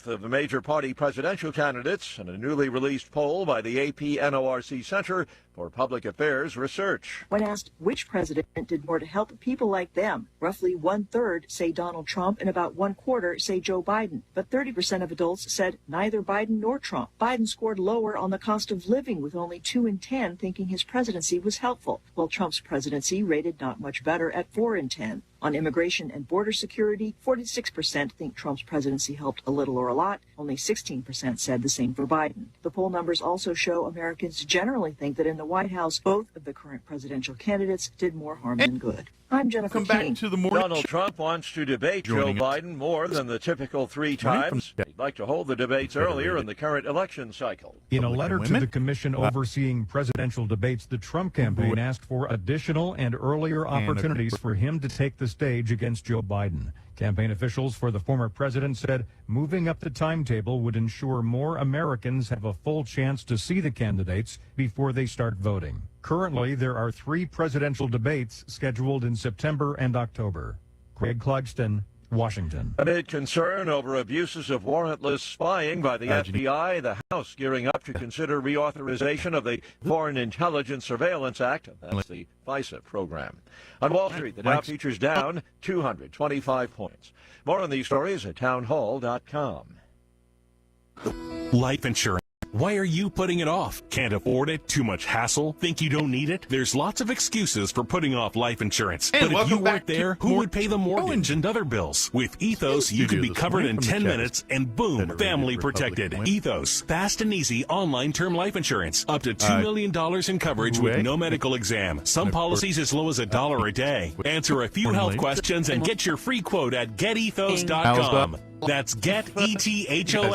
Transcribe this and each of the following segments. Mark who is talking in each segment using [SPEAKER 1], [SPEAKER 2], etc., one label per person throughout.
[SPEAKER 1] depth of the major party presidential candidates in a newly released poll by the AP NORC Center for Public Affairs Research.
[SPEAKER 2] When asked which president did more to help people like them, roughly 1/3 say Donald Trump and about 1/4 say Joe Biden. But 30% of adults said neither Biden nor Trump. Biden scored lower on the cost of living, with only 2 in 10 thinking his presidency was helpful, while Trump's presidency rated not much better at 4 in 10. On immigration and border security, 46% think Trump's presidency helped a little or a lot. Only 16% said the same for Biden. The poll numbers also show Americans generally think that in the White House, both of the current presidential candidates did more harm than good. I'm Jennifer King.
[SPEAKER 3] Back to the morning.
[SPEAKER 1] Donald Trump wants to debate Joe Biden more than the typical 3 times. He'd like to hold the debates earlier in the current election cycle.
[SPEAKER 4] In a letter to the commission overseeing presidential debates, the Trump campaign asked for additional and earlier opportunities for him to take the stage against Joe Biden. Campaign officials for the former president said moving up the timetable would ensure more Americans have a full chance to see the candidates before they start voting. Currently, there are 3 presidential debates scheduled in September and October. Craig Clugston, Washington.
[SPEAKER 1] Amid concern over abuses of warrantless spying by the FBI, the House gearing up to consider reauthorization of the Foreign Intelligence Surveillance Act. That's the FISA program. On Wall Street, the Dow features down 225 points. More on these stories at townhall.com.
[SPEAKER 5] Life insurance. Why are you putting it off? Can't afford it? Too much hassle? Think you don't need it? There's lots of excuses for putting off life insurance.
[SPEAKER 3] And
[SPEAKER 5] but if you weren't there, who would pay the mortgage and other bills? With Ethos, you can be covered in 10 minutes and boom, family protected. Ethos, fast and easy online term life insurance. Up to $2 million in coverage with no medical exam. Some policies as low as $1 a day. Answer a few health questions and get your free quote at getethos.com. That's getethos.com.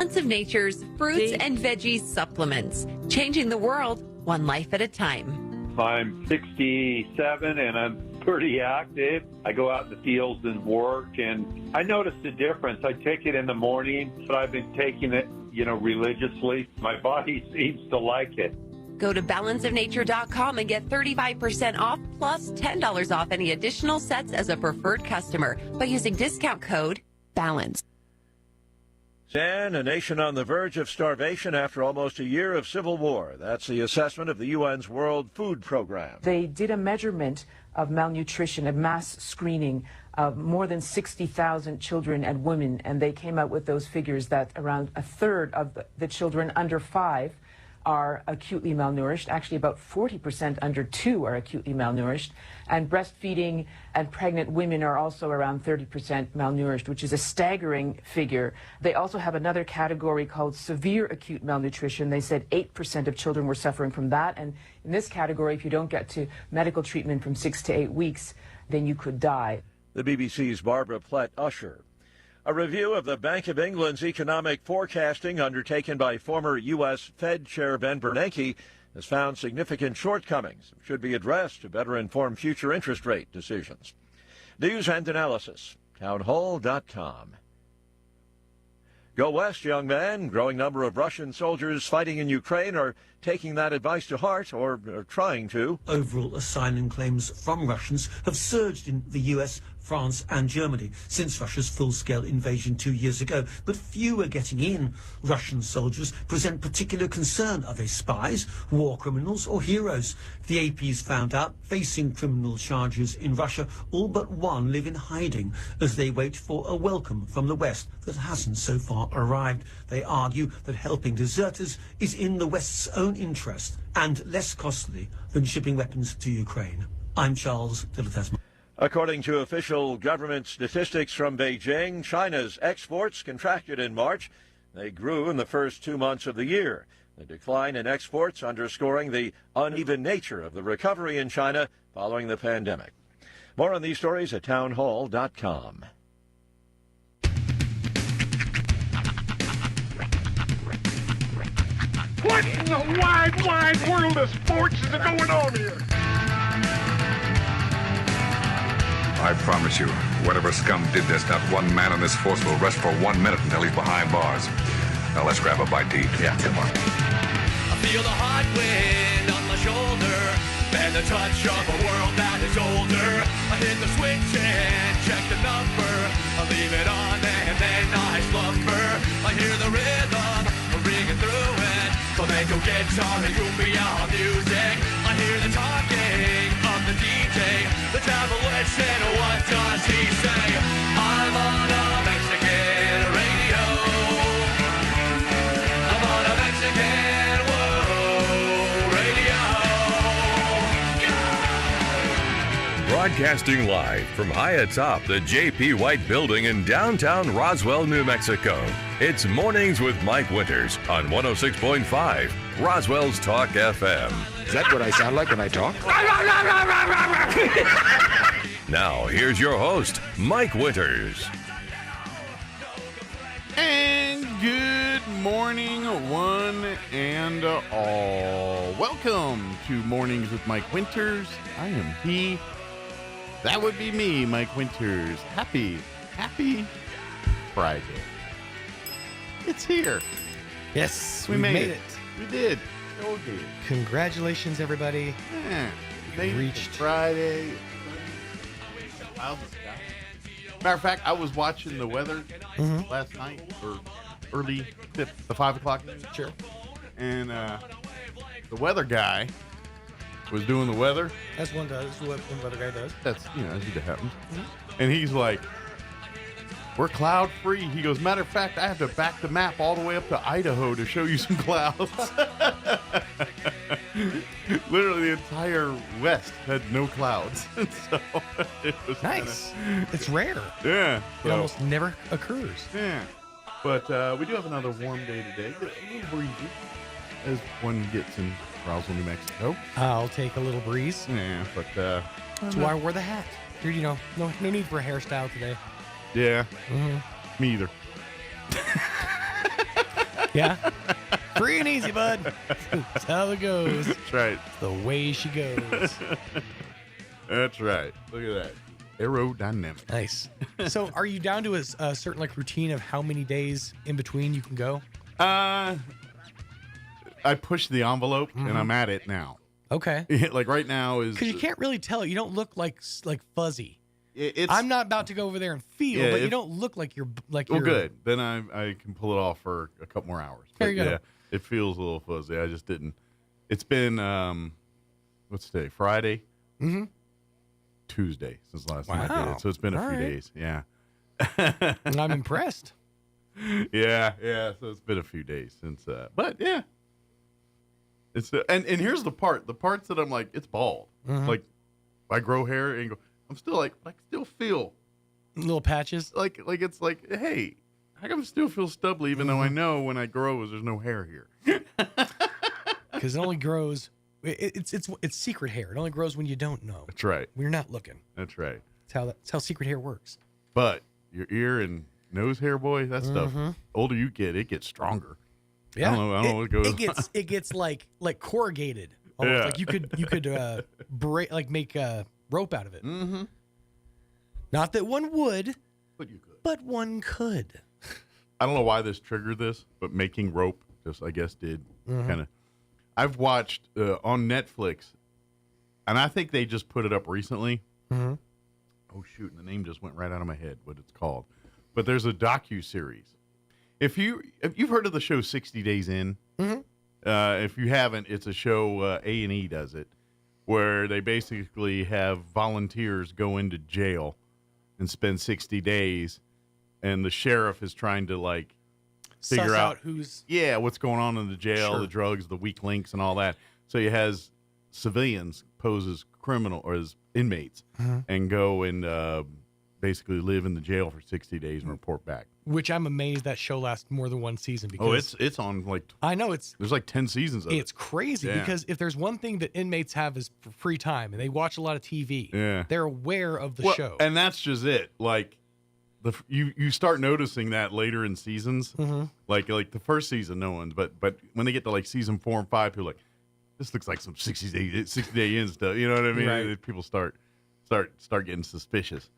[SPEAKER 6] Balance of Nature's fruits and veggies supplements, changing the world one life at a time.
[SPEAKER 7] I'm 67 and I'm pretty active. I go out in the fields and work, and I noticed a difference. I take it in the morning, but I've been taking it, religiously. My body seems to like it.
[SPEAKER 6] Go to balanceofnature.com and get 35% off plus $10 off any additional sets as a preferred customer by using discount code BALANCE.
[SPEAKER 1] Sudan, a nation on the verge of starvation after almost a year of civil war. That's the assessment of the UN's World Food Program.
[SPEAKER 8] They did a measurement of malnutrition, a mass screening of more than 60,000 children and women, and they came out with those figures that around 1/3 of the children under 5 are acutely malnourished. Actually, about 40% under 2 are acutely malnourished. And breastfeeding and pregnant women are also around 30% malnourished, which is a staggering figure. They also have another category called severe acute malnutrition. They said 8% of children were suffering from that. And in this category, if you don't get to medical treatment from 6 to 8 weeks, then you could die.
[SPEAKER 1] The BBC's Barbara Plett-Usher. A review of the Bank of England's economic forecasting undertaken by former U.S. Fed Chair Ben Bernanke has found significant shortcomings that should be addressed to better inform future interest rate decisions. News and analysis, townhall.com. Go west, young man. Growing number of Russian soldiers fighting in Ukraine are taking that advice to heart, or are trying to.
[SPEAKER 9] Overall asylum claims from Russians have surged in the US, France and Germany since Russia's full-scale invasion 2 years ago, but few are getting in. Russian soldiers present particular concern. Are they spies, war criminals or heroes? The AP's found out, facing criminal charges in Russia, all but one live in hiding as they wait for a welcome from the West that hasn't so far arrived. They argue that helping deserters is in the West's own interest and less costly than shipping weapons to Ukraine. I'm Charles Dillon.
[SPEAKER 1] According to official government statistics from Beijing, China's exports contracted in March. They grew in the first 2 months of the year. The decline in exports underscoring the uneven nature of the recovery in China following the pandemic. More on these stories at townhall.com.
[SPEAKER 10] What in the wide, wide world of sports is going on here?
[SPEAKER 11] I promise you, whatever scum did this, not one man in this force will rest for 1 minute until he's behind bars. Now let's grab a bite to eat. Yeah, come on.
[SPEAKER 12] I feel the hot wind on my shoulder.
[SPEAKER 3] and the touch of a world that is older. I hit the switch and check the number. I leave it on and then I slumber. I hear the rhythm ringing through it. Flamenco guitar and cumbia music. I hear the talking of the DJ. The Demolition, what does he say? I'm on a Mexican radio. I'm on a Mexican radio.
[SPEAKER 12] Broadcasting live from high atop the J.P. White Building in downtown Roswell, New Mexico. It's Mornings with Mike Winters on 106.5 Roswell's Talk FM.
[SPEAKER 13] Is that what I sound like when I talk?
[SPEAKER 12] Now, here's your host, Mike Winters.
[SPEAKER 14] And good morning, one and all. Welcome to Mornings with Mike Winters. I am he. That would be me, Mike Winters. Happy Friday. It's here.
[SPEAKER 15] Yes,
[SPEAKER 14] we made it. We did. Okay.
[SPEAKER 15] Congratulations, everybody.
[SPEAKER 14] Yeah.
[SPEAKER 15] We reached
[SPEAKER 14] Friday. Matter of fact, I was watching the weather last night, or early, the 5 o'clock news.
[SPEAKER 15] Sure.
[SPEAKER 14] And the weather guy was doing the weather.
[SPEAKER 15] As one does, what one weather guy does.
[SPEAKER 14] That's, as it happens. And he's like, we're cloud free. He goes, matter of fact, I have to back the map all the way up to Idaho to show you some clouds. Literally the entire west had no clouds. So it was
[SPEAKER 15] nice. It's rare.
[SPEAKER 14] Yeah.
[SPEAKER 15] It almost never occurs.
[SPEAKER 14] Yeah. But we do have another warm day today. A little breezy, as one gets in Roswell, New Mexico.
[SPEAKER 15] I'll take a little breeze.
[SPEAKER 14] Yeah, but
[SPEAKER 15] that's why I wore the hat. Here, no need for a hairstyle today.
[SPEAKER 14] Yeah. Me either.
[SPEAKER 15] Yeah. Free and easy, bud. That's how it goes.
[SPEAKER 14] That's right.
[SPEAKER 15] The way she goes.
[SPEAKER 14] That's right. Look at that. Aerodynamic.
[SPEAKER 15] Nice. So are you down to a certain routine of how many days in between you can go?
[SPEAKER 14] I pushed the envelope and I'm at it now.
[SPEAKER 15] Okay.
[SPEAKER 14] Like right now is...
[SPEAKER 15] Because you can't really tell. You don't look like fuzzy. I'm not about to go over there and feel, but you don't look like you're
[SPEAKER 14] Well, good. Then I can pull it off for a couple more hours.
[SPEAKER 15] There you go.
[SPEAKER 14] Yeah, it feels a little fuzzy. I just didn't. It's been what's today? Friday. Tuesday since last time I did it, so it's been a few days. Yeah.
[SPEAKER 15] And I'm impressed.
[SPEAKER 14] Yeah. So it's been a few days since, but yeah. It's and here's the parts that I'm like, it's bald. Like I grow hair and go. I'm still like, I still feel
[SPEAKER 15] little patches.
[SPEAKER 14] Like it's like, hey, how come I still feel stubbly even though I know when I grow there's no hair here?
[SPEAKER 15] Because it only grows. It's secret hair. It only grows when you don't know.
[SPEAKER 14] That's right.
[SPEAKER 15] When you're not looking.
[SPEAKER 14] That's right.
[SPEAKER 15] That's how secret hair works.
[SPEAKER 14] But your ear and nose hair, boy, that stuff. Older you get, it gets stronger.
[SPEAKER 15] Yeah.
[SPEAKER 14] I don't know what goes.
[SPEAKER 15] It gets like corrugated. Almost.
[SPEAKER 14] Yeah.
[SPEAKER 15] Like you could break, like make rope out of it. Not that one would,
[SPEAKER 14] but you could.
[SPEAKER 15] But one could.
[SPEAKER 14] I don't know why this triggered this, but making rope just, I guess, did kind of. I've watched on Netflix, and I think they just put it up recently. Oh shoot! And the name just went right out of my head. What it's called? But there's a docu-series. If you've heard of the show 60 Days In, if you haven't, it's a show A&E does it, where they basically have volunteers go into jail and spend 60 days, and the sheriff is trying to figure out
[SPEAKER 15] who's
[SPEAKER 14] what's going on in the jail, the drugs, the weak links, and all that. So he has civilians pose as criminal or as inmates and go and basically live in the jail for 60 days and report back.
[SPEAKER 15] Which I'm amazed that show lasts more than one season. Because
[SPEAKER 14] it's on
[SPEAKER 15] I know
[SPEAKER 14] there's 10 seasons of it.
[SPEAKER 15] It's crazy because if there's one thing that inmates have is free time and they watch a lot of TV.
[SPEAKER 14] Yeah.
[SPEAKER 15] They're aware of the show.
[SPEAKER 14] And that's just it. You start noticing that later in seasons. Like the first season, no one's, but when they get to season 4 and 5, people are like, this looks like some 60 day in stuff. You know what I mean?
[SPEAKER 15] Right.
[SPEAKER 14] People start getting suspicious.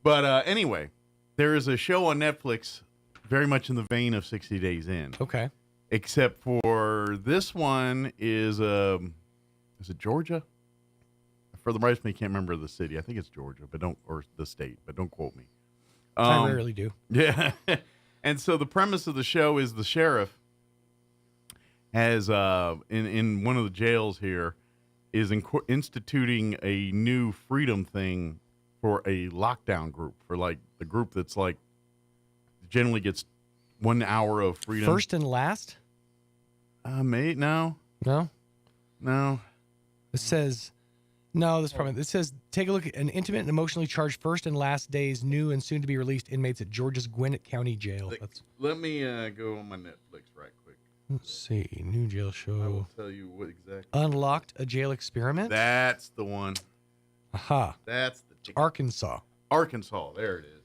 [SPEAKER 14] But anyway, there is a show on Netflix very much in the vein of 60 Days In.
[SPEAKER 15] Okay.
[SPEAKER 14] Except for this one is it Georgia? for the life of me, can't remember the city. I think it's Georgia, or the state, but don't quote me.
[SPEAKER 15] I rarely do.
[SPEAKER 14] Yeah. And so the premise of the show is the sheriff has, in one of the jails here, is instituting a new freedom thing for a lockdown group, for like the group that's like generally gets 1 hour of freedom.
[SPEAKER 15] First and last?
[SPEAKER 14] Mate, no.
[SPEAKER 15] It says, no, this probably, it says, take a look at an intimate and emotionally charged first and last days, new and soon to be released inmates at Georgia's Gwinnett County Jail.
[SPEAKER 14] Let me go on my Netflix right quick.
[SPEAKER 15] Let's see, new jail show.
[SPEAKER 14] I will tell you what exactly.
[SPEAKER 15] Unlocked, a jail experiment?
[SPEAKER 14] That's the one.
[SPEAKER 15] Aha.
[SPEAKER 14] That's
[SPEAKER 15] Arkansas.
[SPEAKER 14] Arkansas, there it is.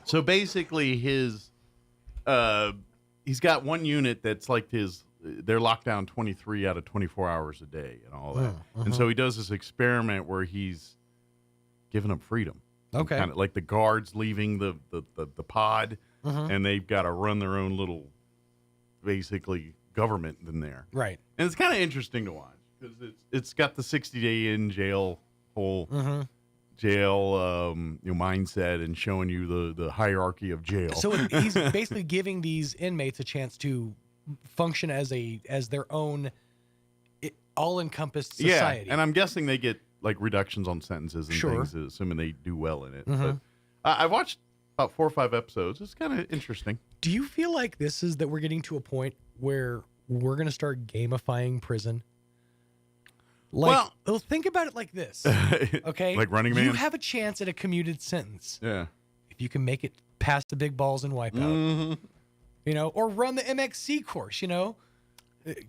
[SPEAKER 14] So basically he's got one unit that's like they're locked down 23 out of 24 hours a day and all that. And so he does this experiment where he's giving them freedom.
[SPEAKER 15] Okay.
[SPEAKER 14] Kind of like the guards leaving the pod, and they've got to run their own little, basically, government in there.
[SPEAKER 15] Right.
[SPEAKER 14] And it's kind of interesting to watch because it's got the 60-day in jail whole jail mindset and showing you the hierarchy of jail.
[SPEAKER 15] So he's basically giving these inmates a chance to function as their own all-encompassed society.
[SPEAKER 14] Yeah, and I'm guessing they get like reductions on sentences and things, assuming they do well in it. But I watched about 4 or 5 episodes. It's kind of interesting.
[SPEAKER 15] Do you feel like that we're getting to a point where we're going to start gamifying prison? Well, think about it like this, okay?
[SPEAKER 14] Like Running Man?
[SPEAKER 15] You have a chance at a commuted sentence.
[SPEAKER 14] Yeah.
[SPEAKER 15] If you can make it past the big balls and Wipeout. Or run the MXC course,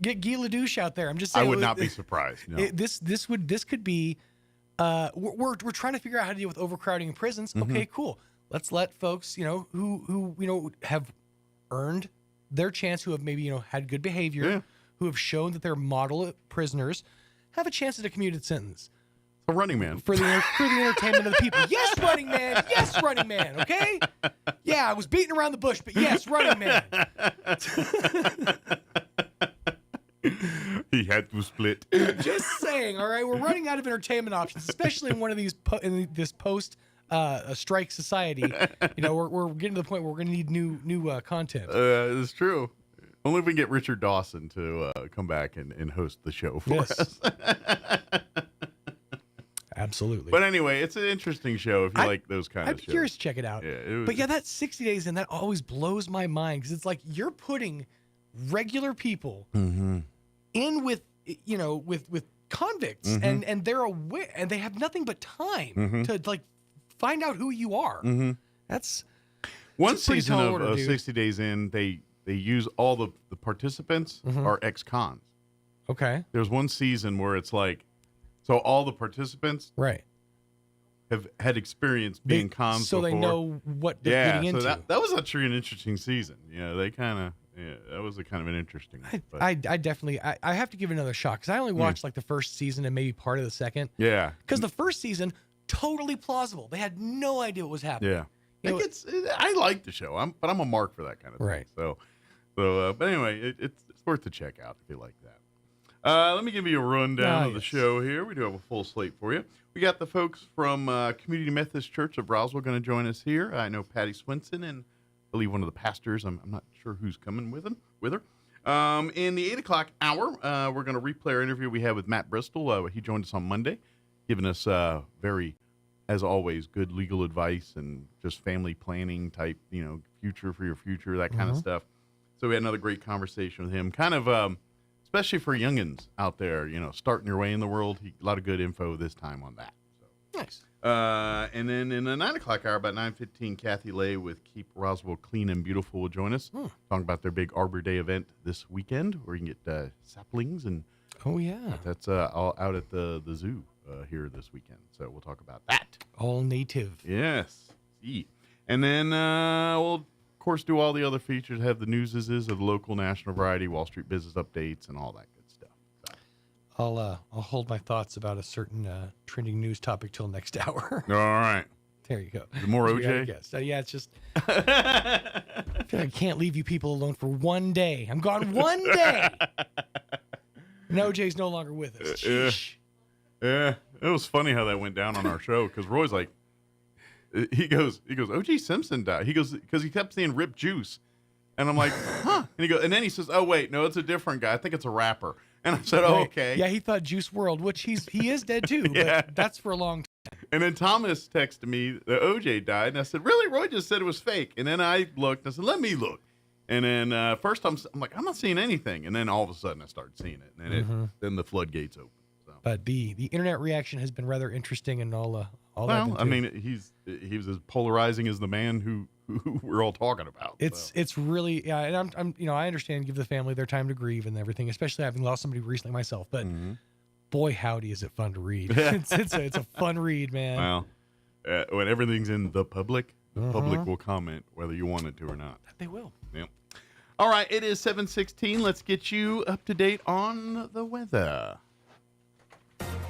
[SPEAKER 15] Get Guy Ledouche out there. I'm just saying.
[SPEAKER 14] I would not be surprised. No.
[SPEAKER 15] This could be, we're trying to figure out how to deal with overcrowding in prisons. Okay, cool. Let's let folks, who have earned their chance, who have maybe, had good behavior, who have shown that they're model prisoners, have a chance at a commuted sentence.
[SPEAKER 14] A Running Man.
[SPEAKER 15] For the entertainment of the people. Yes, Running Man. Yes, Running Man. Okay? Yeah, I was beating around the bush, but yes, Running Man.
[SPEAKER 14] He had to split.
[SPEAKER 15] Just saying, all right? We're running out of entertainment options, especially in one of these in this post strike society. We're getting to the point where we're going to need new content.
[SPEAKER 14] It's true. Only if we can get Richard Dawson to come back and host the show for us.
[SPEAKER 15] Absolutely.
[SPEAKER 14] But anyway, it's an interesting show if you like those kind of shows.
[SPEAKER 15] I'm curious to check it out.
[SPEAKER 14] Yeah,
[SPEAKER 15] but that 60 days in, that always blows my mind because it's like you're putting regular people in with convicts and they're aware and they have nothing but time to like find out who you are. That's
[SPEAKER 14] one season of 60 Days In. They use all the participants are ex-cons.
[SPEAKER 15] Okay.
[SPEAKER 14] There's one season where it's like, so all the participants have had experience being cons
[SPEAKER 15] so
[SPEAKER 14] before.
[SPEAKER 15] They know what they're getting into.
[SPEAKER 14] So that was actually an interesting season. They kind of, that was a kind of an interesting one.
[SPEAKER 15] I definitely, I have to give it another shot because I only watched like the first season and maybe part of the second.
[SPEAKER 14] Yeah.
[SPEAKER 15] Because the first season, totally plausible. They had no idea what was happening.
[SPEAKER 14] Yeah. I like the show, but I'm a mark for that kind of thing.
[SPEAKER 15] Right.
[SPEAKER 14] So but anyway, it's worth to check out if you like that. Let me give you a rundown of the show here. We do have a full slate for you. We got the folks from Community Methodist Church of Roswell going to join us here. I know Patty Swinson and I believe one of the pastors. I'm not sure who's coming with her. In the 8 o'clock hour, we're going to replay our interview we had with Matt Bristol. He joined us on Monday, giving us very, as always, good legal advice and just family planning type, future for your future, that kind of stuff. So we had another great conversation with him, kind of, especially for youngins out there, starting your way in the world. A lot of good info this time on that. So.
[SPEAKER 15] Nice.
[SPEAKER 14] And then in the 9 o'clock hour, about 9:15, Kathy Lay with Keep Roswell Clean and Beautiful will join us. Talking about their big Arbor Day event this weekend where you can get saplings. And that's all out at the zoo here this weekend. So we'll talk about that.
[SPEAKER 15] All native.
[SPEAKER 14] Yes. And then we'll, of course, do all the other features, have the newses of the local, national, variety, Wall Street business updates, and all that good stuff. So.
[SPEAKER 15] I'll hold my thoughts about a certain trending news topic till next hour.
[SPEAKER 14] All right.
[SPEAKER 15] There you go.
[SPEAKER 14] The more OJ?
[SPEAKER 15] Yes. It's just I feel like I can't leave you people alone for one day. I'm gone one day. No, Jay's no longer with us.
[SPEAKER 14] Yeah, it was funny how that went down on our show because Roy's like, he goes, O.J. Simpson died. He goes, because he kept saying Rip Juice. And I'm like, huh? And then he says, oh, wait, no, it's a different guy. I think it's a rapper. And I said, oh, okay.
[SPEAKER 15] Yeah, he thought Juice WRLD, which he is dead too, but that's for a long time.
[SPEAKER 14] And then Thomas texted me that OJ died, and I said, really? Roy just said it was fake. And then I looked, and I said, let me look. And then first I'm like, I'm not seeing anything. And then all of a sudden I started seeing it. And then the floodgates open. So.
[SPEAKER 15] But the internet reaction has been rather interesting and all that.
[SPEAKER 14] Well, I mean, he was as polarizing as the man who we're all talking about.
[SPEAKER 15] It's really, yeah, and I'm I understand, give the family their time to grieve and everything, especially having lost somebody recently myself. But boy, howdy, is it fun to read. it's a fun read, man.
[SPEAKER 14] Well, when everything's in the public, the public will comment whether you want it to or not.
[SPEAKER 15] They will.
[SPEAKER 14] Yep. All right, it is 7:16. Let's get you up to date on the weather.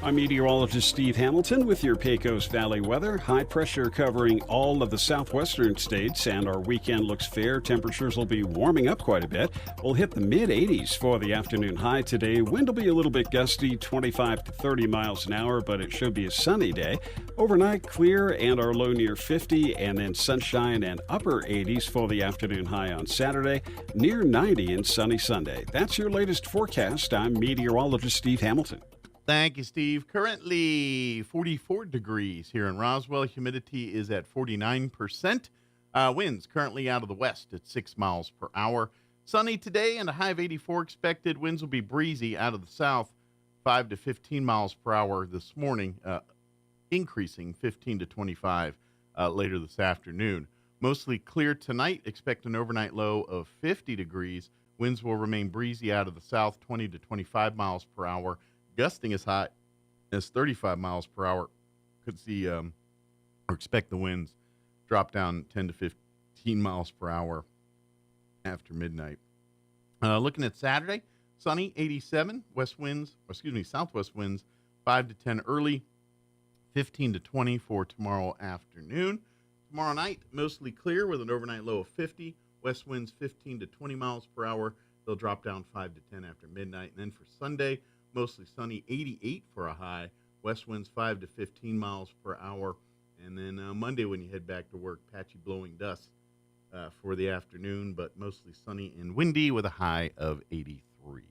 [SPEAKER 16] I'm meteorologist Steve Hamilton with your Pecos Valley weather. High pressure covering all of the southwestern states, and our weekend looks fair. Temperatures will be warming up quite a bit. We'll hit the mid-80s for the afternoon high today. Wind will be a little bit gusty, 25 to 30 miles an hour, but it should be a sunny day. Overnight, clear and our low near 50, and then sunshine and upper 80s for the afternoon high on Saturday, near 90 and sunny Sunday. That's your latest forecast. I'm meteorologist Steve Hamilton.
[SPEAKER 14] Thank you, Steve. Currently 44 degrees here in Roswell. Humidity is at 49%. Winds currently out of the west at 6 miles per hour. Sunny today and a high of 84 expected. Winds will be breezy out of the south, 5 to 15 miles per hour this morning, increasing 15 to 25 later this afternoon. As clear tonight. Expect an overnight low of 50 degrees. Winds will remain breezy out of the south, 20 to 25 miles per hour. Gusting as high as 35 miles per hour. Could see or expect the winds drop down 10 to 15 miles per hour after midnight. Looking at Saturday, sunny, 87, southwest winds 5 to 10 early, 15 to 20 for tomorrow afternoon. Tomorrow night, mostly clear with an overnight low of 50, west winds 15 to 20 miles per hour. They'll drop down 5 to 10 after midnight. And then for Sunday, mostly sunny, 88 for a high. West winds 5 to 15 miles per hour. And then Monday when you head back to work, patchy blowing dust for the afternoon, but mostly sunny and windy with a high of 83.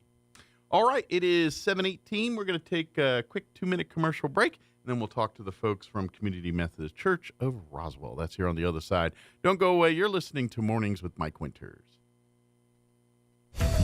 [SPEAKER 14] All right, it is 7:18. We're going to take a quick 2-minute commercial break, and then we'll talk to the folks from Community Methodist Church of Roswell. That's here on the other side. Don't go away. You're listening to Mornings with Mike Winters.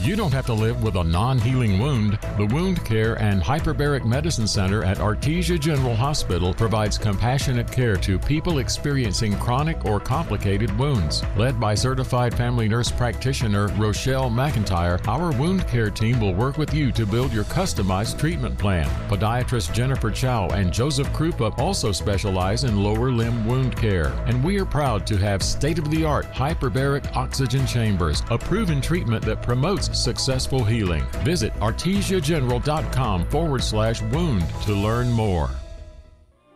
[SPEAKER 17] You don't have to live with a non-healing wound. The Wound Care and Hyperbaric Medicine Center at Artesia General Hospital provides compassionate care to people experiencing chronic or complicated wounds. Led by certified family nurse practitioner Rochelle McIntyre, our wound care team will work with you to build your customized treatment plan. Podiatrist Jennifer Chow and Joseph Krupa also specialize in lower limb wound care, and we are proud to have state-of-the-art hyperbaric oxygen chambers, a proven treatment that promotes successful healing. Visit artesiageneral.com/wound to learn more.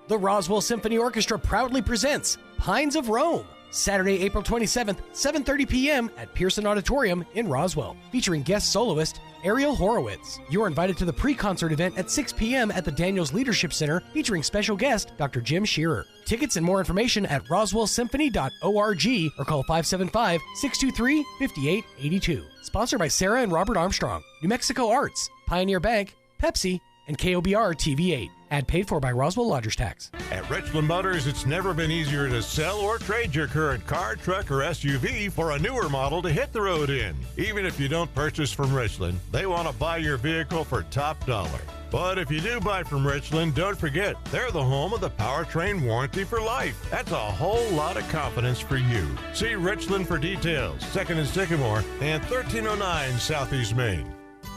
[SPEAKER 15] The Roswell Symphony Orchestra proudly presents Pines of Rome, Saturday, April 27th, 7:30 p.m. at Pearson Auditorium in Roswell, featuring guest soloist Ariel Horowitz. You're invited to the pre-concert event at 6 p.m. at the Daniels Leadership Center, featuring special guest Dr. Jim Shearer. Tickets and more information at roswellsymphony.org or call 575-623-5882. Sponsored by Sarah and Robert Armstrong, New Mexico Arts, Pioneer Bank, Pepsi, and KOBR TV8. Ad paid for by Roswell Lodgers Tax.
[SPEAKER 18] At Richland Motors, it's never been easier to sell or trade your current car, truck, or SUV for a newer model to hit the road in. Even if you don't purchase from Richland, they want to buy your vehicle for top dollar. But if you do buy from Richland, don't forget, they're the home of the powertrain warranty for life. That's a whole lot of confidence for you. See Richland for details. 2nd and Sycamore and 1309 Southeast Main.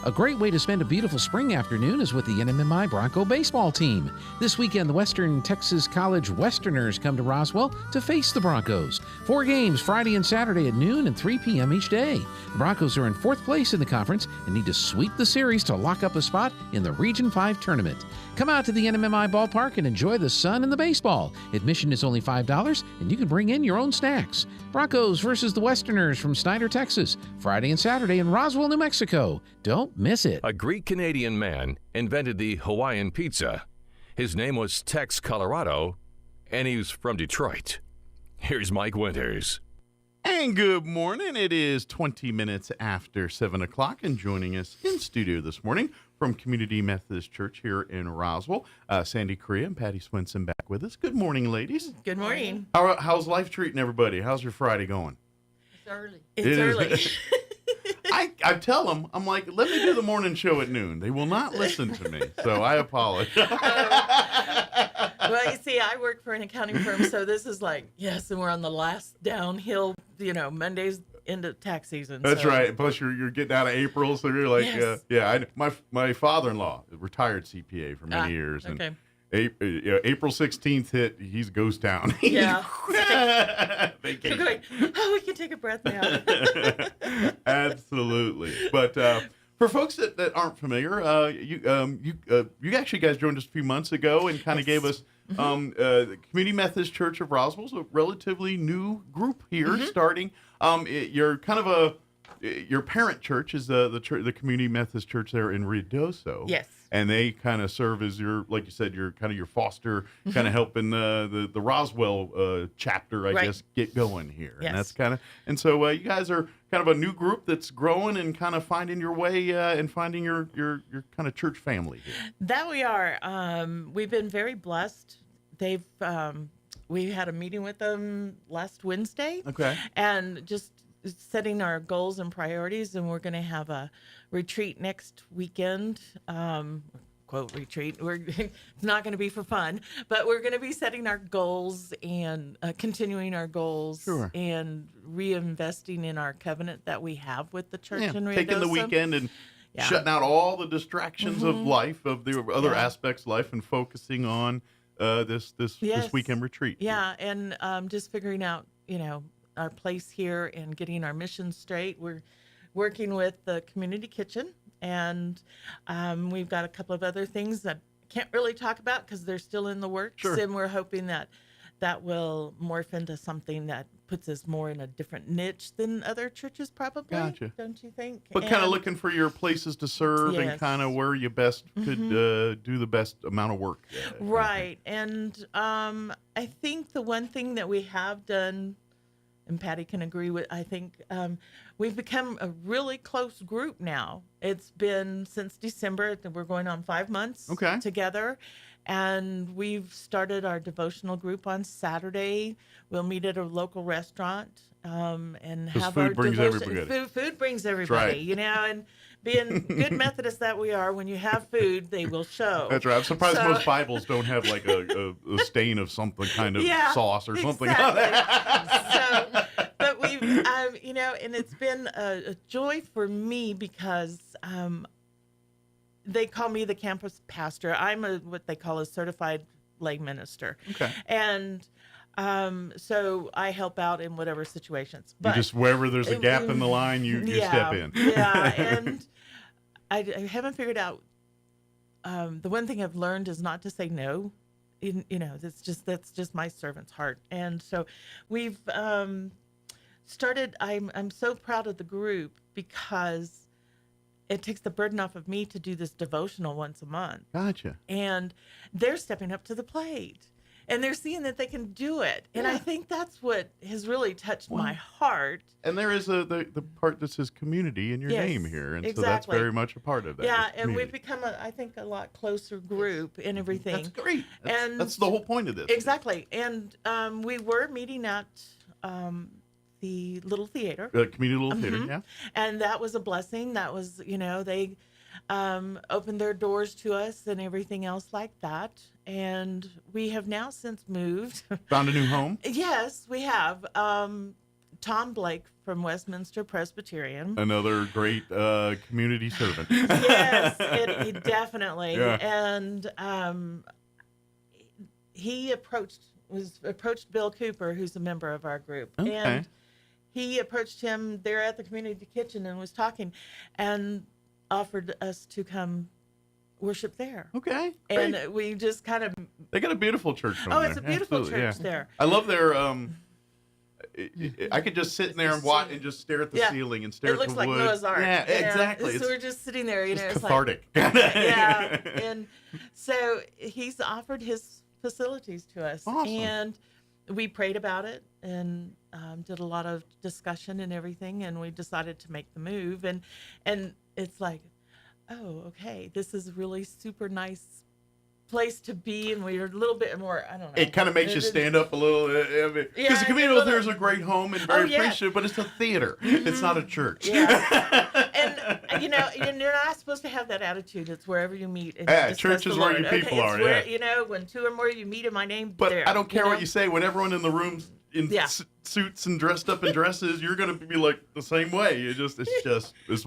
[SPEAKER 19] A great way to spend a beautiful spring afternoon is with the NMMI Bronco baseball team. This weekend, the Western Texas College Westerners come to Roswell to face the Broncos. 4 games Friday and Saturday at noon and 3 p.m. each day. The Broncos are in 4th place in the conference and need to sweep the series to lock up a spot in the Region 5 tournament. Come out to the NMMI ballpark and enjoy the sun and the baseball. Admission is only $5 and you can bring in your own snacks. Broncos versus the Westerners from Snyder, Texas, Friday and Saturday in Roswell, New Mexico. Don't Don't miss it.
[SPEAKER 12] A Greek-Canadian man invented the Hawaiian pizza. His name was Tex Colorado, and he was from Detroit. Here's Mike Winters.
[SPEAKER 14] And good morning. It is 20 minutes after 7 o'clock, and joining us in studio this morning from Community Methodist Church here in Roswell, Sandy Correa and Patty Swinson back with us. Good morning, ladies.
[SPEAKER 20] Good morning.
[SPEAKER 14] How's life treating everybody? How's your Friday going?
[SPEAKER 20] It's early. It's early.
[SPEAKER 14] I tell them, I'm like, let me do the morning show at noon. They will not listen to me, so I apologize.
[SPEAKER 20] Well, you see, I work for an accounting firm, so this is like, yes, and we're on the last downhill, Monday's into tax season.
[SPEAKER 14] That's
[SPEAKER 20] so.
[SPEAKER 14] right. Plus, you're getting out of April, so you're like,
[SPEAKER 20] yes.
[SPEAKER 14] My father-in-law, retired CPA for many years, and
[SPEAKER 20] okay.
[SPEAKER 14] April 16th hit, he's ghost town.
[SPEAKER 20] Yeah.
[SPEAKER 14] Vacation.
[SPEAKER 20] Going, we can take a breath now.
[SPEAKER 14] Absolutely. But for folks that aren't familiar, you actually guys joined us a few months ago and kind of gave us the Community Methodist Church of Roswell's a relatively new group here, starting. You're kind of your parent church is the Community Methodist Church there in Ruidoso.
[SPEAKER 20] Yes.
[SPEAKER 14] And they kind of serve as like you said, your foster, kind of helping the Roswell chapter, I guess, get going here.
[SPEAKER 20] Yes.
[SPEAKER 14] And that's and so you guys are kind of a new group that's growing and kind of finding your way and finding your kind of church family here.
[SPEAKER 20] That we are. We've been very blessed. We had a meeting with them last Wednesday.
[SPEAKER 14] Okay.
[SPEAKER 20] And just setting our goals and priorities, and we're going to have a retreat next weekend. Quote retreat. It's not going to be for fun, but we're going to be setting our goals and continuing our goals and reinvesting in our covenant that we have with the church in Ruidoso.
[SPEAKER 14] Taking the weekend and shutting out all the distractions of life, of the other aspects of life, and focusing on this weekend retreat.
[SPEAKER 20] Yeah, and just figuring out, our place here and getting our mission straight. We're working with the community kitchen, and we've got a couple of other things that I can't really talk about because they're still in the works.
[SPEAKER 14] Sure.
[SPEAKER 20] And we're hoping that will morph into something that puts us more in a different niche than other churches probably.
[SPEAKER 14] Gotcha.
[SPEAKER 20] Don't you think?
[SPEAKER 14] But kind of looking for your places to serve and kind of where you best could do the best amount of work.
[SPEAKER 20] Right. And I think the one thing that we have done, and Patty can agree with, I think we've become a really close group now. It's been since December. We're going on 5 months together. And we've started our devotional group on Saturday. We'll meet at a local restaurant and have our devotion. Food brings everybody, and being good Methodists that we are, when you have food, they will show.
[SPEAKER 14] That's right. I'm surprised most Bibles don't have like a stain of something kind of sauce or something.
[SPEAKER 20] But we've, and it's been a joy for me because they call me the campus pastor. I'm what they call a certified lay minister. Okay. And so I help out in whatever situations. But
[SPEAKER 14] you just wherever there's a gap in the line, you step in.
[SPEAKER 20] Yeah, and I haven't figured out. The one thing I've learned is not to say no. That's just my servant's heart. And so we've started. I'm so proud of the group because it takes the burden off of me to do this devotional once a month.
[SPEAKER 14] Gotcha.
[SPEAKER 20] And they're stepping up to the plate. And they're seeing that they can do it. And I think that's what has really touched my heart.
[SPEAKER 14] And there is the part that says community in your name here. And so that's very much a part of that.
[SPEAKER 20] Yeah, and we've become, I think, a lot closer group and everything.
[SPEAKER 14] That's great. That's the whole point of this.
[SPEAKER 20] Exactly. And we were meeting at the Little Theater.
[SPEAKER 14] Community Little Theater, yeah.
[SPEAKER 20] And that was a blessing. That was, they opened their doors to us and everything else like that. And we have now since moved.
[SPEAKER 14] Found a new home?
[SPEAKER 20] Yes, we have. Tom Blake from Westminster Presbyterian.
[SPEAKER 14] Another great community servant.
[SPEAKER 20] Yes, he definitely. Yeah. And he approached Bill Cooper, who's a member of our group.
[SPEAKER 14] Okay.
[SPEAKER 20] And he approached him there at the community kitchen and was talking and offered us to come worship there.
[SPEAKER 14] Okay.
[SPEAKER 20] And
[SPEAKER 14] great.
[SPEAKER 20] we just kind of...
[SPEAKER 14] They got a beautiful church there.
[SPEAKER 20] It's a beautiful church there.
[SPEAKER 14] I love their... I could just sit in there and watch and just stare at the ceiling and stare at the wood.
[SPEAKER 20] It looks like Noah's Ark.
[SPEAKER 14] Yeah, exactly.
[SPEAKER 20] So we're just sitting there,
[SPEAKER 14] It's
[SPEAKER 20] it's
[SPEAKER 14] cathartic.
[SPEAKER 20] Like, yeah. And so he's offered his facilities to us.
[SPEAKER 14] Awesome.
[SPEAKER 20] And we prayed about it and did a lot of discussion and everything, and we decided to make the move. And it's like, oh, okay, this is really super nice place to be, and we're a little bit more, I don't know.
[SPEAKER 14] It kind of makes you stand up a little, because the Camino Theater is a great home and very appreciative, but it's a theater. Mm-hmm. It's not a church.
[SPEAKER 20] Yeah. And, you're not supposed to have that attitude. It's wherever you meet. And
[SPEAKER 14] church is where your people are,
[SPEAKER 20] where, when two or more you meet in my name,
[SPEAKER 14] but
[SPEAKER 20] there.
[SPEAKER 14] I don't care what you say. When everyone in the room's in suits and dressed up in dresses, you're going to be like the same way. It's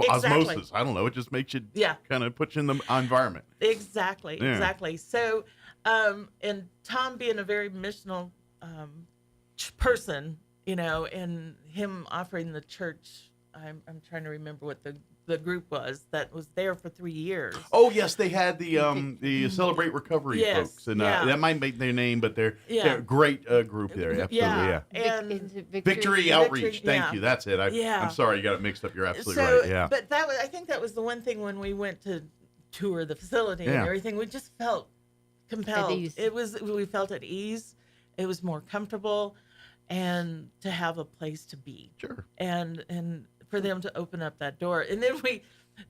[SPEAKER 14] osmosis. I don't know. It just makes you kind of put you in the environment.
[SPEAKER 20] Exactly. So, and Tom being a very missional person, and him offering the church, I'm trying to remember what the group was that was there for 3 years.
[SPEAKER 14] Oh yes, they had the Celebrate Recovery folks, and that might make their name, but they're a great group there. Absolutely, yeah.
[SPEAKER 20] And
[SPEAKER 14] Victory Outreach. Thank you. That's it. I'm sorry, you got it mixed up. You're absolutely right. Yeah.
[SPEAKER 20] But I think that was the one thing when we went to tour the facility and everything, we just felt compelled. We felt at ease. It was more comfortable, and to have a place to be.
[SPEAKER 14] Sure.
[SPEAKER 20] And for them to open up that door. And then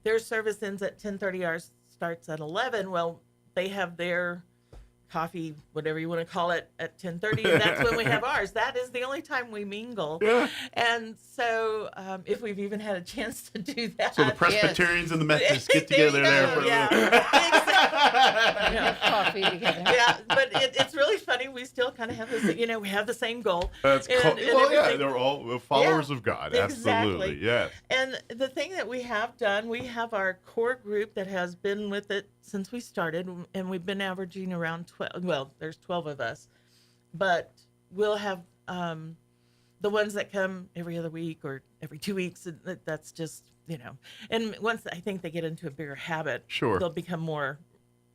[SPEAKER 20] their service ends at 10:30, ours starts at 11. Well, they have their coffee, whatever you want to call it, at 10:30, and that's when we have ours. That is the only time we mingle.
[SPEAKER 14] Yeah.
[SPEAKER 20] And so if we've even had a chance to do that.
[SPEAKER 14] So the Presbyterians and the Methodists get together there for a little.
[SPEAKER 20] Coffee together. Yeah, but it's really funny. We still kind of have this, we have the same goal.
[SPEAKER 14] That's cool. Well, they're all followers of God. Absolutely, yes.
[SPEAKER 20] And the thing that we have done, we have our core group that has been with it since we started, and we've been averaging around 12. Well, there's 12 of us, but we'll have the ones that come every other week or every 2 weeks. That's just, and once I think they get into a bigger habit, they'll become more.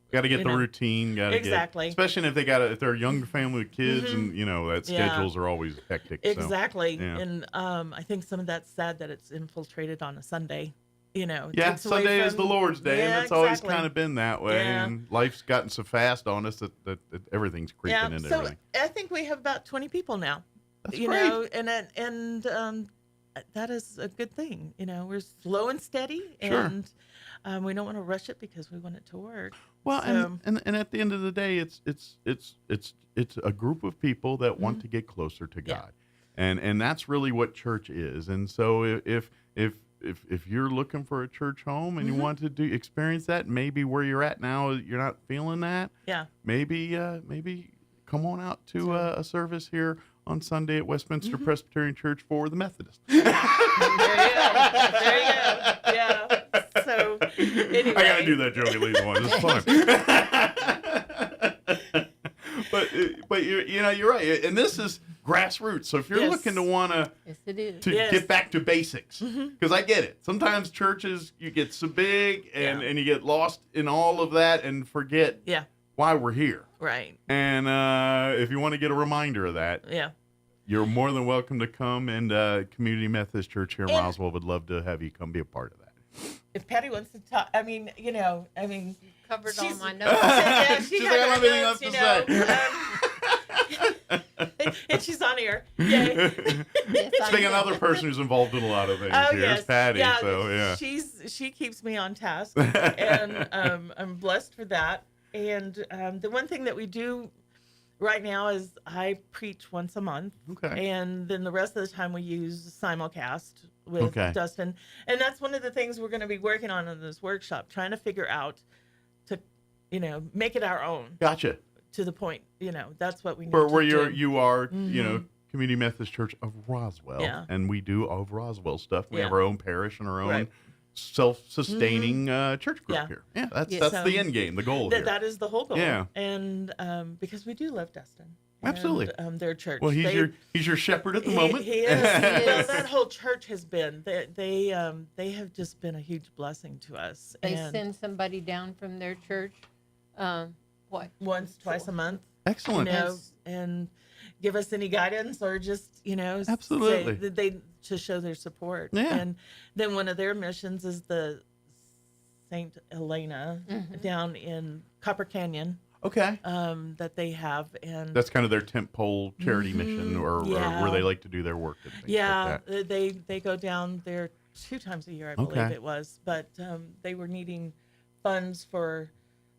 [SPEAKER 14] Got to get the routine.
[SPEAKER 20] Exactly.
[SPEAKER 14] Especially if they're a young family with kids, and that schedules are always hectic.
[SPEAKER 20] Exactly.
[SPEAKER 14] So, yeah.
[SPEAKER 20] And I think some of that's sad that it's infiltrated on a Sunday.
[SPEAKER 14] Sunday is the Lord's Day, and it's always kind of been that way.
[SPEAKER 20] Yeah.
[SPEAKER 14] And life's gotten so fast on us that everything's creeping into everything.
[SPEAKER 20] I think we have about 20 people now.
[SPEAKER 14] That's great.
[SPEAKER 20] And that is a good thing. We're slow and steady,
[SPEAKER 14] and
[SPEAKER 20] we don't want to rush it because we want it to work.
[SPEAKER 14] Well, and at the end of the day, it's a group of people that want to get closer to God, and that's really what church is. And so if you're looking for a church home and you want to experience that, maybe where you're at now you're not feeling that.
[SPEAKER 20] Yeah.
[SPEAKER 14] Maybe come on out to a service here on Sunday at Westminster Presbyterian Church for the Methodists.
[SPEAKER 20] There you go. Yeah. So anyway.
[SPEAKER 14] I gotta do that joke at least once. It's fun. but you're right, and this is grassroots. So if you're looking to want to get back to basics, because I get it. Sometimes churches, you get so big and you get lost in all of that and forget why we're here.
[SPEAKER 20] Right.
[SPEAKER 14] And if you want to get a reminder of that, you're more than welcome to come. And Community Methodist Church here in Roswell would love to have you come be a part of that.
[SPEAKER 20] If Patty wants to talk,
[SPEAKER 21] covered all my notes.
[SPEAKER 20] She's
[SPEAKER 14] like, I don't have anything else
[SPEAKER 20] to say. And she's on here. Yay.
[SPEAKER 14] Speaking of another person who's involved in a lot of things, here's Patty.
[SPEAKER 20] Yeah,
[SPEAKER 14] so
[SPEAKER 20] she keeps me on task, and I'm blessed for that. And the one thing that we do right now is I preach once a month.
[SPEAKER 14] Okay.
[SPEAKER 20] And then the rest of the time we use simulcast with Dustin. And that's one of the things we're going to be working on in this workshop, trying to figure out to, make it our own.
[SPEAKER 14] Gotcha.
[SPEAKER 20] To the point, that's what we need
[SPEAKER 14] where
[SPEAKER 20] to do.
[SPEAKER 14] you are, Community Methodist Church of Roswell.
[SPEAKER 20] Yeah.
[SPEAKER 14] And we do all of Roswell stuff. We have our own parish and our own self-sustaining church group here. Yeah, that's the end game, the goal here.
[SPEAKER 20] That is the whole goal.
[SPEAKER 14] Yeah.
[SPEAKER 20] And because we do love Dustin.
[SPEAKER 14] Absolutely.
[SPEAKER 20] And, their church.
[SPEAKER 14] Well, he's your shepherd at the moment.
[SPEAKER 20] He is. Well, that whole church has been. They have just been a huge blessing to us.
[SPEAKER 21] They send somebody down from their church.
[SPEAKER 20] Once, twice a month.
[SPEAKER 14] Excellent.
[SPEAKER 20] And give us any guidance or just,
[SPEAKER 14] Absolutely.
[SPEAKER 20] say that they to show their support.
[SPEAKER 14] Yeah.
[SPEAKER 20] And then one of their missions is the St. Helena down in Copper Canyon.
[SPEAKER 14] Okay.
[SPEAKER 20] That they have, and
[SPEAKER 14] That's kind of their tent pole charity mission, or where they like to do their work and things like that.
[SPEAKER 20] they go down there 2 times a year, I believe it was. But they were needing funds for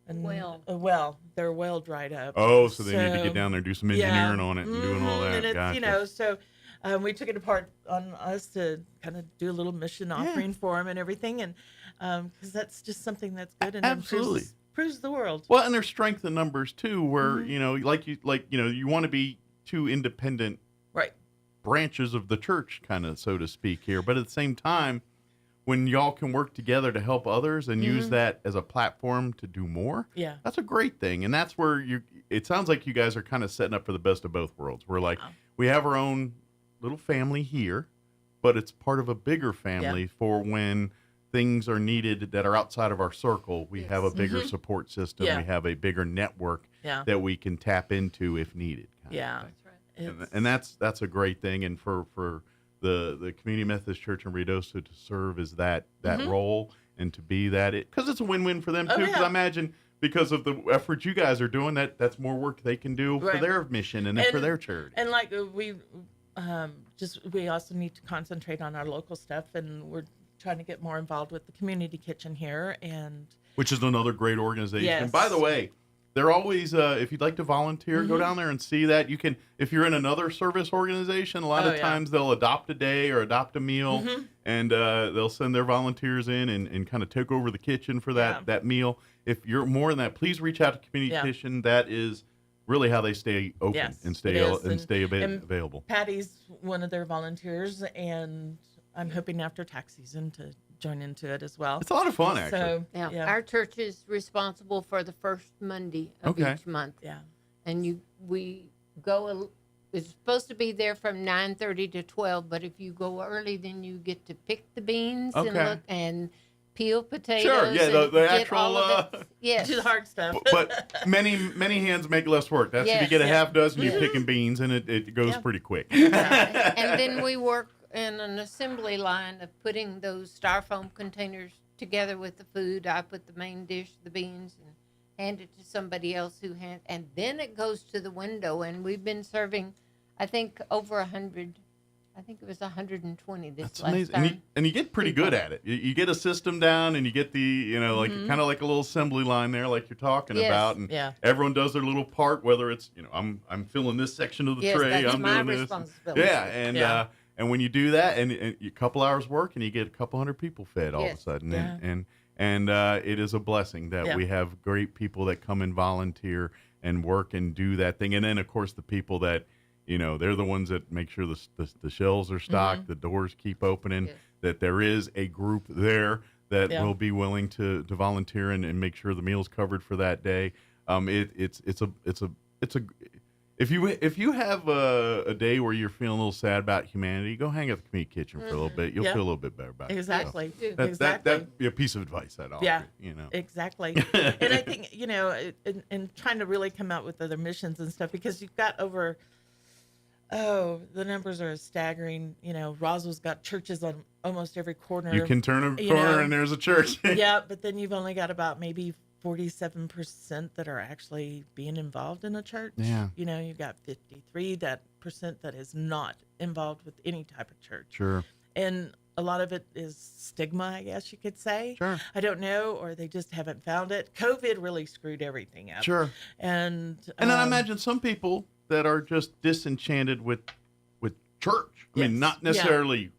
[SPEAKER 20] a well. Their well dried up.
[SPEAKER 14] Oh, so they need to get down there and do some engineering on it and doing all that.
[SPEAKER 20] And it's,
[SPEAKER 14] Gotcha.
[SPEAKER 20] so we took it apart on us to kind of do a little mission offering for them and everything, and because that's just something that's good and
[SPEAKER 14] Absolutely.
[SPEAKER 20] Proves the world.
[SPEAKER 14] Well, and there's strength in numbers too, where you want to be 2 independent branches of the church, kind of, so to speak here. But at the same time, when y'all can work together to help others and use that as a platform to do more, that's a great thing. And that's where it sounds like you guys are kind of setting up for the best of both worlds. We're like, we have our own little family here, but it's part of a bigger family for when things are needed that are outside of our circle. We have a bigger support system. We have a bigger network that we can tap into if needed.
[SPEAKER 20] Yeah.
[SPEAKER 14] And that's a great thing. And for the Community Methodist Church in Ruidoso to serve as that role and to be that, because it's a win-win for them too. Because I imagine because of the efforts you guys are doing, that's more work they can do for their mission and for their charity.
[SPEAKER 20] And like we also need to concentrate on our local stuff, and we're trying to get more involved with the community kitchen here, and
[SPEAKER 14] which is another great organization.
[SPEAKER 20] Yes.
[SPEAKER 14] And by the way, they're always, if you'd like to volunteer, go down there and see that. You can, if you're in another service organization, a lot of times they'll adopt a day or adopt a meal, and they'll send their volunteers in and kind of take over the kitchen for that meal. If you're more than that, please reach out to Community Kitchen. That is really how they stay open and stay available.
[SPEAKER 20] Patty's one of their volunteers, and I'm hoping after tax season to join into it as well.
[SPEAKER 14] It's a lot of fun, actually.
[SPEAKER 20] So,
[SPEAKER 2] our church is responsible for the first Monday of each month.
[SPEAKER 20] Yeah.
[SPEAKER 2] And we go, it's supposed to be there from 9:30 to 12, but if you go early, then you get to pick the beans and look and peel potatoes.
[SPEAKER 14] Sure, yeah, the actual,
[SPEAKER 2] yes.
[SPEAKER 20] Do the hard stuff.
[SPEAKER 14] But many hands make less work. That's if you get a half dozen, you're picking beans, and it goes pretty quick.
[SPEAKER 2] And then we work in an assembly line of putting those styrofoam containers together with the food. I put the main dish, the beans, and hand it to somebody else and then it goes to the window. And we've been serving, I think, over 100. I think it was 120 this
[SPEAKER 14] That's
[SPEAKER 2] last
[SPEAKER 14] amazing.
[SPEAKER 2] time.
[SPEAKER 14] And you get pretty good at it. You get a system down, and you get the, kind of like a little assembly line there, like you're talking about. And everyone does their little part, whether it's, I'm filling this section of the tray.
[SPEAKER 2] That's
[SPEAKER 14] I'm
[SPEAKER 2] my
[SPEAKER 14] doing this.
[SPEAKER 2] responsibility.
[SPEAKER 14] Yeah, and when you do that, and a couple hours work, and you get a couple hundred people fed all of a sudden, and it is a blessing that we have great people that come and volunteer and work and do that thing. And then, of course, the people that, they're the ones that make sure the shelves are stocked, the doors keep opening, that there is a group there that will be willing to volunteer and make sure the meal's covered for that day. If you have a day where you're feeling a little sad about humanity, go hang at the Community Kitchen for a little bit. You'll feel a little bit better about it.
[SPEAKER 20] Exactly.
[SPEAKER 14] That'd be a piece of advice I'd offer.
[SPEAKER 20] Exactly. And I think, in trying to really come out with other missions and stuff, because you've got over, the numbers are staggering. Roswell's got churches on almost every corner.
[SPEAKER 14] You can turn a corner and there's a church.
[SPEAKER 20] Yeah, but then you've only got about maybe 47% that are actually being involved in a church.
[SPEAKER 14] Yeah.
[SPEAKER 20] You've got 53% that is not involved with any type of church.
[SPEAKER 14] Sure.
[SPEAKER 20] And a lot of it is stigma, I guess you could say.
[SPEAKER 14] Sure.
[SPEAKER 20] I don't know, or they just haven't found it. COVID really screwed everything up.
[SPEAKER 14] Sure.
[SPEAKER 20] And
[SPEAKER 14] then I imagine some people that are just disenchanted with church. I mean, not necessarily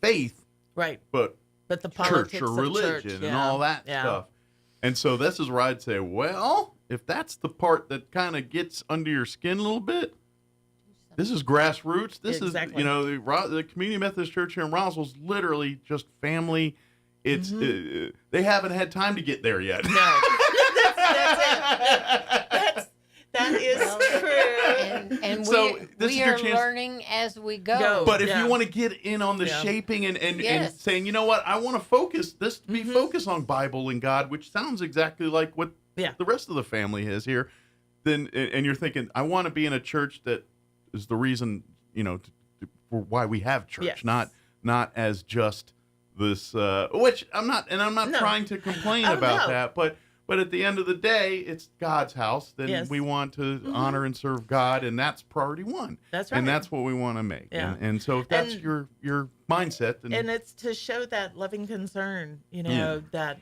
[SPEAKER 14] faith,
[SPEAKER 20] right?
[SPEAKER 14] But
[SPEAKER 20] the politics
[SPEAKER 14] church or religion and all that stuff. And so this is where I'd say, well, if that's the part that kind of gets under your skin a little bit, this is grassroots. This is, the Community Methodist Church here in Roswell is literally just family. It's they haven't had time to get there yet.
[SPEAKER 20] No, that is true.
[SPEAKER 2] And
[SPEAKER 14] so
[SPEAKER 2] we are learning as we go.
[SPEAKER 14] But if you want to get in on the shaping and saying, you know what, I want to focus this to be focused on Bible and God, which sounds exactly like what the rest of the family has here, then and you're thinking, I want to be in a church that is the reason, for why we have church,
[SPEAKER 20] Yes.
[SPEAKER 14] not as just this, which I'm not
[SPEAKER 20] No.
[SPEAKER 14] trying to complain
[SPEAKER 20] Oh,
[SPEAKER 14] about
[SPEAKER 20] no.
[SPEAKER 14] that, but at the end of the day, it's God's house. Then
[SPEAKER 20] Yes.
[SPEAKER 14] we want to honor and serve God, and that's priority one.
[SPEAKER 20] That's right.
[SPEAKER 14] And that's what we want to make.
[SPEAKER 20] Yeah.
[SPEAKER 14] And so if that's
[SPEAKER 20] And-
[SPEAKER 14] your mindset, then
[SPEAKER 20] And it's to show that loving concern, that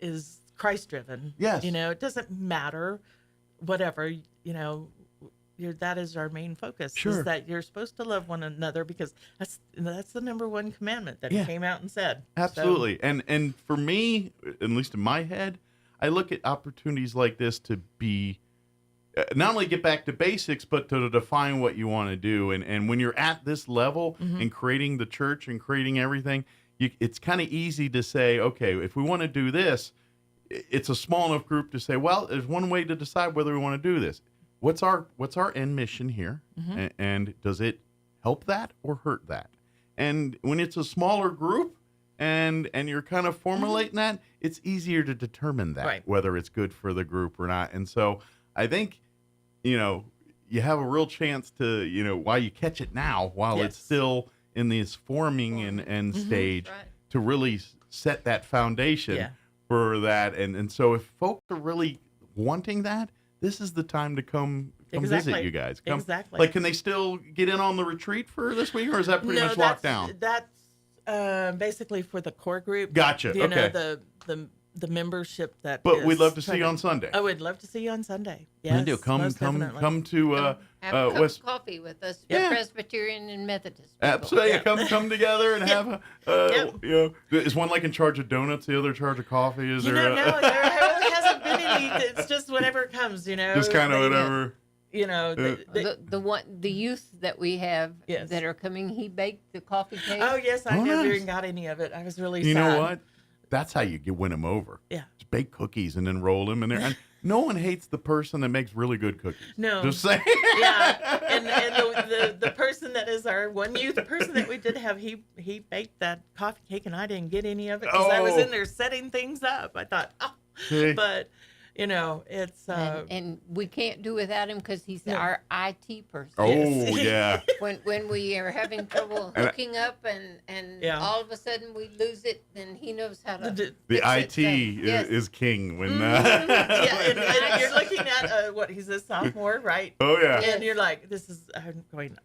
[SPEAKER 20] is Christ driven.
[SPEAKER 14] Yes.
[SPEAKER 20] It doesn't matter, whatever, that is our main focus.
[SPEAKER 14] Sure.
[SPEAKER 20] Is that you're supposed to love one another because that's the number one commandment that
[SPEAKER 14] Yeah.
[SPEAKER 20] he came out and said.
[SPEAKER 14] Absolutely. And for me, at least in my head, I look at opportunities like this to be not only get back to basics, but to define what you want to do. And when you're at this level and creating the church and creating everything, it's kind of easy to say, okay, if we want to do this, it's a small enough group to say, well, there's one way to decide whether we want to do this. What's our end mission here? And does it help that or hurt that? And when it's a smaller group and you're kind of formulating that, it's easier to determine that,
[SPEAKER 20] Right.
[SPEAKER 14] whether it's good for the group or not. And so I think, you have a real chance to, while you catch it now, while it's
[SPEAKER 20] Yes.
[SPEAKER 14] still in this forming and stage,
[SPEAKER 2] Right.
[SPEAKER 14] to really set that foundation
[SPEAKER 20] Yeah.
[SPEAKER 14] for that. And so if folks are really wanting that, this is the time to come visit
[SPEAKER 20] Exactly.
[SPEAKER 14] you guys. Come,
[SPEAKER 20] Exactly.
[SPEAKER 14] Like, can they still get in on the retreat for this week, or is that pretty much locked down?
[SPEAKER 20] That's basically for the core group.
[SPEAKER 14] Gotcha. Okay.
[SPEAKER 20] The membership that.
[SPEAKER 14] But we'd
[SPEAKER 20] is
[SPEAKER 14] love to see
[SPEAKER 20] trying
[SPEAKER 14] you on Sunday.
[SPEAKER 20] I would love to see you on Sunday.
[SPEAKER 14] What do
[SPEAKER 20] Yes,
[SPEAKER 14] you do? Come
[SPEAKER 20] most definitely.
[SPEAKER 14] to
[SPEAKER 2] Have a cup
[SPEAKER 14] West.
[SPEAKER 2] of coffee with us,
[SPEAKER 14] Yeah.
[SPEAKER 2] Presbyterian and Methodist. people.
[SPEAKER 14] Absolutely,
[SPEAKER 20] Yeah.
[SPEAKER 14] come together and have a. Is one like in charge of donuts, the other in charge of coffee? Is
[SPEAKER 20] You
[SPEAKER 14] there?
[SPEAKER 20] know, no, there really hasn't been any. It's just whatever comes,
[SPEAKER 14] Just kind of whatever.
[SPEAKER 2] The youth that we have
[SPEAKER 20] Yes.
[SPEAKER 2] that are coming, he baked the coffee cake.
[SPEAKER 20] Oh yes, I
[SPEAKER 14] Oh,
[SPEAKER 20] never
[SPEAKER 14] nice.
[SPEAKER 20] even got any of it. I was really
[SPEAKER 14] You
[SPEAKER 20] sad.
[SPEAKER 14] know what? That's how you win them over.
[SPEAKER 20] Yeah.
[SPEAKER 14] Just bake cookies and then roll them in there. And no one hates the person that makes really good cookies.
[SPEAKER 20] No.
[SPEAKER 14] Just saying.
[SPEAKER 20] Yeah, and the person that is our one youth person that we did have, he baked that coffee cake, and I didn't get any of it because I was
[SPEAKER 14] Oh.
[SPEAKER 20] in there setting things up. I thought,
[SPEAKER 14] See?
[SPEAKER 20] but it's
[SPEAKER 2] and we can't do without him because he's our IT person.
[SPEAKER 14] Oh, yeah.
[SPEAKER 2] When we are having trouble
[SPEAKER 14] And I-
[SPEAKER 2] hooking up and
[SPEAKER 20] Yeah.
[SPEAKER 2] all of a sudden we lose it, then he knows how to.
[SPEAKER 14] The
[SPEAKER 2] fix
[SPEAKER 14] IT
[SPEAKER 2] it. Yes.
[SPEAKER 14] is king when.
[SPEAKER 20] yeah, and you're looking at what he's a sophomore, right?
[SPEAKER 14] Oh, yeah.
[SPEAKER 20] And you're like,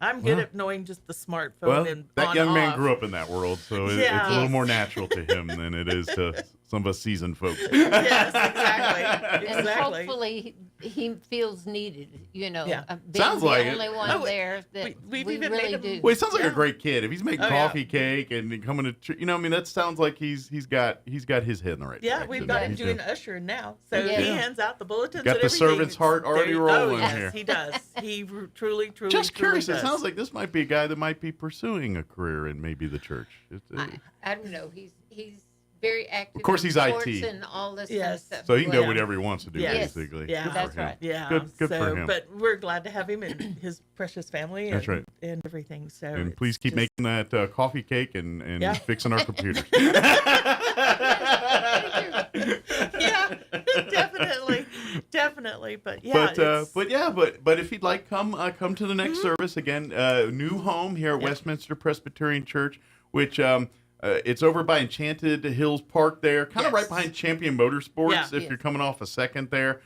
[SPEAKER 20] I'm good
[SPEAKER 14] Well-
[SPEAKER 20] at knowing just the smartphone
[SPEAKER 14] Well,
[SPEAKER 20] and
[SPEAKER 14] that
[SPEAKER 20] on,
[SPEAKER 14] young man
[SPEAKER 20] off.
[SPEAKER 14] grew up in that world, so it's
[SPEAKER 20] Yeah.
[SPEAKER 14] a little
[SPEAKER 20] Yes.
[SPEAKER 14] more natural to him than it is to some of us seasoned folks.
[SPEAKER 20] Yes, exactly.
[SPEAKER 2] And
[SPEAKER 20] Exactly.
[SPEAKER 2] hopefully he feels needed.
[SPEAKER 20] Yeah.
[SPEAKER 2] Being
[SPEAKER 14] Sounds
[SPEAKER 2] the
[SPEAKER 14] like it.
[SPEAKER 2] only one
[SPEAKER 20] Oh,
[SPEAKER 2] there that
[SPEAKER 20] we've
[SPEAKER 2] we
[SPEAKER 20] even
[SPEAKER 2] really
[SPEAKER 20] made him-
[SPEAKER 2] do.
[SPEAKER 14] Well, he sounds like
[SPEAKER 20] Yeah.
[SPEAKER 14] a great kid. If he's making
[SPEAKER 20] Oh, yeah.
[SPEAKER 14] coffee cake and coming to, that sounds like he's got his head in the right.
[SPEAKER 20] Yeah,
[SPEAKER 14] direction.
[SPEAKER 20] we've got him
[SPEAKER 14] He's
[SPEAKER 20] doing ushering now, so
[SPEAKER 2] Yeah.
[SPEAKER 20] he hands out the bulletins.
[SPEAKER 14] Got
[SPEAKER 20] and
[SPEAKER 14] the
[SPEAKER 20] everything.
[SPEAKER 14] servant's heart already
[SPEAKER 20] There-
[SPEAKER 14] rolling
[SPEAKER 20] oh, yes,
[SPEAKER 14] here.
[SPEAKER 20] he does. He truly.
[SPEAKER 14] Just curious.
[SPEAKER 20] Truly
[SPEAKER 14] It
[SPEAKER 20] does.
[SPEAKER 14] sounds like this might be a guy that might be pursuing a career in maybe the church.
[SPEAKER 2] I don't know. He's very active.
[SPEAKER 14] Of course,
[SPEAKER 2] in
[SPEAKER 14] he's
[SPEAKER 2] sports
[SPEAKER 14] IT.
[SPEAKER 2] and all this
[SPEAKER 20] Yes.
[SPEAKER 2] kind of stuff.
[SPEAKER 14] So he can do
[SPEAKER 20] Well,
[SPEAKER 14] whatever he wants to do,
[SPEAKER 20] yes.
[SPEAKER 14] basically.
[SPEAKER 20] Yeah,
[SPEAKER 14] Good for
[SPEAKER 2] that's
[SPEAKER 14] him.
[SPEAKER 2] right.
[SPEAKER 20] Yeah,
[SPEAKER 14] Good
[SPEAKER 20] so,
[SPEAKER 14] for him.
[SPEAKER 20] But we're glad to have him and his precious family. And,
[SPEAKER 14] That's right.
[SPEAKER 20] And everything. So
[SPEAKER 14] And please
[SPEAKER 20] it's
[SPEAKER 14] keep
[SPEAKER 20] just-
[SPEAKER 14] making that coffee cake and
[SPEAKER 20] Yeah.
[SPEAKER 14] fixing our computers.
[SPEAKER 20] Yeah, definitely. But yeah, it's-
[SPEAKER 14] but if you'd like, come to the next service again. New home here at Westminster Presbyterian Church, which it's over by Enchanted Hills Park there, kind of right behind Champion Motorsports.
[SPEAKER 20] Yeah.
[SPEAKER 14] If you're coming off a second there,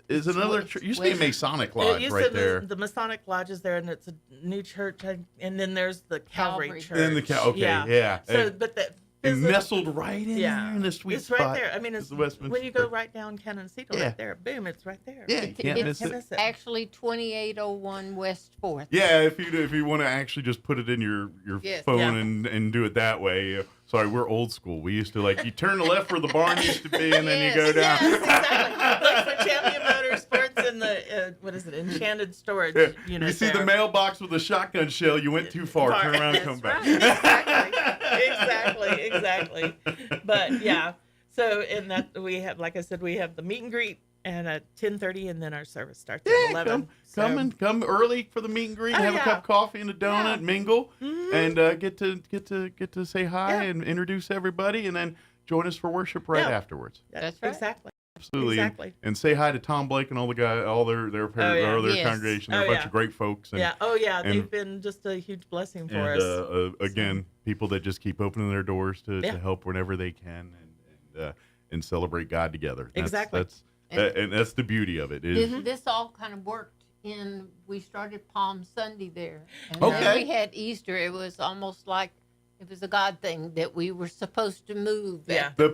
[SPEAKER 14] is another church? Used to be a Masonic lodge
[SPEAKER 20] It used
[SPEAKER 14] right
[SPEAKER 20] to,
[SPEAKER 14] there.
[SPEAKER 20] The Masonic lodge is there, and it's a new church, and then there's the Calvary
[SPEAKER 2] Calvary.
[SPEAKER 20] Church.
[SPEAKER 14] And the yeah.
[SPEAKER 20] So, but that.
[SPEAKER 14] And nestled right in there in the sweet
[SPEAKER 20] it's
[SPEAKER 14] spot.
[SPEAKER 20] right there. I mean,
[SPEAKER 14] is
[SPEAKER 20] it's
[SPEAKER 14] the Westminster
[SPEAKER 20] when you go
[SPEAKER 14] Church.
[SPEAKER 20] right down Canoncito,
[SPEAKER 14] Yeah.
[SPEAKER 20] right there, boom, it's right there.
[SPEAKER 14] Yeah, you can't miss
[SPEAKER 2] It's
[SPEAKER 14] it.
[SPEAKER 2] actually 2801 West 4th.
[SPEAKER 14] Yeah, if you want to actually just put it in your
[SPEAKER 2] Yes.
[SPEAKER 14] phone
[SPEAKER 20] Yeah.
[SPEAKER 14] and do it that way. Sorry, we're old school. We used to you turn to left where the barn used to be, and then you go down.
[SPEAKER 20] Yes, exactly. Look for Champion Motorsports in the what is it, Enchanted Storage
[SPEAKER 14] Yeah.
[SPEAKER 20] unit.
[SPEAKER 14] You see the
[SPEAKER 20] there.
[SPEAKER 14] mailbox with the shotgun shell. You went too far. Turn around and come back.
[SPEAKER 20] Exactly. But yeah, so in that we have, like I said, we have the meet and greet and at 10:30, and then our service starts at 11.
[SPEAKER 14] Come early for the meet and greet.
[SPEAKER 20] Oh,
[SPEAKER 14] Have a
[SPEAKER 20] yeah.
[SPEAKER 14] cup of coffee and a donut, mingle,
[SPEAKER 20] Mm-hmm.
[SPEAKER 14] and get to say hi and introduce everybody, and then join us for worship right
[SPEAKER 20] Yeah.
[SPEAKER 14] afterwards.
[SPEAKER 2] That's right.
[SPEAKER 20] Exactly.
[SPEAKER 14] absolutely.
[SPEAKER 20] Exactly.
[SPEAKER 14] And say hi to Tom Blake and all the guys, all their
[SPEAKER 20] Yes.
[SPEAKER 14] congregation. They're a bunch of great folks. And,
[SPEAKER 20] they've been just a huge blessing for us.
[SPEAKER 14] Again, people that just keep opening their doors to help whenever they can and celebrate God together.
[SPEAKER 20] Exactly.
[SPEAKER 14] And that's the beauty of it. Is
[SPEAKER 2] This all kind of worked we started Palm Sunday there. And
[SPEAKER 14] Okay.
[SPEAKER 2] then we had Easter. It was almost like it was a God thing that we were supposed to move.
[SPEAKER 20] Yeah.
[SPEAKER 14] the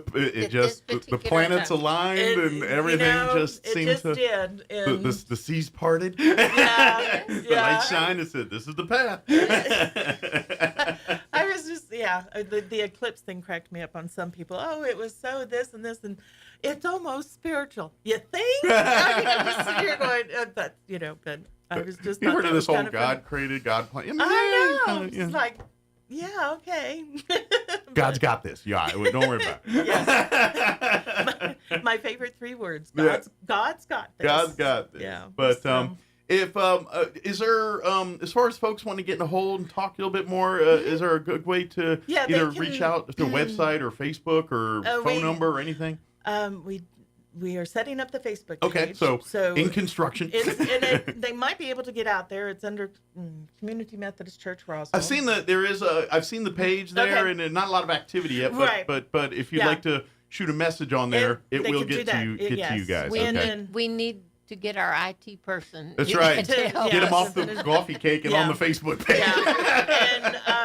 [SPEAKER 14] planets aligned and everything just seemed to.
[SPEAKER 20] Did.
[SPEAKER 14] The seas parted.
[SPEAKER 20] Yeah.
[SPEAKER 14] The light shined and said, "This is the path."
[SPEAKER 20] I was just the eclipse thing cracked me up on some people. Oh, it was so this and this and it's almost spiritual. You think? Just sit here going, but I was just.
[SPEAKER 14] You heard of this whole God
[SPEAKER 20] funny.
[SPEAKER 14] created, God planned.
[SPEAKER 20] I know. It's like, yeah, okay.
[SPEAKER 14] God's got this. Yeah, don't worry about it.
[SPEAKER 20] Yes. my favorite 3 words. God's got this.
[SPEAKER 14] God's got this.
[SPEAKER 20] Yeah.
[SPEAKER 14] But if is there as far as folks want to get in a hold and talk a little bit more, is there a good way to either reach out to the website or Facebook or phone number or anything?
[SPEAKER 20] We are setting up the Facebook page.
[SPEAKER 14] Okay, so in construction.
[SPEAKER 20] They might be able to get out there. It's under Community Methodist Church Roswell.
[SPEAKER 14] I've seen I've seen the page there, and not a lot of activity yet. But if you'd like to shoot a message on there, it will get to you guys.
[SPEAKER 2] We need to get our IT person.
[SPEAKER 14] That's right. Get them off the coffee cake and on the Facebook page.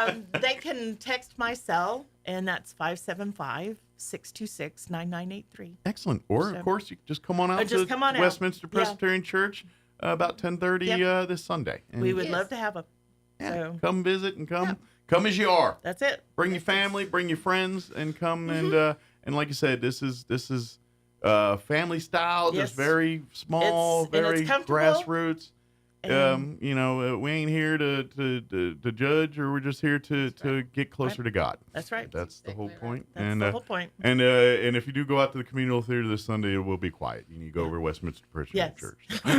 [SPEAKER 20] And they can text my cell, and that's 575-626-9983.
[SPEAKER 14] Excellent. Or, of course, you just come on out to Westminster Presbyterian Church about 10:30 this Sunday. And
[SPEAKER 20] we would love to have them. So.
[SPEAKER 14] Come visit and come as you are.
[SPEAKER 20] That's it.
[SPEAKER 14] Bring your family, bring your friends, and come and like I said, this is family style, just very small, very grassroots. We ain't here to judge, or we're just here to get closer to God.
[SPEAKER 20] That's right.
[SPEAKER 14] That's the whole point.
[SPEAKER 20] That's the whole point.
[SPEAKER 14] And if you do go out to the communal theater this Sunday, it will be quiet. You need to go over to Westminster Presbyterian Church.
[SPEAKER 20] But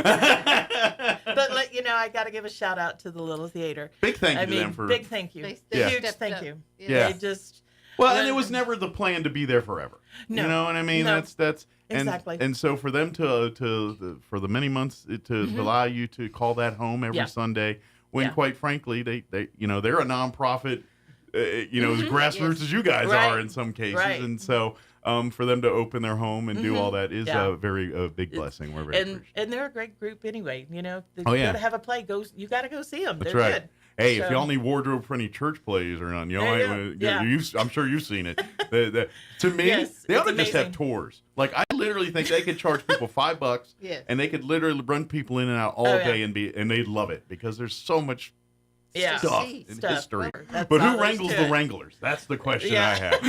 [SPEAKER 20] I got to give a shout out to the Little Theater.
[SPEAKER 14] Big thank you to them for
[SPEAKER 20] big thank you. Huge thank you.
[SPEAKER 14] Yeah.
[SPEAKER 20] They just.
[SPEAKER 14] And it was never the plan to be there forever.
[SPEAKER 20] No.
[SPEAKER 14] You know what I mean?
[SPEAKER 20] No.
[SPEAKER 14] That's
[SPEAKER 20] exactly.
[SPEAKER 14] And so for them for the many months to allow you to call that home every Sunday, when quite frankly they're a nonprofit, as grassroots as you guys are in some cases, and so for them to open their home and do all that is a very big blessing. We're very appreciative.
[SPEAKER 20] And they're a great group anyway. You got to have a play. You got to go see them.
[SPEAKER 14] That's
[SPEAKER 20] they're
[SPEAKER 14] right.
[SPEAKER 20] Good.
[SPEAKER 14] Hey, if y'all need wardrobe for any church plays or none, I'm sure you've seen it. To me, they ought to just have tours. Like, I literally think they could charge people $5, and they could literally run people in and out all day and they'd love it because there's so much stuff in history. But who wrangles the wranglers? That's the question I have.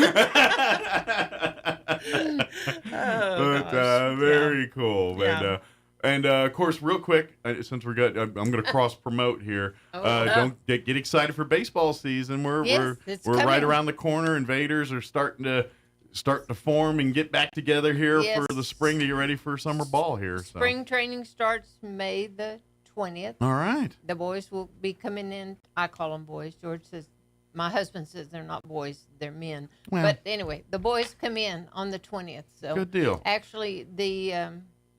[SPEAKER 14] Very cool. And of course, real quick, since I'm going to cross promote here. Don't get excited for baseball season. We're right around the corner. Invaders are starting to form and get back together here for the spring to get ready for summer ball here.
[SPEAKER 2] Spring training starts May the 20th.
[SPEAKER 14] All right.
[SPEAKER 2] The boys will be coming in. I call them boys. George says, my husband says they're not boys, they're men. Well, but anyway, the boys come in on the 20th. So
[SPEAKER 14] good deal.
[SPEAKER 2] Actually,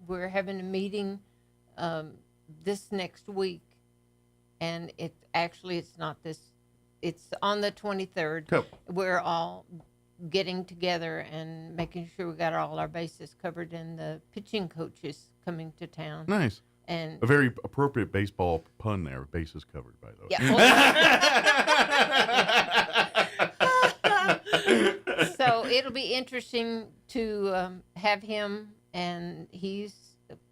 [SPEAKER 2] we're having a meeting this next week, and it's not this. It's on the 23rd.
[SPEAKER 14] Cool.
[SPEAKER 2] We're all getting together and making sure we got all our bases covered, and the pitching coach is coming to town.
[SPEAKER 14] Nice.
[SPEAKER 2] And
[SPEAKER 14] a very appropriate baseball pun there. Bases covered, by the way.
[SPEAKER 2] Yeah. So it'll be interesting to have him, and he's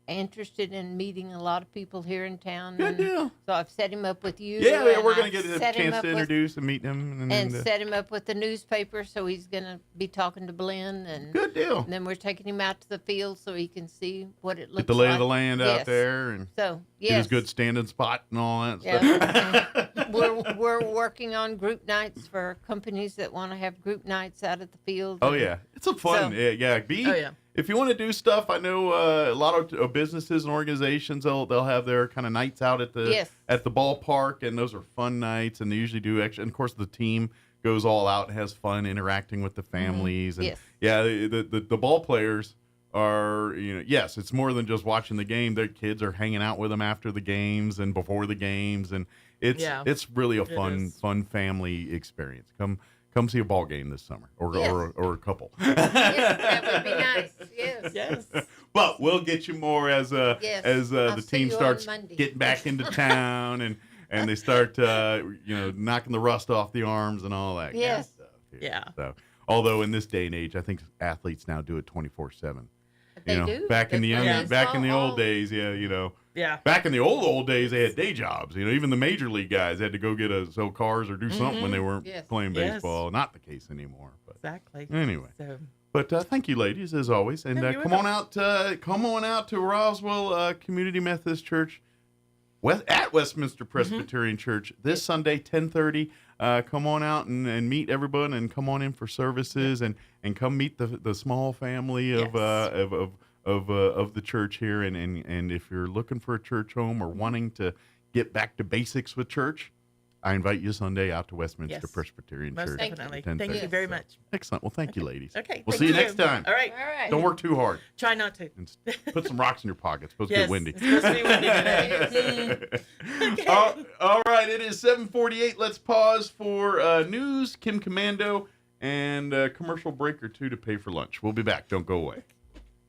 [SPEAKER 2] interested in meeting a lot of people here in town.
[SPEAKER 14] Good deal.
[SPEAKER 2] So I've set him up with you.
[SPEAKER 14] Yeah, we're going to get a chance to introduce and meet him.
[SPEAKER 2] And set him up with the newspaper, so he's going to be talking to Glenn. And
[SPEAKER 14] good deal.
[SPEAKER 2] And then we're taking him out to the field so he can see what it looks like.
[SPEAKER 14] Get the lay of the land out there. And
[SPEAKER 2] so,
[SPEAKER 14] get his good standing spot and all that stuff.
[SPEAKER 2] We're working on group nights for companies that want to have group nights out at the field.
[SPEAKER 14] Oh, yeah. It's a fun. If you want to do stuff, I know a lot of businesses and organizations, they'll have their kind of nights out at the ballpark, and those are fun nights, and they usually do extra. And of course, the team goes all out and has fun interacting with the families. And the ball players are, yes, it's more than just watching the game. Their kids are hanging out with them after the games and before the games, and it's really a fun family experience. Come see a ball game this summer, or a couple.
[SPEAKER 2] Yes, that would be nice. Yes.
[SPEAKER 14] But we'll get you more as the team starts getting back into town and they start knocking the rust off the arms and all that kind of stuff.
[SPEAKER 20] Yeah.
[SPEAKER 14] So, although in this day and age, I think athletes now do it 24/7.
[SPEAKER 2] They do.
[SPEAKER 14] Back in the old days, back in the old days, they had day jobs. Even the major league guys had to go sell cars or do something when they weren't playing baseball. Not the case anymore. But
[SPEAKER 20] exactly.
[SPEAKER 14] Anyway,
[SPEAKER 20] so.
[SPEAKER 14] But thank you, ladies, as always, and come on out to Roswell Community Methodist Church at Westminster Presbyterian Church this Sunday, 10:30. Come on out and meet everyone, and come on in for services, and come meet the small family of the church here. And if you're looking for a church home or wanting to get back to basics with church, I invite you Sunday out to Westminster Presbyterian Church.
[SPEAKER 20] Most definitely. Thank you very much.
[SPEAKER 14] Excellent. Well, thank you, ladies.
[SPEAKER 20] Okay.
[SPEAKER 14] We'll see you next time.
[SPEAKER 20] All right.
[SPEAKER 14] Don't work too hard.
[SPEAKER 20] Try not to.
[SPEAKER 14] And put some rocks in your pocket. It's supposed to get windy.
[SPEAKER 20] It's supposed to be windy today.
[SPEAKER 14] Okay. All right. It is 7:48. Let's pause for news, Kim Commando, and a commercial break or two to pay for lunch. We'll be back. Don't go away.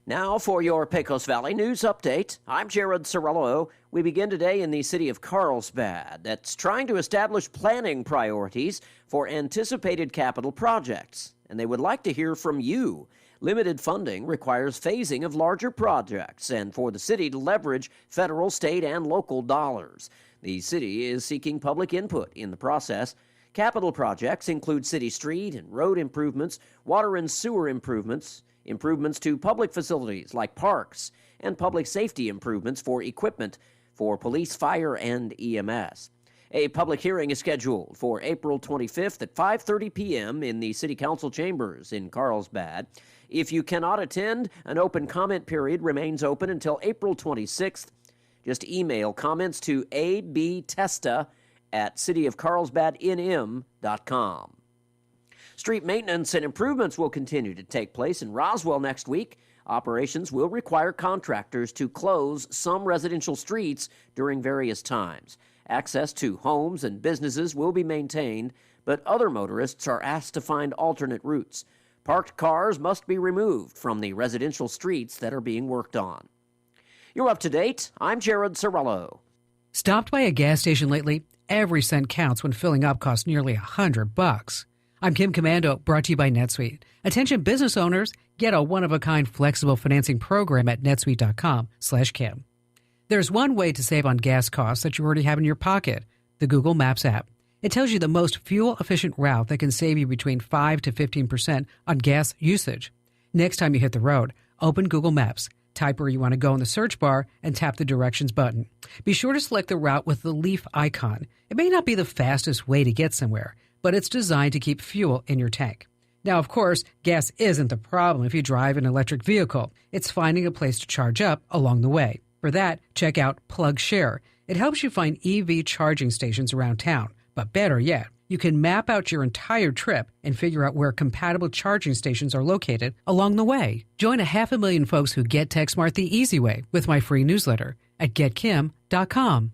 [SPEAKER 4] Now for your Pecos Valley News Update. I'm Jared Cirillo. We begin today in the city of Carlsbad that's trying to establish planning priorities for anticipated capital projects, and they would like to hear from you. Limited funding requires phasing of larger projects and for the city to leverage federal, state, and local dollars. The city is seeking public input in the process. Capital projects include city street and road improvements, water and sewer improvements, improvements to public facilities like parks, and public safety improvements for equipment for police, fire, and EMS. A public hearing is scheduled for April 25th at 5:30 p.m. in the City Council chambers in Carlsbad. If you cannot attend, an open comment period remains open until April 26th. Just email comments to abtesta@cityofcarlsbadnm.com. Street maintenance and improvements will continue to take place in Roswell next week. Operations will require contractors to close some residential streets during various times. Access to homes and businesses will be maintained, but other motorists are asked to find alternate routes. Parked cars must be removed from the residential streets that are being worked on. You're up to date. I'm Jared Cirillo.
[SPEAKER 22] Stopped by a gas station lately? Every cent counts when filling up costs nearly $100. I'm Kim Commando, brought to you by NetSuite. Attention business owners, get a one-of-a-kind flexible financing program at netsuite.com/Kim. There's one way to save on gas costs that you already have in your pocket, the Google Maps app. It tells you the most fuel-efficient route that can save you between 5 to 15% on gas usage. Next time you hit the road, open Google Maps, type where you want to go in the search bar, and tap the directions button. Be sure to select the route with the leaf icon. It may not be the fastest way to get somewhere, but it's designed to keep fuel in your tank. Now, of course, gas isn't the problem if you drive an electric vehicle. It's finding a place to charge up along the way. For that, check out PlugShare. It helps you find EV charging stations around town. But better yet, you can map out your entire trip and figure out where compatible charging stations are located along the way. Join 500,000 folks who get tech smart the easy way with my free newsletter at getkim.com.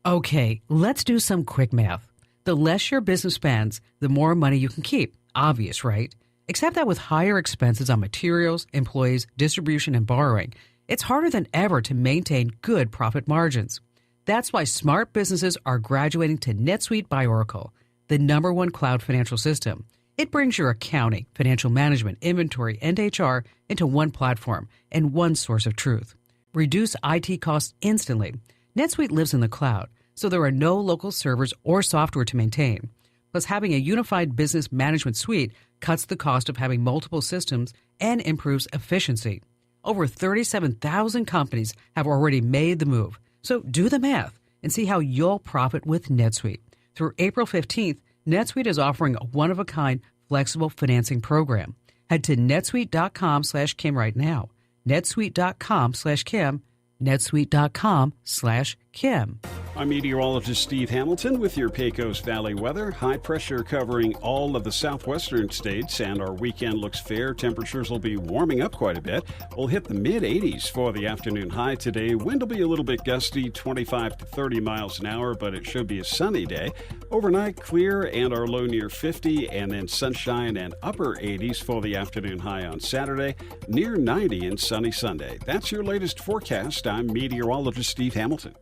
[SPEAKER 22] Okay, let's do some quick math. The less your business spends, the more money you can keep. Obvious, right? Except that with higher expenses on materials, employees, distribution, and borrowing, it's harder than ever to maintain good profit margins. That's why smart businesses are graduating to NetSuite by Oracle, the #1 cloud financial system. It brings your accounting, financial management, inventory, and HR into one platform and one source of truth. Reduce IT costs instantly. NetSuite lives in the cloud, so there are no local servers or software to maintain. Plus, having a unified business management suite cuts the cost of having multiple systems and improves efficiency. Over 37,000 companies have already made the move. So do the math and see how you'll profit with NetSuite. Through April 15th, NetSuite is offering a one-of-a-kind flexible financing program. Head to netsuite.com/Kim right now. netsuite.com/Kim. netsuite.com/Kim.
[SPEAKER 16] I'm meteorologist Steve Hamilton with your Pecos Valley weather. High pressure covering all of the southwestern states, and our weekend looks fair. Temperatures will be warming up quite a bit. We'll hit the mid-80s for the afternoon high today. Wind will be a little bit gusty, 25 to 30 miles an hour, but it should be a sunny day. Overnight, clear and our low near 50, and then sunshine and upper 80s for the afternoon high on Saturday, near 90 and sunny Sunday. That's your latest forecast. I'm meteorologist Steve Hamilton.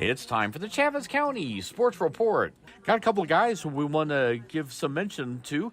[SPEAKER 5] It's time for the Chaves County Sports Report. Got a couple of guys who we want to give some mention to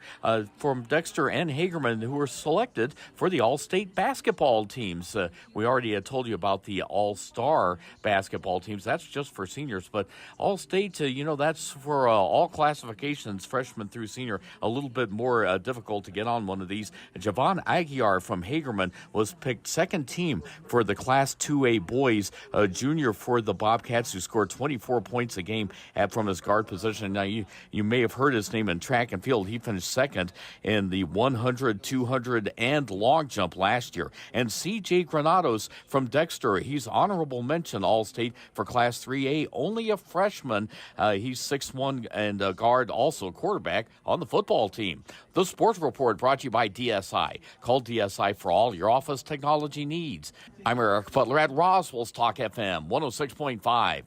[SPEAKER 5] from Dexter and Hagerman who were selected for the All-State basketball teams. We already told you about the All-Star basketball teams. That's just for seniors, but All-State, that's for all classifications, freshman through senior, a little bit more difficult to get on one of these. Javon Aguiar from Hagerman was picked second team for the Class 2A boys, junior for the Bobcats, who scored 24 points a game from his guard position. Now, you may have heard his name in track and field. He finished second in the 100, 200, and long jump last year. And C.J. Granados from Dexter, he's honorable mention All-State for Class 3A, only a freshman. He's 6'1", and a guard, also quarterback on the football team. The Sports Report brought to you by DSI. Call DSI for all your office technology needs. I'm Eric Butler at Roswell's Talk FM 106.5.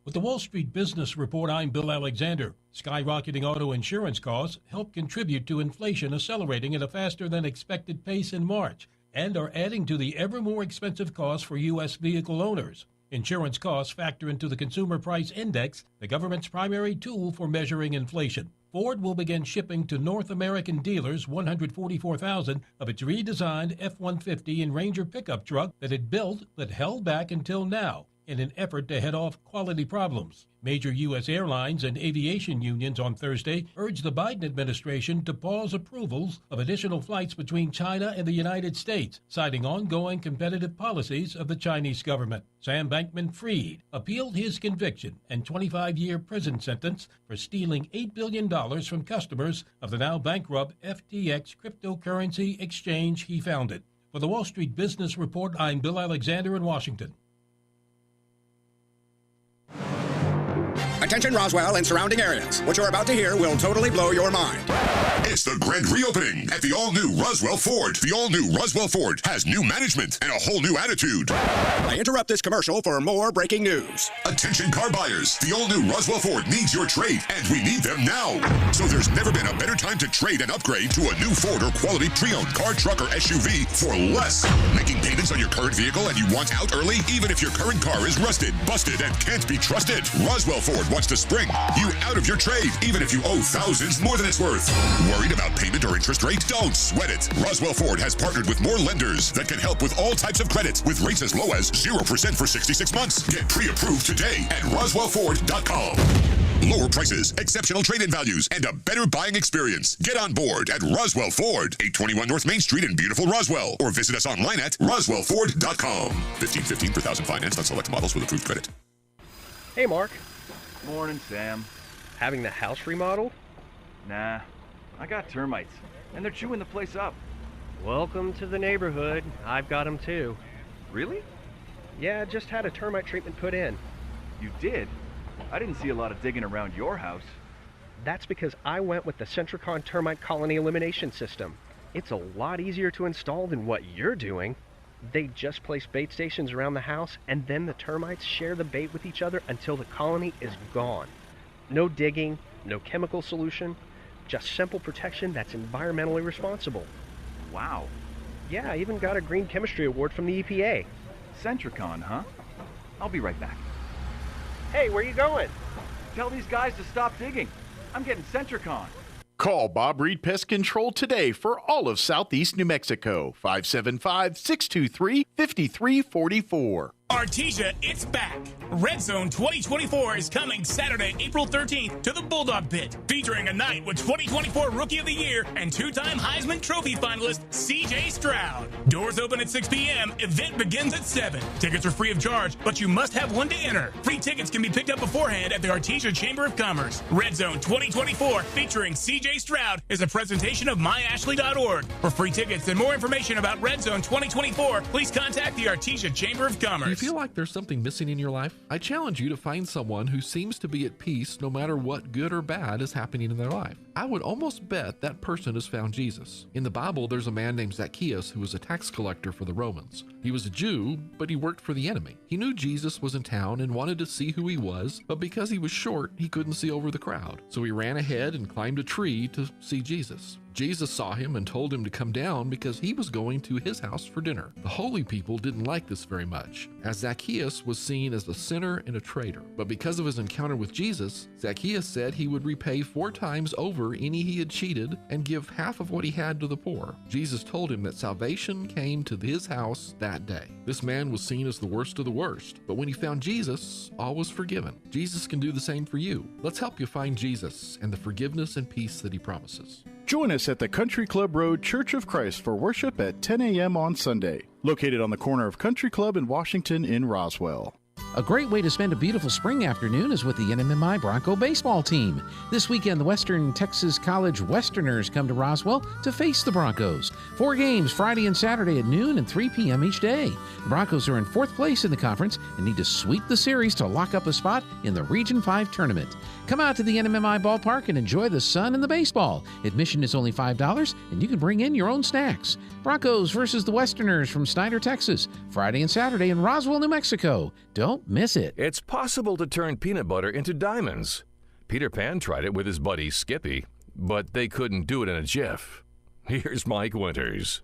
[SPEAKER 7] With the Wall Street Business Report, I'm Bill Alexander. Skyrocketing auto insurance costs help contribute to inflation accelerating at a faster-than-expected pace in March and are adding to the ever more expensive costs for U.S. vehicle owners. Insurance costs factor into the Consumer Price Index, the government's primary tool for measuring inflation. Ford will begin shipping to North American dealers 144,000 of its redesigned F-150 and Ranger pickup truck that it built but held back until now, in an effort to head off quality problems. Major U.S. airlines and aviation unions on Thursday urged the Biden administration to pause approvals of additional flights between China and the United States, citing ongoing competitive policies of the Chinese government. Sam Bankman-Fried appealed his conviction and 25-year prison sentence for stealing $8 billion from customers of the now bankrupt FTX cryptocurrency exchange he founded. For the Wall Street Business Report, I'm Bill Alexander in Washington.
[SPEAKER 23] Attention Roswell and surrounding areas. What you're about to hear will totally blow your mind.
[SPEAKER 24] It's the grand reopening at the all-new Roswell Ford. The all-new Roswell Ford has new management and a whole new attitude.
[SPEAKER 23] I interrupt this commercial for more breaking news.
[SPEAKER 24] Attention car buyers. The all-new Roswell Ford needs your trade, and we need them now. So there's never been a better time to trade and upgrade to a new Ford or quality pre-owned car, truck, or SUV for less. Making payments on your current vehicle and you want out early, even if your current car is rusted, busted, and can't be trusted. Roswell Ford wants to spring you out of your trade, even if you owe thousands more than it's worth. Worried about payment or interest rate? Don't sweat it. Roswell Ford has partnered with more lenders that can help with all types of credit with rates as low as 0% for 66 months. Get pre-approved today at RoswellFord.com. Lower prices, exceptional trade-in values, and a better buying experience. Get on board at Roswell Ford, 821 North Main Street in beautiful Roswell, or visit us online at RoswellFord.com. $15.15 per thousand financed on select models with approved credit.
[SPEAKER 25] Hey, Mark.
[SPEAKER 26] Morning, Sam.
[SPEAKER 25] Having the house remodeled?
[SPEAKER 26] Nah, I got termites, and they're chewing the place up.
[SPEAKER 25] Welcome to the neighborhood. I've got them too.
[SPEAKER 26] Really?
[SPEAKER 25] Yeah, just had a termite treatment put in.
[SPEAKER 26] You did? I didn't see a lot of digging around your house.
[SPEAKER 25] That's because I went with the Centricon Termite Colony Elimination System. It's a lot easier to install than what you're doing. They just place bait stations around the house, and then the termites share the bait with each other until the colony is gone. No digging, no chemical solution, just simple protection that's environmentally responsible.
[SPEAKER 26] Wow.
[SPEAKER 25] Yeah, I even got a Green Chemistry Award from the EPA.
[SPEAKER 26] Centricon, huh? I'll be right back.
[SPEAKER 25] Hey, where you going?
[SPEAKER 26] Tell these guys to stop digging. I'm getting Centricon.
[SPEAKER 27] Call Bob Reed Pest Control today for all of Southeast New Mexico. 575-623-5344.
[SPEAKER 28] Artesia, it's back. Red Zone 2024 is coming Saturday, April 13th to the Bulldog Pit, featuring a night with 2024 Rookie of the Year and two-time Heisman Trophy finalist C.J. Stroud. Doors open at 6 p.m. Event begins at 7. Tickets are free of charge, but you must have one to enter. Free tickets can be picked up beforehand at the Artesia Chamber of Commerce. Red Zone 2024 featuring C.J. Stroud is a presentation of myashley.org. For free tickets and more information about Red Zone 2024, please contact the Artesia Chamber of Commerce.
[SPEAKER 1] feel like there's something missing in your life? I challenge you to find someone who seems to be at peace no matter what good or bad is happening in their life. I would almost bet that person has found Jesus. In the Bible, there's a man named Zacchaeus who was a tax collector for the Romans. He was a Jew, but he worked for the enemy. He knew Jesus was in town and wanted to see who he was, but because he was short, he couldn't see over the crowd. So he ran ahead and climbed a tree to see Jesus. Jesus saw him and told him to come down because he was going to his house for dinner. The holy people didn't like this very much, as Zacchaeus was seen as a sinner and a traitor. But because of his encounter with Jesus, Zacchaeus said he would repay 4 times over any he had cheated and give half of what he had to the poor. Jesus told him that salvation came to his house that day. This man was seen as the worst of the worst, but when he found Jesus, all was forgiven. Jesus can do the same for you. Let's help you find Jesus and the forgiveness and peace that he promises.
[SPEAKER 27] Join us at the Country Club Road Church of Christ for worship at 10 a.m. on Sunday, located on the corner of Country Club and Washington in Roswell.
[SPEAKER 19] A great way to spend a beautiful spring afternoon is with the NMMI Bronco baseball team. This weekend, the Western Texas College Westerners come to Roswell to face the Broncos. 4 games Friday and Saturday at noon and 3 p.m. each day. The Broncos are in 4th place in the conference and need to sweep the series to lock up a spot in the Region 5 tournament. Come out to the NMMI ballpark and enjoy the sun and the baseball. Admission is only $5 and you can bring in your own snacks. Broncos versus the Westerners from Snyder, Texas, Friday and Saturday in Roswell, New Mexico. Don't miss it.
[SPEAKER 12] It's possible to turn peanut butter into diamonds. Peter Pan tried it with his buddy Skippy, but they couldn't do it in a jiff. Here's Mike Winters.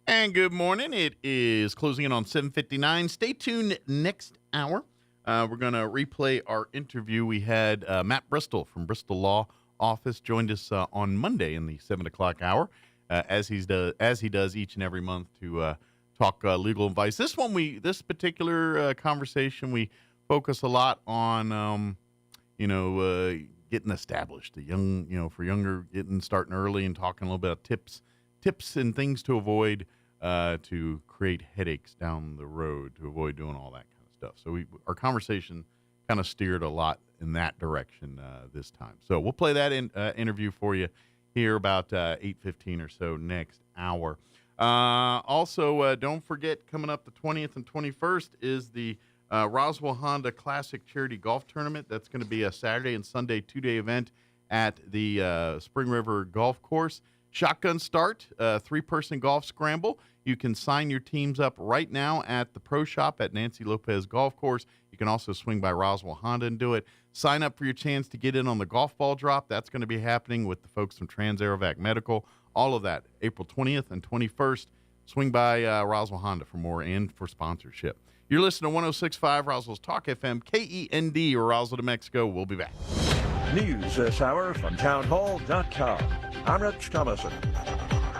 [SPEAKER 14] And good morning. It is closing in on 7:59. Stay tuned next hour. We're going to replay our interview. We had Matt Bristol from Bristol Law Office joined us on Monday in the 7 o'clock hour, as he does each and every month to talk legal advice. This particular conversation, we focus a lot on, getting established. For younger, starting early and talking a little bit of tips and things to avoid to create headaches down the road, to avoid doing all that kind of stuff. So our conversation kind of steered a lot in that direction this time. So we'll play that interview for you here about 8:15 or so next hour. Also, don't forget, coming up the 20th and 21st is the Roswell Honda Classic Charity Golf Tournament. That's going to be a Saturday and Sunday 2-day event at the Spring River Golf Course. Shotgun start, 3-person golf scramble. You can sign your teams up right now at the Pro Shop at Nancy Lopez Golf Course. You can also swing by Roswell Honda and do it. Sign up for your chance to get in on the golf ball drop. That's going to be happening with the folks from TransAerovac Medical. All of that, April 20th and 21st. Swing by Roswell Honda for more and for sponsorship. You're listening to 106.5 Roswell's Talk FM, KEND, Roswell, New Mexico. We'll be back.
[SPEAKER 3] News this hour from townhall.com. I'm Rich Thomason.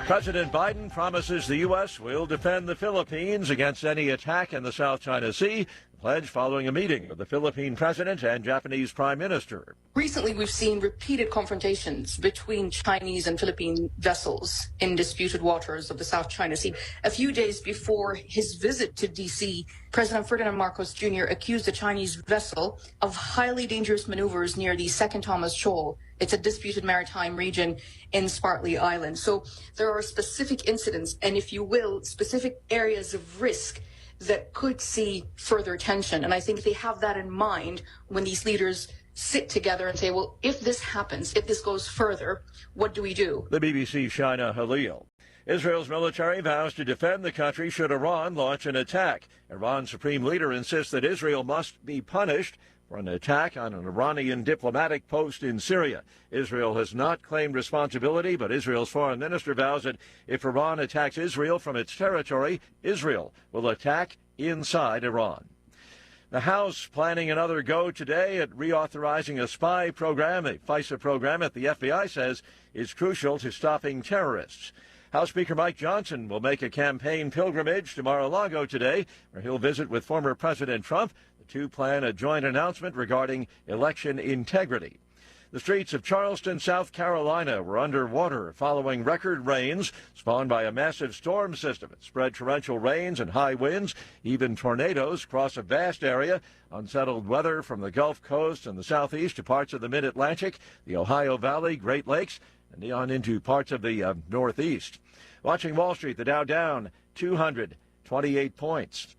[SPEAKER 3] President Biden promises the U.S. will defend the Philippines against any attack in the South China Sea. Pledge following a meeting with the Philippine president and Japanese prime minister.
[SPEAKER 6] Recently, we've seen repeated confrontations between Chinese and Philippine vessels in disputed waters of the South China Sea. A few days before his visit to D.C., President Ferdinand Marcos Jr. accused a Chinese vessel of highly dangerous maneuvers near the Second Thomas Shoal. It's a disputed maritime region in Spartley Island. So there are specific incidents and, if you will, specific areas of risk that could see further tension. And I think they have that in mind when these leaders sit together and say, well, if this happens, if this goes further, what do we do?
[SPEAKER 3] The BBC's Shaina Halil. Israel's military vows to defend the country should Iran launch an attack. Iran's supreme leader insists that Israel must be punished for an attack on an Iranian diplomatic post in Syria. Israel has not claimed responsibility, but Israel's foreign minister vows that if Iran attacks Israel from its territory, Israel will attack inside Iran. The House planning another go today at reauthorizing a spy program, a FISA program that the FBI says is crucial to stopping terrorists. House Speaker Mike Johnson will make a campaign pilgrimage to Mar-a-Lago today, where he'll visit with former President Trump. The two plan a joint announcement regarding election integrity. The streets of Charleston, South Carolina were underwater following record rains spawned by a massive storm system. It spread torrential rains and high winds, even tornadoes across a vast area. Unsettled weather from the Gulf Coast and the southeast to parts of the mid-Atlantic, the Ohio Valley, Great Lakes, and on into parts of the northeast. Watching Wall Street, the Dow down 228 points.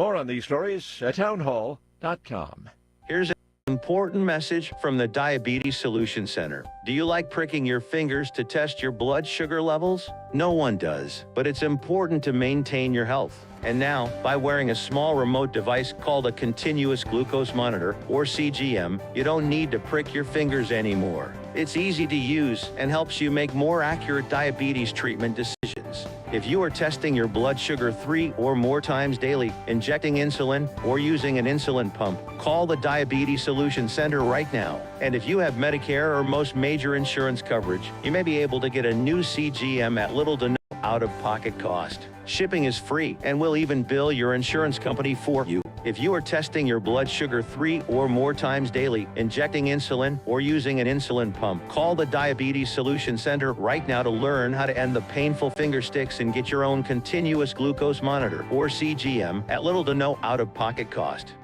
[SPEAKER 3] More on these stories at townhall.com.
[SPEAKER 8] Here's an important message from the Diabetes Solution Center. Do you like pricking your fingers to test your blood sugar levels? No one does, but it's important to maintain your health. And now, by wearing a small remote device called a continuous glucose monitor, or CGM, you don't need to prick your fingers anymore. It's easy to use and helps you make more accurate diabetes treatment decisions. If you are testing your blood sugar 3 or more times daily, injecting insulin, or using an insulin pump, call the Diabetes Solution Center right now. And if you have Medicare or most major insurance coverage, you may be able to get a new CGM at little to no out-of-pocket cost. Shipping is free, and we'll even bill your insurance company for you. If you are testing your blood sugar 3 or more times daily, injecting insulin, or using an insulin pump, call the Diabetes Solution Center right now to learn how to end the painful finger sticks and get your own continuous glucose monitor, or CGM, at little to no out-of-pocket cost.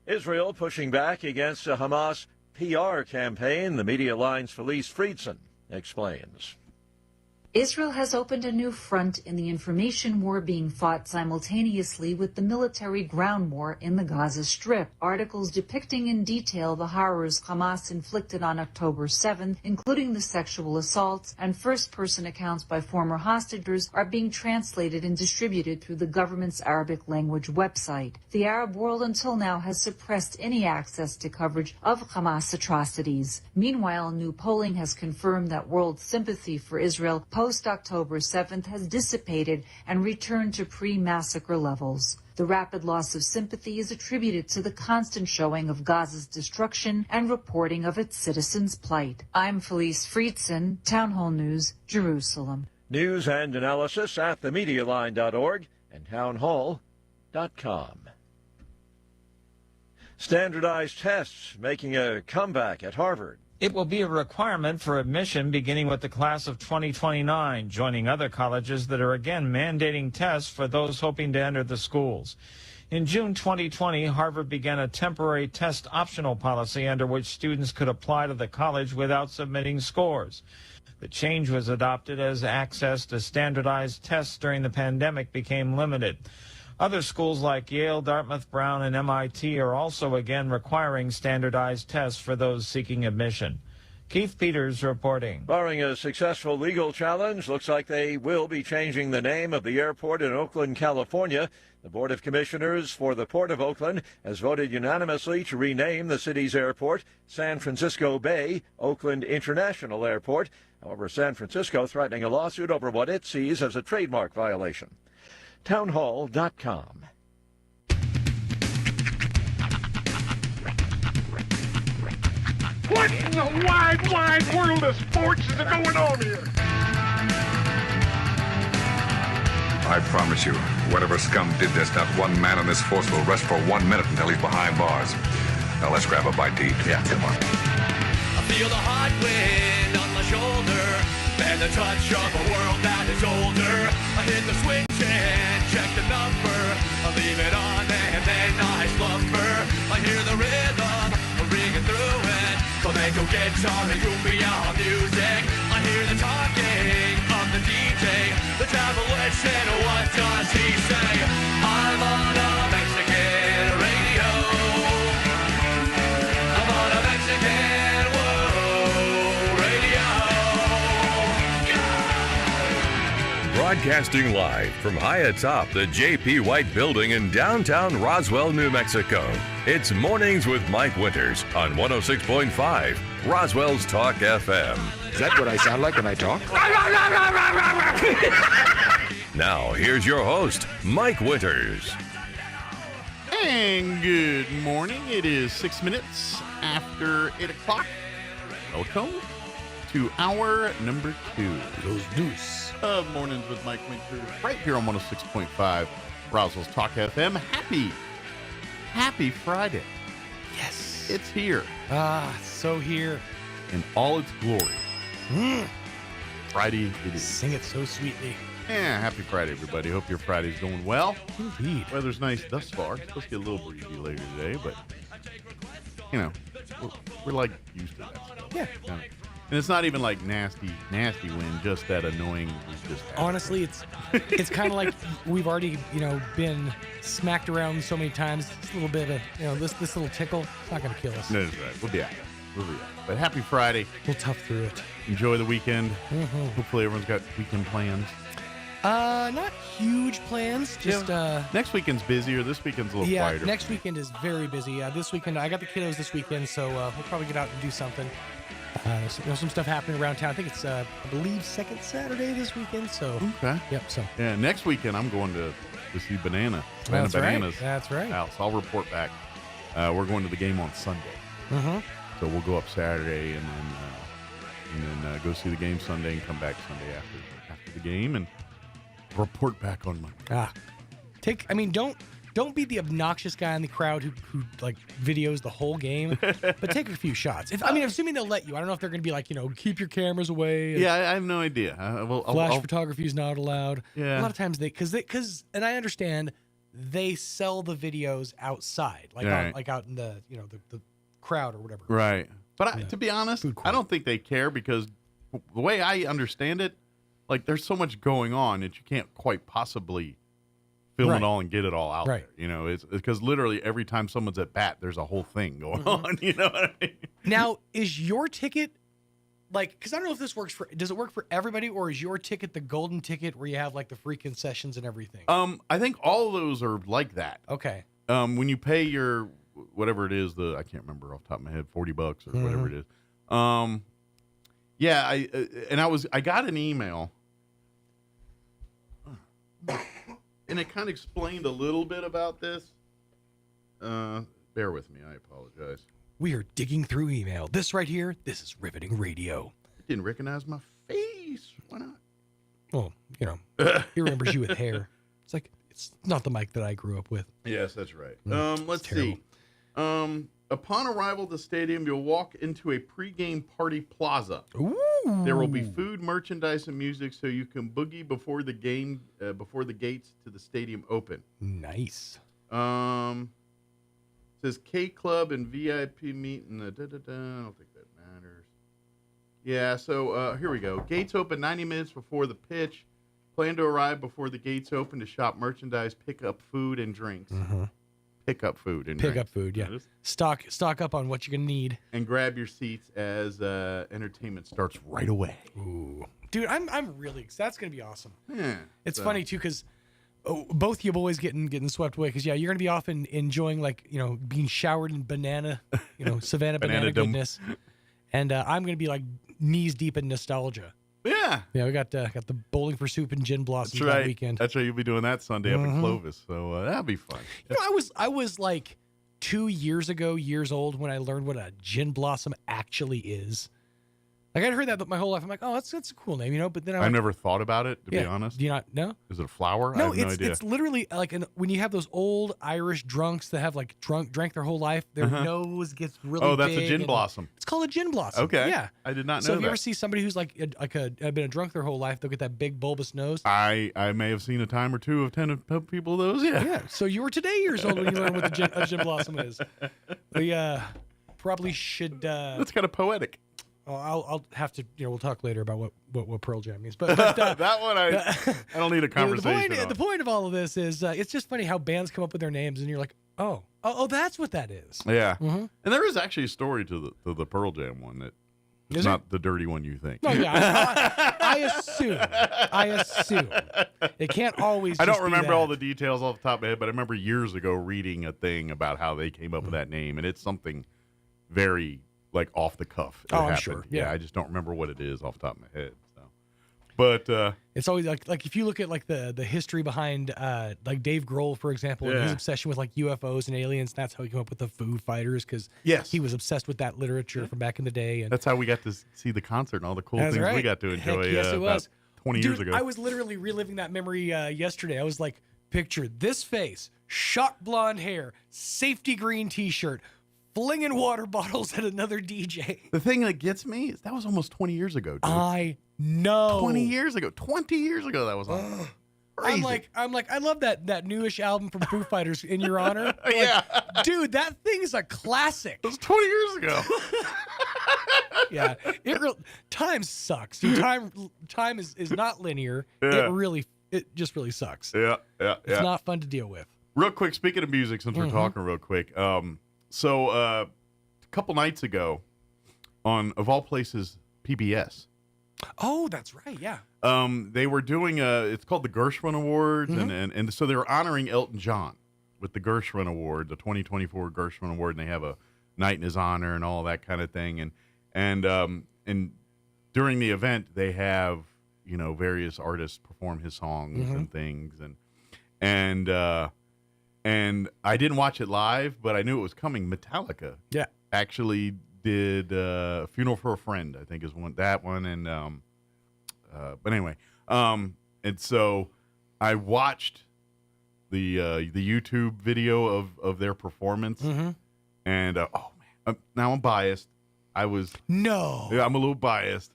[SPEAKER 3] Israel pushing back against a Hamas PR campaign. The Media Line's Felice Friedson explains.
[SPEAKER 9] Israel has opened a new front in the information war being fought simultaneously with the military ground war in the Gaza Strip. Articles depicting in detail the horrors Hamas inflicted on October 7th, including the sexual assaults and first-person accounts by former hostages, are being translated and distributed through the government's Arabic language website. The Arab world until now has suppressed any access to coverage of Hamas atrocities. Meanwhile, new polling has confirmed that world sympathy for Israel post-October 7th has dissipated and returned to pre-massacre levels. The rapid loss of sympathy is attributed to the constant showing of Gaza's destruction and reporting of its citizens' plight. I'm Felice Friedson, Town Hall News, Jerusalem.
[SPEAKER 3] News and analysis at themedialine.org and townhall.com. Standardized tests making a comeback at Harvard.
[SPEAKER 10] It will be a requirement for admission beginning with the class of 2029, joining other colleges that are again mandating tests for those hoping to enter the schools. In June 2020, Harvard began a temporary test optional policy under which students could apply to the college without submitting scores. The change was adopted as access to standardized tests during the pandemic became limited. Other schools like Yale, Dartmouth, Brown, and MIT are also again requiring standardized tests for those seeking admission. Keith Peters reporting.
[SPEAKER 3] Barring a successful legal challenge, looks like they will be changing the name of the airport in Oakland, California. The Board of Commissioners for the Port of Oakland has voted unanimously to rename the city's airport San Francisco Bay Oakland International Airport. However, San Francisco threatening a lawsuit over what it sees as a trademark violation. Townhall.com.
[SPEAKER 11] What in the wide, wide world of sports is going on here?
[SPEAKER 13] I promise you, whatever scum did this, not one man in this force will rest for 1 minute until he's behind bars. Now let's grab a bite to eat. Yeah, come on.
[SPEAKER 15] I feel the hot wind on my shoulder and the touch of a world that is older. I hit the switch and check the number. I leave it on and then I slumber. I hear the rhythm ringing through it. Flamenco guitar and cumbia music. I hear the talking of the DJ. The travel listen, what does he say? I'm on a Mexican radio. I'm on a Mexican radio.
[SPEAKER 12] Broadcasting live from high atop the J.P. White Building in downtown Roswell, New Mexico. It's Mornings with Mike Winters on 106.5 Roswell's Talk FM.
[SPEAKER 17] Is that what I sound like when I talk?
[SPEAKER 12] Now, here's your host, Mike Winters.
[SPEAKER 14] And good morning. It is 6 minutes after 8 o'clock. Welcome to hour number 2.
[SPEAKER 17] Those deuce.
[SPEAKER 14] Of Mornings with Mike Winters, right here on 106.5 Roswell's Talk FM. Happy Friday.
[SPEAKER 17] Yes.
[SPEAKER 14] It's here.
[SPEAKER 17] So here.
[SPEAKER 14] In all its glory. Friday it is.
[SPEAKER 17] Sing it so sweetly.
[SPEAKER 14] Yeah, happy Friday, everybody. Hope your Friday's going well.
[SPEAKER 17] Indeed.
[SPEAKER 14] Weather's nice thus far. It's supposed to get a little breezy later today, but, you know, we're like used to that stuff.
[SPEAKER 17] Yeah.
[SPEAKER 14] And it's not even like nasty wind, just that annoying.
[SPEAKER 17] Honestly, it's kind of like we've already, been smacked around so many times. This little bit of, this little tickle, it's not going to kill us.
[SPEAKER 14] No, that's right. We'll be out. But happy Friday.
[SPEAKER 17] We'll tough through it.
[SPEAKER 14] Enjoy the weekend.
[SPEAKER 17] Mm-hmm.
[SPEAKER 14] Hopefully everyone's got weekend plans.
[SPEAKER 17] Not huge plans. Just
[SPEAKER 14] next weekend's busier. This weekend's a little quieter.
[SPEAKER 17] Yeah, next weekend is very busy. This weekend, I got the kiddos this weekend, so we'll probably get out and do something. Some stuff happening around town. I think it's, I believe, second Saturday this weekend. So
[SPEAKER 14] okay.
[SPEAKER 17] Yep. So
[SPEAKER 14] yeah, next weekend I'm going to see Bananas.
[SPEAKER 17] That's right. That's right.
[SPEAKER 14] House. I'll report back. We're going to the game on Sunday.
[SPEAKER 17] Mm-hmm.
[SPEAKER 14] So we'll go up Saturday and then go see the game Sunday and come back Sunday after the game and report back on Monday.
[SPEAKER 17] Don't be the obnoxious guy in the crowd who like videos the whole game, but take a few shots. Assuming they'll let you. I don't know if they're going to be like, keep your cameras away.
[SPEAKER 14] Yeah, I have no idea.
[SPEAKER 17] Flash photography is not allowed.
[SPEAKER 14] Yeah.
[SPEAKER 17] A lot of times and I understand they sell the videos outside, like out in the the crowd or whatever.
[SPEAKER 14] Right. But to be honest, I don't think they care because the way I understand it, like there's so much going on that you can't quite possibly film it all and get it all out there. It's because literally every time someone's at bat, there's a whole thing going on. You know what I mean?
[SPEAKER 17] Now, is your ticket because I don't know if this works does it work for everybody, or is your ticket the golden ticket where you have like the free concessions and everything?
[SPEAKER 14] I think all of those are like that.
[SPEAKER 17] Okay.
[SPEAKER 14] When you pay your whatever it is, I can't remember off the top of my head, $40 or whatever it is. I got an email. And it kind of explained a little bit about this. Bear with me. I apologize.
[SPEAKER 17] We are digging through email. This right here, this is Riveting Radio.
[SPEAKER 14] I didn't recognize my face. Why not?
[SPEAKER 17] Well, he remembers you with hair. It's not the mic that I grew up with.
[SPEAKER 14] Yes, that's right. Let's see. Upon arrival at the stadium, you'll walk into a pregame party plaza.
[SPEAKER 17] Ooh.
[SPEAKER 14] There will be food, merchandise, and music, so you can boogie before the game, before the gates to the stadium open.
[SPEAKER 17] Nice.
[SPEAKER 14] Says K Club and VIP meet and I don't think that matters. Yeah, so here we go. Gates open 90 minutes before the pitch. Plan to arrive before the gates open to shop merchandise, pick up food and drinks.
[SPEAKER 17] Mm-hmm.
[SPEAKER 14] Pick up food, yeah.
[SPEAKER 17] Stock up on what you're gonna need,
[SPEAKER 14] and grab your seats as entertainment starts right away.
[SPEAKER 17] Ooh, dude, I'm really that's gonna be awesome.
[SPEAKER 14] Yeah,
[SPEAKER 17] it's funny too because both you boys getting swept away because you're gonna be off and enjoying being showered in banana, Savannah banana goodness, and I'm gonna be like knees deep in nostalgia.
[SPEAKER 14] Yeah,
[SPEAKER 17] we got the bowling for soup and gin blossoms that weekend.
[SPEAKER 14] That's right. You'll be doing that Sunday up in Clovis, so that'll be fun.
[SPEAKER 17] I was like 2 years old when I learned what a gin blossom actually is. Like I'd heard that my whole life. I'm like, oh, that's a cool name, But then
[SPEAKER 14] I never thought about it to be honest.
[SPEAKER 17] Do you not know?
[SPEAKER 14] Is it a flower?
[SPEAKER 17] No,
[SPEAKER 14] I have no idea.
[SPEAKER 17] It's literally like when you have those old Irish drunks that have drank their whole life, their nose gets really big.
[SPEAKER 14] Oh, that's a gin blossom.
[SPEAKER 17] It's called a gin blossom.
[SPEAKER 14] Okay.
[SPEAKER 17] Yeah.
[SPEAKER 14] I did not know that.
[SPEAKER 17] So if you ever see somebody who's been a drunk their whole life, they'll get that big bulbous nose.
[SPEAKER 14] I may have seen a time or two of 10 people those. Yeah.
[SPEAKER 17] Yeah. So you were today years old when you learned what a gin blossom is. We probably should.
[SPEAKER 14] That's kind of poetic.
[SPEAKER 17] Oh, I'll have to. We'll talk later about what Pearl Jam means. But
[SPEAKER 14] that one, I don't need a conversation.
[SPEAKER 17] The point of all of this is, it's just funny how bands come up with their names, and you're like, oh, that's what that is.
[SPEAKER 14] Yeah,
[SPEAKER 17] mm-hmm.
[SPEAKER 14] And there is actually a story to the Pearl Jam one that it's not the dirty one you think.
[SPEAKER 17] No, yeah, I assume it can't always.
[SPEAKER 14] I don't remember all the details off the top of my head, but I remember years ago reading a thing about how they came up with that name, and it's something very. Like off the cuff.
[SPEAKER 17] I'm sure.
[SPEAKER 14] Yeah, I just don't remember what it is off the top of my head. So, but
[SPEAKER 17] it's always like if you look at the history behind like Dave Grohl, for example, and his obsession with like UFOs and aliens. That's how he came up with the Foo Fighters because he was obsessed with that literature from back in the day. And
[SPEAKER 14] that's how we got to see the concert and all the cool things we got to enjoy.
[SPEAKER 17] Yes, it was.
[SPEAKER 14] 20 years ago.
[SPEAKER 17] I was literally reliving that memory yesterday. I was like, picture this face, shock blonde hair, safety green T-shirt. Flinging water bottles at another DJ.
[SPEAKER 14] The thing that gets me is that was almost 20 years ago, dude.
[SPEAKER 17] I know.
[SPEAKER 14] 20 years ago. 20 years ago that was on. Crazy.
[SPEAKER 17] I'm like, I love that newish album from Foo Fighters, In Your Honor. Like,
[SPEAKER 14] Yeah.
[SPEAKER 17] dude, that thing is a classic.
[SPEAKER 14] It was 20 years ago.
[SPEAKER 17] Yeah, time sucks. Dude, time is not linear.
[SPEAKER 14] Yeah.
[SPEAKER 17] It just really sucks.
[SPEAKER 14] Yeah.
[SPEAKER 17] It's not fun to deal with.
[SPEAKER 14] Real quick, speaking of music, since we're talking real quick, so a couple nights ago, on of all places, PBS.
[SPEAKER 17] Oh, that's right. Yeah.
[SPEAKER 14] They were doing it's called the Gershwin Awards, and so they were honoring Elton John with the Gershwin Award, the 2024 Gershwin Award, and they have a night in his honor and all that kind of thing, and during the event they have various artists perform his songs and things, and I didn't watch it live, but I knew it was coming. Metallica, actually did Funeral for a Friend, I think is that one, and but anyway, and so I watched the YouTube video of their performance, and oh man, now I'm biased. I'm a little biased,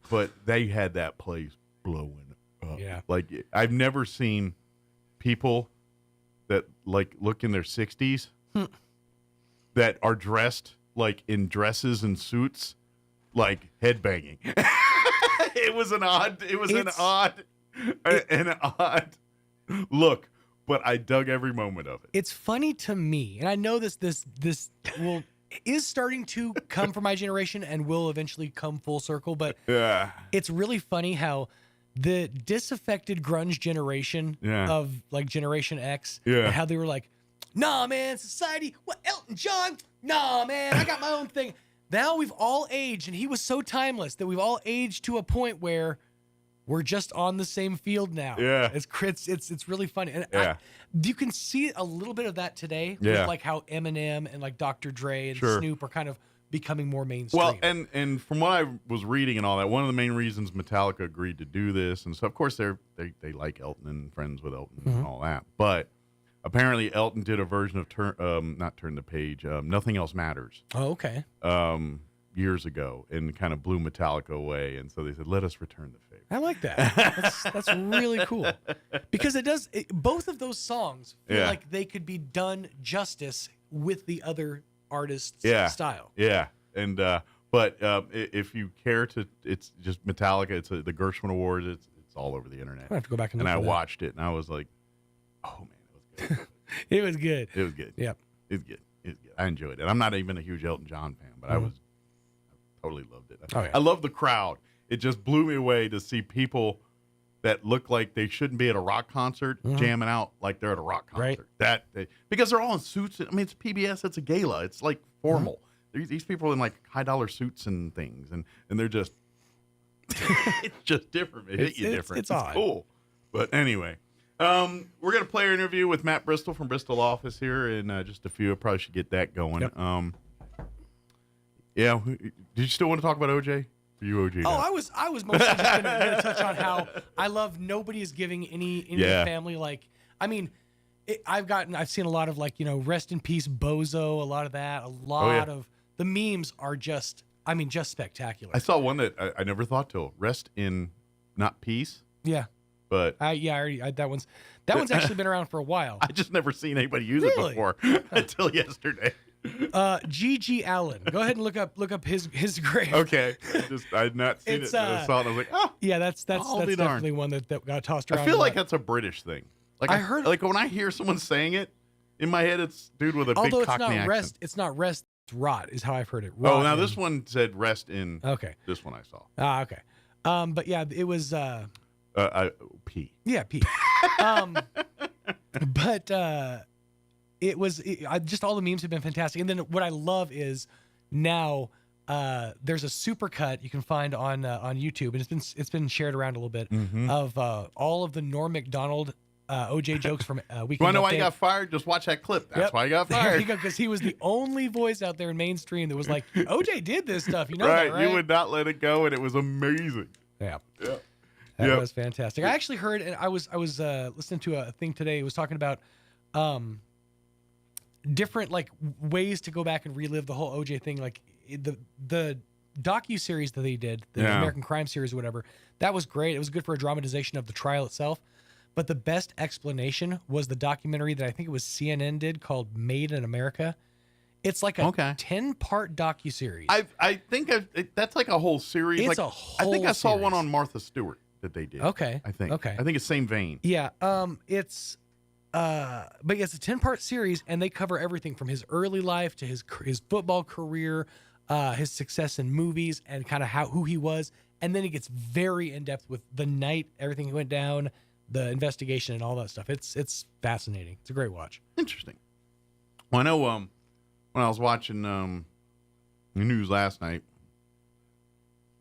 [SPEAKER 14] but they had that place blowing up.
[SPEAKER 17] Yeah,
[SPEAKER 14] like I've never seen people that like look in their 60s that are dressed like in dresses and suits, like headbanging. It was an odd look, but I dug every moment of it.
[SPEAKER 17] It's funny to me, and I know this is starting to come from my generation and will eventually come full circle, but it's really funny how the disaffected grunge generation of like Generation X, and how they were like, nah, man, society, what, Elton John? Nah, man, I got my own thing. Now we've all aged, and he was so timeless that we've all aged to a point where we're just on the same field now.
[SPEAKER 14] Yeah.
[SPEAKER 17] It's really funny. And you can see a little bit of that today with like how Eminem and like Dr. Dre and Snoop are kind of becoming more mainstream.
[SPEAKER 14] Well, and from what I was reading and all that, one of the main reasons Metallica agreed to do this, and so of course they like Elton and friends with Elton and all that, but apparently Elton did a version of not Turn the Page, Nothing Else Matters.
[SPEAKER 17] Oh, okay.
[SPEAKER 14] Years ago, and kind of blew Metallica away, and so they said, let us return the favor.
[SPEAKER 17] I like that. That's really cool, because both of those songs feel like they could be done justice with the other artist's style.
[SPEAKER 14] Yeah, and but if you care to, it's just Metallica. It's the Gershwin Awards. It's all over the internet.
[SPEAKER 17] I have to go back and look
[SPEAKER 14] I
[SPEAKER 17] for that.
[SPEAKER 14] watched it, and I was like, oh man,
[SPEAKER 17] it was good.
[SPEAKER 14] It was good.
[SPEAKER 17] Yep.
[SPEAKER 14] It's good. I enjoyed it. I'm not even a huge Elton John fan, but I totally loved it.
[SPEAKER 17] Oh, yeah.
[SPEAKER 14] I love the crowd. It just blew me away to see people that look like they shouldn't be at a rock concert jamming out like they're at a rock concert.
[SPEAKER 17] Right.
[SPEAKER 14] Because they're all in suits. I mean, it's PBS. It's a gala. It's like formal. These people in like $high $suits and things, and they're just it's just different. It hit you different.
[SPEAKER 17] It's odd.
[SPEAKER 14] Cool. But anyway, we're gonna play our interview with Matt Bristol from Bristol office here in just a few. I probably should get that going.
[SPEAKER 17] Yep.
[SPEAKER 14] Yeah. Did you still want to talk about OJ? Are you OJ?
[SPEAKER 17] Oh,
[SPEAKER 14] now?
[SPEAKER 17] I was mostly just gonna touch on how I love nobody is giving any of the family, like, I mean, I've seen a lot of like, rest in peace Bozo, a lot of that, a lot of the memes are just spectacular.
[SPEAKER 14] I saw one that I never thought to rest in not peace.
[SPEAKER 17] Yeah.
[SPEAKER 14] But
[SPEAKER 17] that one's actually been around for a while.
[SPEAKER 14] I just never seen anybody use it before until yesterday.
[SPEAKER 17] G.G. Allen. Go ahead and look up his grave.
[SPEAKER 14] Okay. I had not seen it. I saw it and I was like, oh.
[SPEAKER 17] Yeah, that's definitely one that got tossed around.
[SPEAKER 14] I feel like that's a British thing. Like I heard, like when I hear someone saying it, in my head it's dude with a big Cockney accent.
[SPEAKER 17] It's not rest, it's rot is how I've heard it.
[SPEAKER 14] Rot now this one said rest in.
[SPEAKER 17] Okay.
[SPEAKER 14] This one I saw.
[SPEAKER 17] Okay. But yeah, it was
[SPEAKER 14] P.
[SPEAKER 17] Yeah, P. But it was just all the memes have been fantastic. And then what I love is now there's a supercut you can find on YouTube, and it's been shared around a little bit of all of the Norm Macdonald OJ jokes from Weekend.
[SPEAKER 14] You want to know why
[SPEAKER 17] Update.
[SPEAKER 14] he got fired? Just watch that clip. That's why he got fired.
[SPEAKER 17] There you go, because he was the only voice out there in mainstream that was like, OJ did this stuff. You know
[SPEAKER 14] right.
[SPEAKER 17] that, right?
[SPEAKER 14] You would not let it go, and it was amazing.
[SPEAKER 17] Yeah. That was fantastic. I actually heard, and I was listening to a thing today. It was talking about different like ways to go back and relive the whole OJ thing. Like the docu-series that they did, the American Crime Series or whatever, that was great. It was good for a dramatization of the trial itself. But the best explanation was the documentary that I think it was CNN did called Made in America. It's like a 10-part docuseries.
[SPEAKER 14] I think that's like a whole series.
[SPEAKER 17] It's
[SPEAKER 14] like,
[SPEAKER 17] a whole
[SPEAKER 14] I think I saw
[SPEAKER 17] series.
[SPEAKER 14] one on Martha Stewart that they did.
[SPEAKER 17] Okay.
[SPEAKER 14] I think.
[SPEAKER 17] Okay.
[SPEAKER 14] I think it's same vein.
[SPEAKER 17] Yeah. But it's a 10-part series, and they cover everything from his early life to his football career, his success in movies, and kind of who he was. And then it gets very in depth with the night, everything that went down, the investigation, and all that stuff. It's fascinating. It's a great watch.
[SPEAKER 14] Interesting. Well, I know when I was watching the news last night,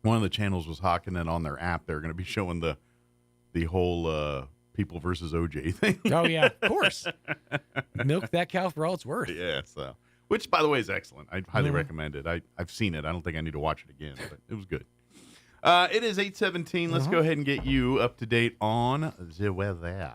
[SPEAKER 14] one of the channels was hawking it on their app. They're going to be showing the whole People versus OJ thing.
[SPEAKER 17] Oh yeah, of course. Milk that cow for all it's worth.
[SPEAKER 14] Yeah. So, which by the way is excellent. I highly recommend it. I've seen it. I don't think I need to watch it again, but it was good. It is 8:17. Let's go ahead and get you up to date on the weather.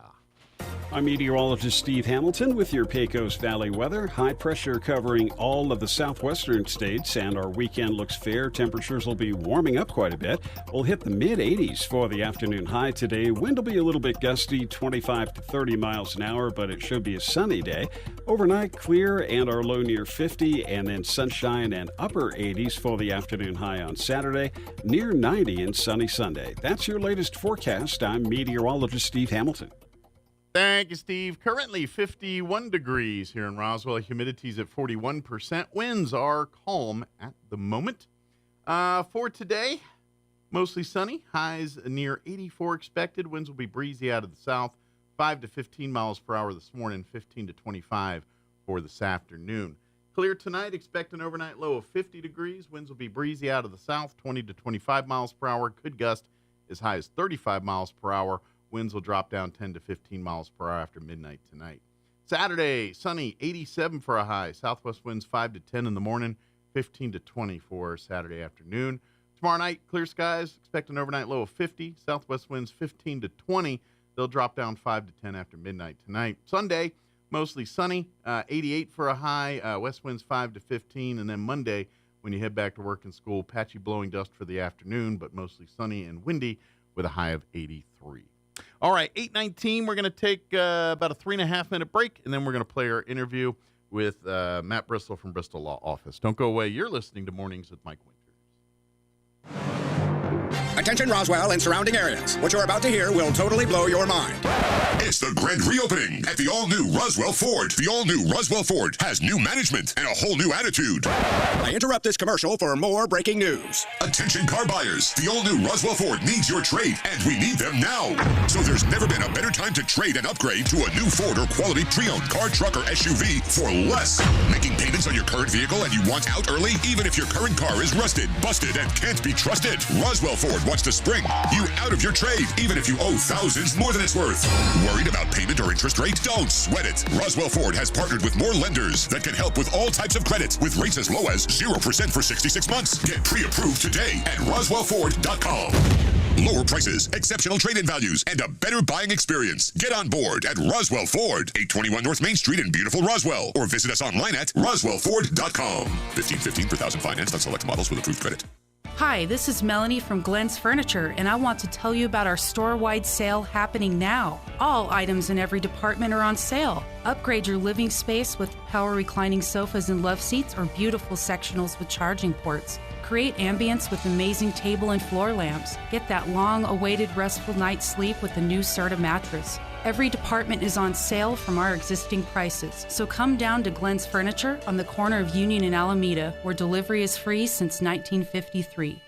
[SPEAKER 2] I'm meteorologist Steve Hamilton with your Pecos Valley weather. High pressure covering all of the southwestern states, and our weekend looks fair. Temperatures will be warming up quite a bit. We'll hit the mid-80s for the afternoon high today. Wind will be a little bit gusty, 25 to 30 miles an hour, but it should be a sunny day. Overnight, clear and our low near 50, and then sunshine and upper 80s for the afternoon high on Saturday, near 90 and sunny Sunday. That's your latest forecast. I'm meteorologist Steve Hamilton.
[SPEAKER 14] Thank you, Steve. Currently 51 degrees here in Roswell. Humidity's at 41%. Winds are calm at the moment. For today, mostly sunny. Highs near 84 expected. Winds will be breezy out of the south. 5 to 15 miles per hour this morning. 15 to 25 for this afternoon. Clear tonight. Expect an overnight low of 50 degrees. Winds will be breezy out of the south. 20 to 25 miles per hour. Could gust as high as 35 miles per hour. Winds will drop down 10 to 15 miles per hour after midnight tonight. Saturday, sunny, 87 for a high. Southwest winds 5 to 10 in the morning, 15 to 20 for Saturday afternoon. Tomorrow night, clear skies. Expect an overnight low of 50. Southwest winds 15 to 20. They'll drop down 5 to 10 after midnight tonight. Sunday, mostly sunny, 88 for a high. West winds 5 to 15. And then Monday, when you head back to work and school, patchy blowing dust for the afternoon, but mostly sunny and windy with a high of 83. All right, 8:19, we're going to take about a 3.5-minute break, and then we're going to play our interview with Matt Bristol from Bristol Law Office. Don't go away. You're listening to Mornings with Mike Winters.
[SPEAKER 23] Attention Roswell and surrounding areas. What you're about to hear will totally blow your mind.
[SPEAKER 24] It's the grand reopening at the all-new Roswell Ford. The all-new Roswell Ford has new management and a whole new attitude.
[SPEAKER 23] I interrupt this commercial for more breaking news.
[SPEAKER 24] Attention car buyers. The all-new Roswell Ford needs your trade, and we need them now. So there's never been a better time to trade and upgrade to a new Ford or quality pre-owned car, truck, or SUV for less. Making payments on your current vehicle and you want out early? Even if your current car is rusted, busted, and can't be trusted, Roswell Ford wants to spring you out of your trade, even if you owe thousands more than it's worth. Worried about payment or interest rate? Don't sweat it. Roswell Ford has partnered with more lenders that can help with all types of credit with rates as low as 0% for 66 months. Get pre-approved today at RoswellFord.com. Lower prices, exceptional trade-in values, and a better buying experience. Get on board at Roswell Ford, 821 North Main Street in beautiful Roswell, or visit us online at RoswellFord.com. $15.15 per thousand financed on select models with approved credit.
[SPEAKER 4] Hi, this is Melanie from Glenn's Furniture, and I want to tell you about our store-wide sale happening now. All items in every department are on sale. Upgrade your living space with power reclining sofas and love seats or beautiful sectionals with charging ports. Create ambience with amazing table and floor lamps. Get that long-awaited restful night's sleep with a new Serta mattress. Every department is on sale from our existing prices. So come down to Glenn's Furniture on the corner of Union and Alameda, where delivery is free since 1953.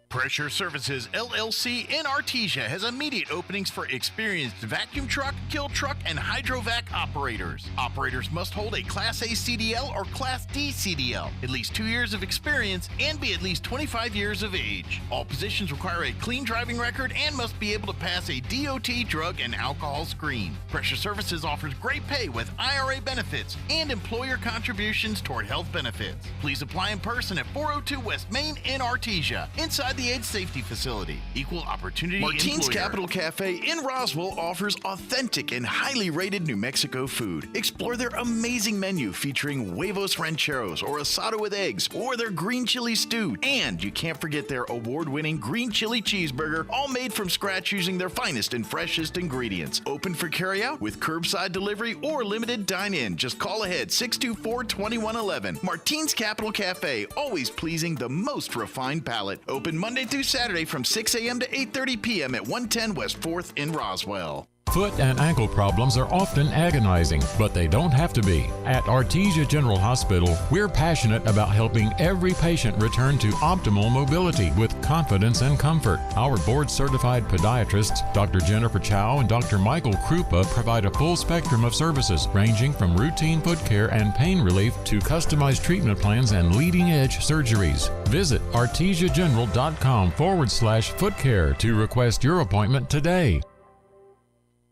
[SPEAKER 5] Pressure Services LLC in Artesia has immediate openings for experienced vacuum truck, kill truck, and hydrovac operators. Operators must hold a Class A CDL or Class D CDL, at least 2 years of experience, and be at least 25 years of age. All positions require a clean driving record and must be able to pass a DOT drug and alcohol screen. Pressure Services offers great pay with IRA benefits and employer contributions toward health benefits. Please apply in person at 402 West Main in Artesia, inside the AIDS Safety Facility. Equal Opportunity Martine's Employer. Capital Cafe in Roswell offers authentic and highly highly rated New Mexico food. Explore their amazing menu featuring huevos rancheros or asado with eggs or their green chili stew. And you can't forget their award-winning green chili cheeseburger, all made from scratch using their finest and freshest ingredients. Open for carryout with curbside delivery or limited dine-in. Just call ahead 624-2111. Martine's Capital Cafe, always pleasing the most refined palate. Open Monday through Saturday from 6 a.m. to 8:30 p.m. at 110 West 4th in Roswell.
[SPEAKER 7] Foot and ankle problems are often agonizing, but they don't have to be. At Artesia General Hospital, we're passionate about helping every patient return to optimal mobility with confidence and comfort. Our board-certified podiatrists, Dr. Jennifer Chow and Dr. Michael Krupa, provide a full spectrum of services ranging from routine foot care and pain relief to customized treatment plans and leading-edge surgeries. Visit artesiageneral.com/foot care to request your appointment today.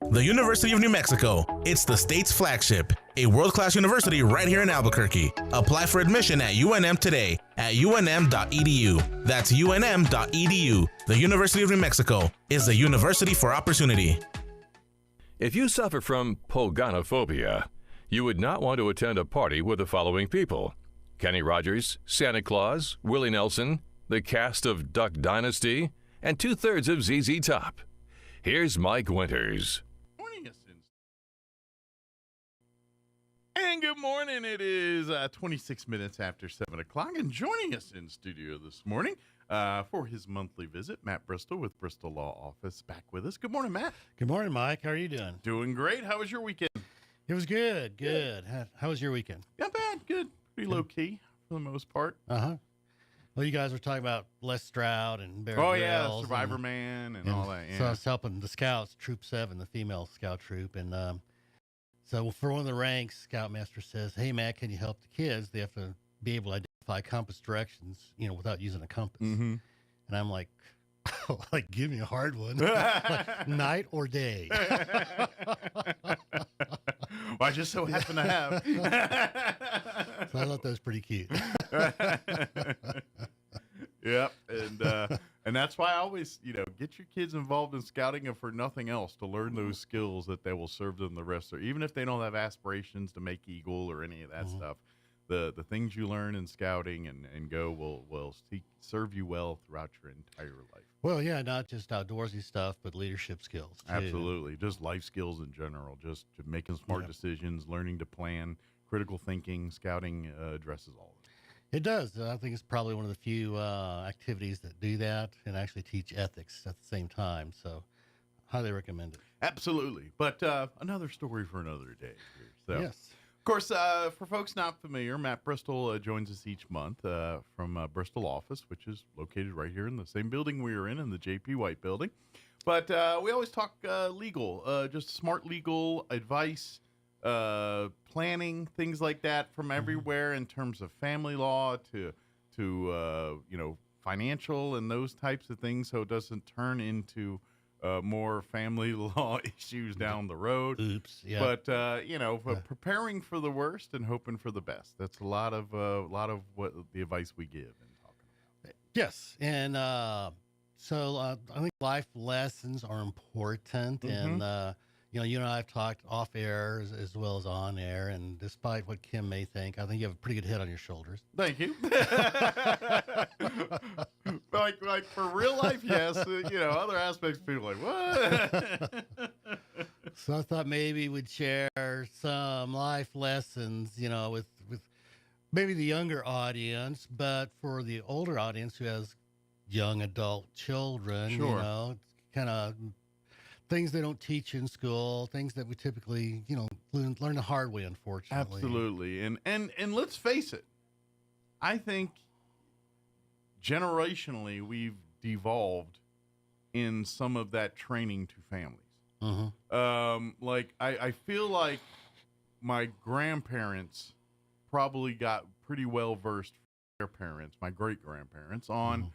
[SPEAKER 16] The University of New Mexico. It's the state's flagship, a world-class university right here in Albuquerque. Apply for admission at UNM today at unm.edu. That's unm.edu. The University of New Mexico is the university for opportunity.
[SPEAKER 12] If you suffer from pogonophobia, you would not want to attend a party with the following people: Kenny Rogers, Santa Claus, Willie Nelson, the cast of Duck Dynasty, and 2/3 of ZZ Top. Here's Mike Winters.
[SPEAKER 14] And good morning. It is 26 minutes after 7 o'clock. And joining us in studio this morning for his monthly visit, Matt Bristol with Bristol Law Office, back with us. Good morning, Matt.
[SPEAKER 18] Good morning, Mike. How are you doing?
[SPEAKER 14] Doing great. How was your weekend?
[SPEAKER 18] It was good. How was your weekend?
[SPEAKER 14] Not bad. Good. Pretty low-key for the most part.
[SPEAKER 18] Uh-huh. Well, you guys were talking about Les Stroud and Barry
[SPEAKER 14] Grylls, Survivor Man and all that. Yeah.
[SPEAKER 18] So I was helping the Scouts, Troop 7, the female scout troop. And so for one of the ranks, Scoutmaster says, "Hey, Matt, can you help the kids? They have to be able to identify compass directions, without using a compass."
[SPEAKER 14] Mm-hmm.
[SPEAKER 18] And I'm like, give me a hard one. Like, night or day?
[SPEAKER 14] Well, I just so happen to have.
[SPEAKER 18] So I thought that was pretty cute.
[SPEAKER 14] Yep. And that's why I always, get your kids involved in scouting, if for nothing else, to learn those skills that they will serve them the rest of their, even if they don't have aspirations to make Eagle or any of that stuff. The things you learn in scouting and go will serve you well throughout your entire life.
[SPEAKER 18] Well, yeah, not just outdoorsy stuff, but leadership skills, too.
[SPEAKER 14] Absolutely. Just life skills in general, just making smart decisions, learning to plan, critical thinking. Scouting addresses all of it.
[SPEAKER 18] It does. I think it's probably one of the few activities that do that and actually teach ethics at the same time. So highly recommend it.
[SPEAKER 14] Absolutely. But another story for another day here. So.
[SPEAKER 18] Yes.
[SPEAKER 14] Of course, for folks not familiar, Matt Bristol joins us each month from Bristol office, which is located right here in the same building we are in the J.P. White building. But we always talk legal, just smart legal advice, planning, things like that from everywhere in terms of family law to financial and those types of things, so it doesn't turn into more family law issues down the road.
[SPEAKER 18] Oops. Yeah.
[SPEAKER 14] But preparing for the worst and hoping for the best. That's a lot of what the advice we give and talking about.
[SPEAKER 18] Yes, and so I think life lessons are important, and you and I have talked off air as well as on air, and despite what Kim may think, I think you have a pretty good head on your shoulders.
[SPEAKER 14] Thank you. like for real life, yes. Other aspects, people are like, what?
[SPEAKER 18] So I thought maybe we'd share some life lessons, with maybe the younger audience, but for the older audience who has young adult children,
[SPEAKER 14] sure.
[SPEAKER 18] Kind of things they don't teach in school, things that we typically, learn the hard way, unfortunately.
[SPEAKER 14] Absolutely. And let's face it, I think generationally we've devolved in some of that training to families. I feel like my grandparents probably got pretty well versed from their parents, my great grandparents, on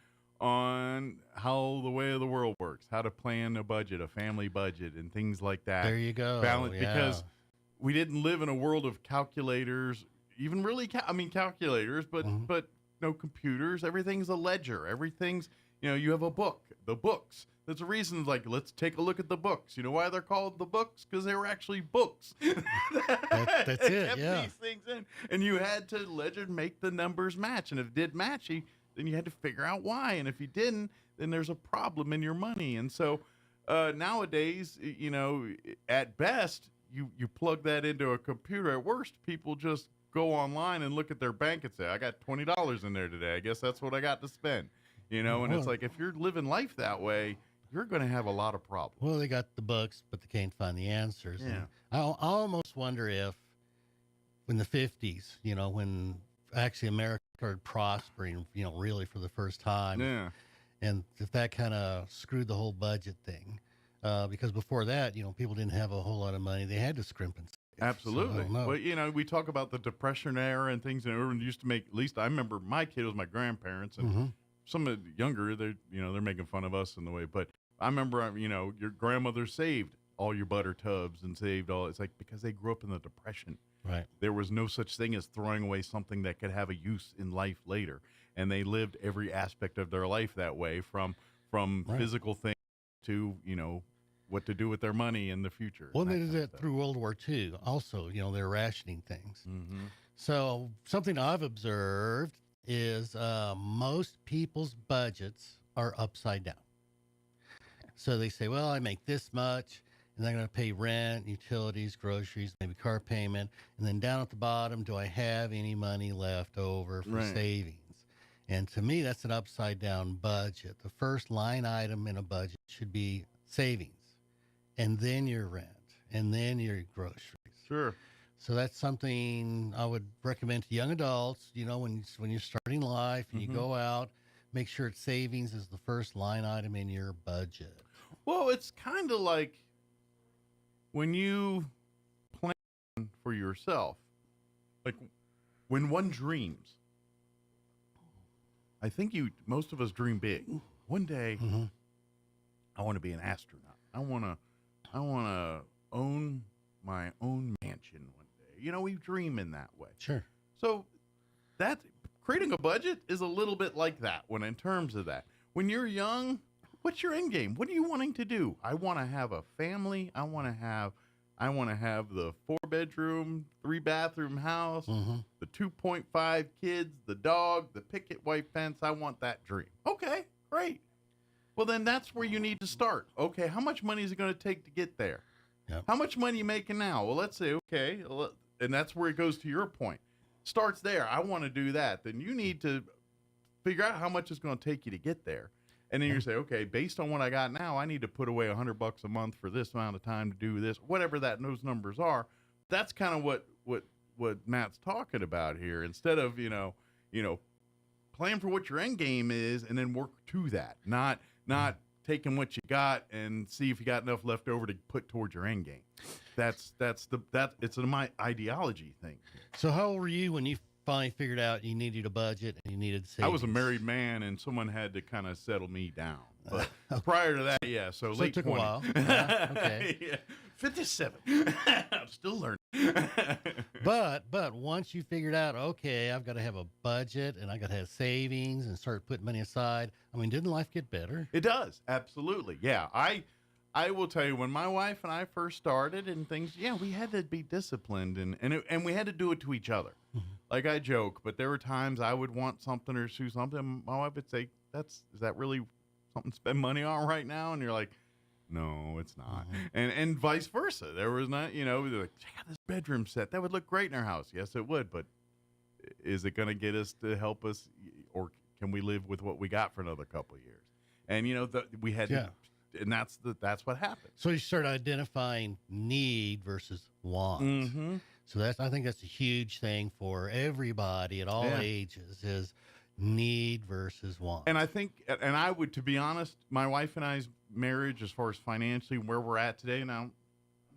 [SPEAKER 14] how the way of the world works, how to plan a budget, a family budget, and things like that.
[SPEAKER 18] There you go.
[SPEAKER 14] Because we didn't live in a world of calculators, even really, calculators, but no computers. Everything's a ledger. Everything's you have a book, the books. There's a reason, like, let's take a look at the books. You know why they're called the books? Because they were actually books.
[SPEAKER 18] That's it,
[SPEAKER 14] kept
[SPEAKER 18] yeah.
[SPEAKER 14] these things in. And you had to make the numbers match. And if it did match, then you had to figure out why. And if you didn't, then there's a problem in your money. And so nowadays, at best, you plug that into a computer. At worst, people just go online and look at their bank and say, I got $20 in there today. I guess that's what I got to spend. And it's like, if you're living life that way, you're going to have a lot of problems.
[SPEAKER 18] Well, they got the books, but they can't find the answers.
[SPEAKER 14] Yeah.
[SPEAKER 18] And I almost wonder if in the 50s, when actually America started prospering, really for the first time.
[SPEAKER 14] Yeah.
[SPEAKER 18] And if that kind of screwed the whole budget thing. Because before that, people didn't have a whole lot of money. They had to scrimp and save.
[SPEAKER 14] Absolutely.
[SPEAKER 18] So,
[SPEAKER 14] well, we talk about the Depression era and things, and everyone used to make, at least I remember my kid was my grandparents, and some of the younger, they're making fun of us in the way, but I remember, your grandmother saved all your butter tubs and saved all, it's like, because they grew up in the Depression.
[SPEAKER 18] Right.
[SPEAKER 14] There was no such thing as throwing away something that could have a use in life later. And they lived every aspect of their life that way, from
[SPEAKER 18] Right.
[SPEAKER 14] physical things to, what to do with their money in the future.
[SPEAKER 18] Well, they did that through World War II. Also, they're rationing things.
[SPEAKER 14] Mm-hmm.
[SPEAKER 18] So something I've observed is most people's budgets are upside down. So they say, well, I make this much, and I'm going to pay rent, utilities, groceries, maybe car payment. And then down at the bottom, do I have any money left over for
[SPEAKER 14] Right.
[SPEAKER 18] savings? And to me, that's an upside down budget. The first line item in a budget should be savings, and then your rent, and then your groceries.
[SPEAKER 14] Sure.
[SPEAKER 18] So that's something I would recommend to young adults, when you're starting life and you go out, make sure savings is the first line item in your budget.
[SPEAKER 14] Well, it's kind of like when you plan for yourself, like when one dreams, I think most of us dream big. One day, I want to be an astronaut. I want to own my own mansion one day. We dream in that way.
[SPEAKER 18] Sure.
[SPEAKER 14] So that creating a budget is a little bit like that in terms of that. When you're young, what's your end game? What are you wanting to do? I want to have a family. I want to have the 4-bedroom, 3-bathroom house, the 2.5 kids, the dog, the picket white fence. I want that dream. Okay, great. Well, then that's where you need to start. Okay, how much money is it going to take to get there?
[SPEAKER 18] Yep.
[SPEAKER 14] How much money are you making now? Well, let's say, okay, and that's where it goes to your point. Starts there. I want to do that. Then you need to figure out how much it's going to take you to get there. And then you say, okay, based on what I got now, I need to put away $100 a month for this amount of time to do this, whatever those numbers are. That's kind of what Matt's talking about here. Instead of, plan for what your end game is and then work to that, not taking what you got and see if you got enough left over to put towards your end game. It's my ideology thing.
[SPEAKER 18] So how old were you when you finally figured out you needed a budget and you needed savings?
[SPEAKER 14] I was a married man, and someone had to kind of settle me down. But prior to that, yeah, so late
[SPEAKER 18] it took
[SPEAKER 14] 20s.
[SPEAKER 18] a while. Yeah, okay.
[SPEAKER 14] Yeah, 57. I'm still learning.
[SPEAKER 18] But once you figured out, okay, I've got to have a budget and I got to have savings and start putting money aside. I mean, didn't life get better?
[SPEAKER 14] It does, absolutely. Yeah, I will tell you, when my wife and I first started and things, yeah, we had to be disciplined and we had to do it to each other. Like I joke, but there were times I would want something or do something. My wife would say, is that really something to spend money on right now? And you're like, no, it's not. And vice versa. There was not, they're like, check out this bedroom set. That would look great in our house. Yes, it would. But is it going to get us to help us, or can we live with what we got for another couple of years? And, we had to, and that's what happened.
[SPEAKER 18] So you start identifying need versus want. So I think that's a huge thing for everybody at all ages is need versus want.
[SPEAKER 14] And I think, and I would, to be honest, my wife and I's marriage, as far as financially where we're at today now, I'm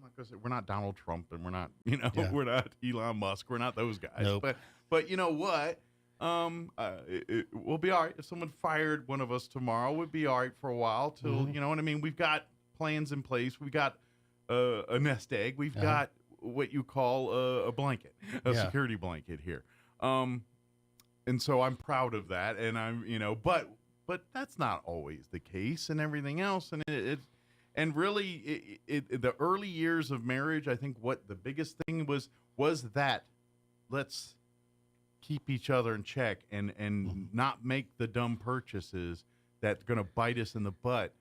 [SPEAKER 14] not going to say we're not Donald Trump and we're not, we're not Elon Musk. We're not those guys.
[SPEAKER 18] Nope.
[SPEAKER 14] But you know what? We'll be all right. If someone fired one of us tomorrow, we'd be all right for a while till, you know what I mean? We've got plans in place. We've got a nest egg. We've got what you call a blanket, a security blanket here. And so I'm proud of that. And I'm, but but that's not always the case and everything else. And and really the early years of marriage, I think what the biggest thing was that let's keep each other in check and not make the dumb purchases that's going to bite us in the butt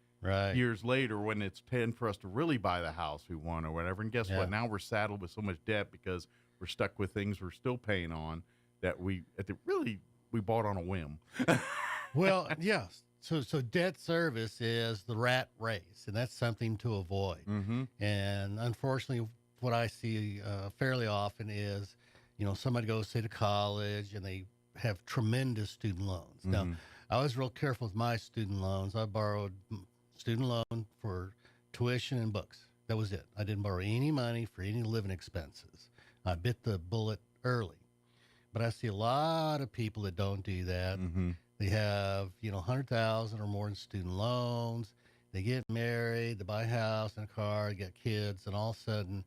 [SPEAKER 14] years later when it's time for us to really buy the house we want or whatever. And guess what? Now we're saddled with so much debt because we're stuck with things we're still paying on that we bought on a whim.
[SPEAKER 18] Well, yes. So debt service is the rat race, and that's something to avoid.
[SPEAKER 14] Mm-hmm.
[SPEAKER 18] And unfortunately, what I see fairly often is, somebody goes, say, to college, and they have tremendous student loans.
[SPEAKER 14] Mm-hmm.
[SPEAKER 18] Now, I was real careful with my student loans. I borrowed student loan for tuition and books. That was it. I didn't borrow any money for any living expenses. I bit the bullet early. But I see a lot of people that don't do that.
[SPEAKER 14] Mm-hmm.
[SPEAKER 18] They have, 100,000 or more in student loans. They get married, they buy a house and a car, they get kids, and all of a sudden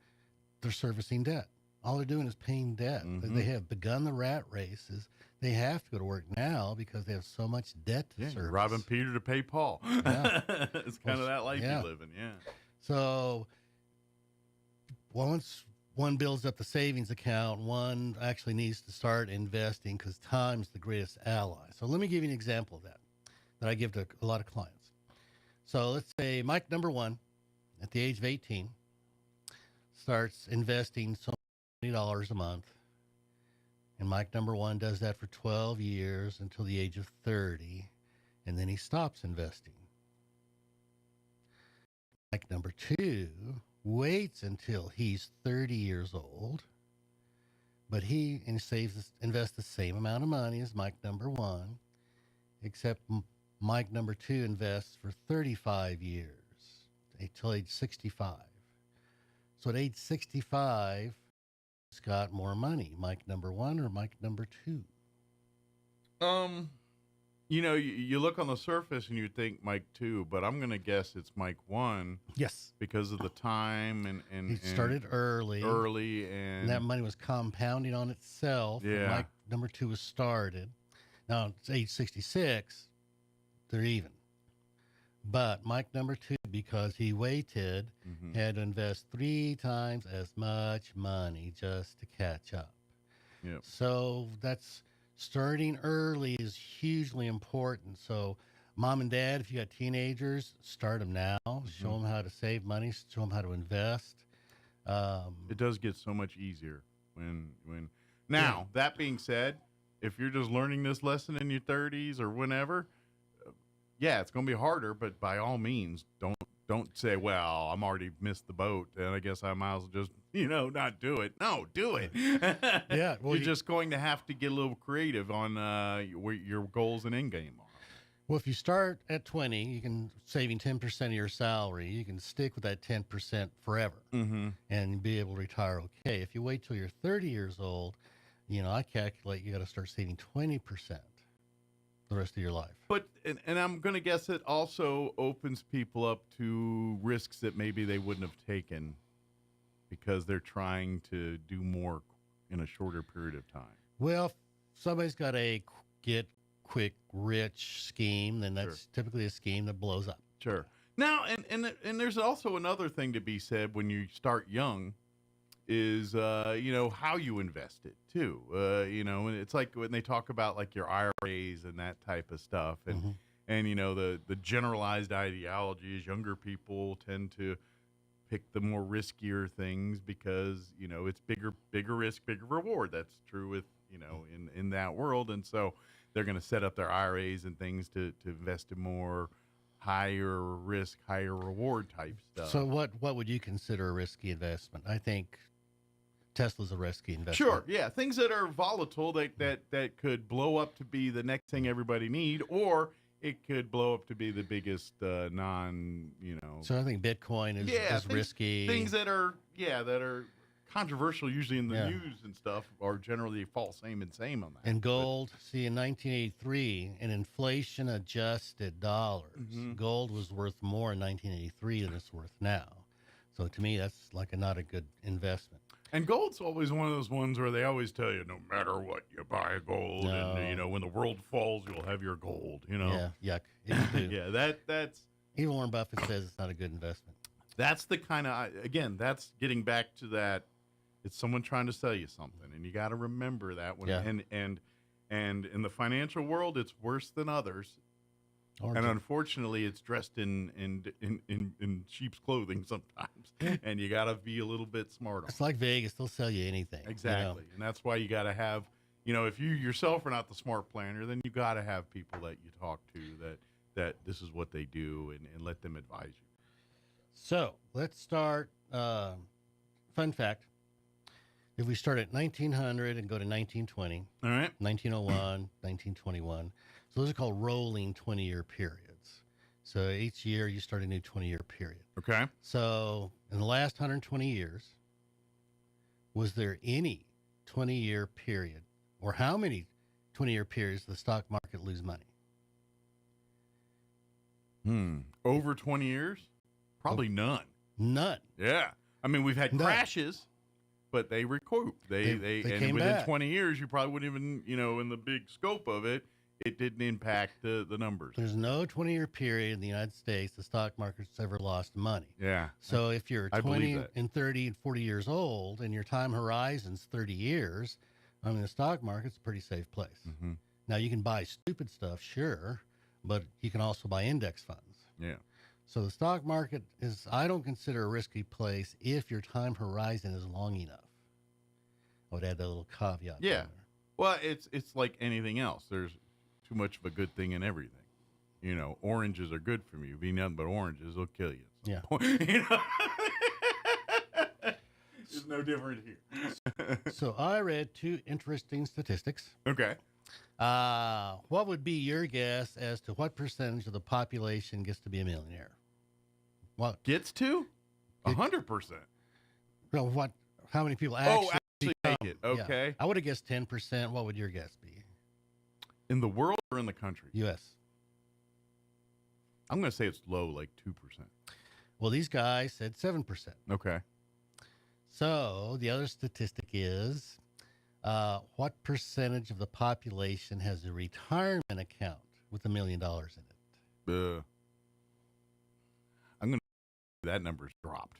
[SPEAKER 18] they're servicing debt. All they're doing is paying debt.
[SPEAKER 14] Mm-hmm.
[SPEAKER 18] They have begun the rat races. They have to go to work now because they have so much debt to service.
[SPEAKER 14] Robbing Peter to pay Paul.
[SPEAKER 18] Yeah.
[SPEAKER 14] It's kind of that life you live in, yeah.
[SPEAKER 18] So once one builds up the savings account, one actually needs to start investing because time's the greatest ally. So let me give you an example of that I give to a lot of clients. So let's say Mike number one, at the age of 18, starts investing so many $20 a month. And Mike number one does that for 12 years until the age of 30, and then he stops investing. Mike number two waits until he's 30 years old, but he invests the same amount of money as Mike number one, except Mike number two invests for 35 years until age 65. So at age 65, he's got more money, Mike number one or Mike number two?
[SPEAKER 14] You look on the surface and you think Mike 2, but I'm going to guess it's Mike 1.
[SPEAKER 18] Yes.
[SPEAKER 14] Because of the time and
[SPEAKER 18] he started early.
[SPEAKER 14] And
[SPEAKER 18] that money was compounding on itself.
[SPEAKER 14] Yeah.
[SPEAKER 18] Mike number 2 was started. Now, it's age 66, they're even. But Mike number 2, because he waited, had to invest 3 times as much money just to catch up.
[SPEAKER 14] Yep.
[SPEAKER 18] So that's starting early is hugely important. So mom and dad, if you got teenagers, start them now. Show them how to save money. Show them how to invest.
[SPEAKER 14] It does get so much easier when. Now, that being said, if you're just learning this lesson in your 30s or whenever, it's going to be harder. But by all means, don't say, "Well, I'm already missed the boat, and I guess I might as well just not do it." No, do it.
[SPEAKER 18] Yeah, well,
[SPEAKER 14] you're just going to have to get a little creative on where your goals and end game are.
[SPEAKER 18] Well, if you start at 20, you can saving 10% of your salary. You can stick with that 10% forever and be able to retire okay. If you wait till you're 30 years old, I calculate you got to start saving 20% the rest of your life.
[SPEAKER 14] But and I'm going to guess it also opens people up to risks that maybe they wouldn't have taken because they're trying to do more in a shorter period of time.
[SPEAKER 18] Well, if somebody's got a get quick rich scheme, then that's typically a scheme that blows up.
[SPEAKER 14] Sure. Now, and there's also another thing to be said when you start young is, how you invest it too. And it's like when they talk about like your IRAs and that type of stuff. And, the generalized ideology is younger people tend to pick the more riskier things because, it's bigger risk, bigger reward. That's true with, in that world. And so they're going to set up their IRAs and things to invest in more higher risk, higher reward type stuff.
[SPEAKER 18] So what would you consider a risky investment? I think Tesla's a risky investment.
[SPEAKER 14] Sure, yeah. Things that are volatile that could blow up to be the next thing everybody need, or it could blow up to be the biggest
[SPEAKER 18] So I think Bitcoin is risky.
[SPEAKER 14] Things that are controversial usually in the news and stuff are generally fall same on that.
[SPEAKER 18] And gold, in 1983, in inflation-adjusted dollars, gold was worth more in 1983 than it's worth now. So to me, that's not a good investment.
[SPEAKER 14] And gold's always one of those ones where they always tell you, no matter what, you buy gold, and when the world falls, you'll have your gold.
[SPEAKER 18] Yeah, yuck.
[SPEAKER 14] Yeah, that's
[SPEAKER 18] even Warren Buffett says it's not a good investment.
[SPEAKER 14] That's the kind of that's getting back to that. It's someone trying to sell you something, and you got to remember that one.
[SPEAKER 18] Yeah.
[SPEAKER 14] And in the financial world, it's worse than others. And unfortunately, it's dressed in sheep's clothing sometimes, and you got to be a little bit smarter.
[SPEAKER 18] It's like Vegas; they'll sell you anything.
[SPEAKER 14] Exactly, and that's why you got to have, if you yourself are not the smart planner, then you got to have people that you talk to that this is what they do, and let them advise you.
[SPEAKER 18] So let's start. Fun fact: if we start at 1900 and go to 1920,
[SPEAKER 14] all right,
[SPEAKER 18] 1901, 1921. So those are called rolling 20-year periods. So each year you start a new 20-year period.
[SPEAKER 14] Okay.
[SPEAKER 18] So in the last 120 years, was there any 20-year period, or how many 20-year periods did the stock market lose money?
[SPEAKER 14] Over 20 years? Probably none.
[SPEAKER 18] None.
[SPEAKER 14] Yeah. I mean, we've had crashes, but they recouped. They
[SPEAKER 18] and
[SPEAKER 14] came
[SPEAKER 18] within
[SPEAKER 14] back. 20 years, you probably wouldn't even, in the big scope of it, it didn't impact the numbers.
[SPEAKER 18] There's no 20-year period in the United States the stock market's ever lost money.
[SPEAKER 14] Yeah.
[SPEAKER 18] So if you're 20 and 30 and 40 years old and your time horizon's 30 years, the stock market's a pretty safe place.
[SPEAKER 14] Mm-hmm.
[SPEAKER 18] Now, you can buy stupid stuff, sure, but you can also buy index funds.
[SPEAKER 14] Yeah.
[SPEAKER 18] So the stock market I don't consider a risky place if your time horizon is long enough. I would add that little caveat.
[SPEAKER 14] Yeah. Well, it's like anything else. There's too much of a good thing in everything. Oranges are good for you. Be nothing but oranges, they'll kill you.
[SPEAKER 18] Yeah.
[SPEAKER 14] It's no different here.
[SPEAKER 18] So I read two interesting statistics.
[SPEAKER 14] Okay.
[SPEAKER 18] What would be your guess as to what percentage of the population gets to be a millionaire? What
[SPEAKER 14] gets to? 100%.
[SPEAKER 18] No, what? How many people actually
[SPEAKER 14] make it? Okay.
[SPEAKER 18] Yeah. I would have guessed 10%. What would your guess be?
[SPEAKER 14] In the world or in the country?
[SPEAKER 18] U.S.
[SPEAKER 14] I'm going to say it's low, like 2%.
[SPEAKER 18] Well, these guys said 7%.
[SPEAKER 14] Okay.
[SPEAKER 18] So the other statistic is, what percentage of the population has a retirement account with $1 million in it?
[SPEAKER 14] I'm going to that number's dropped.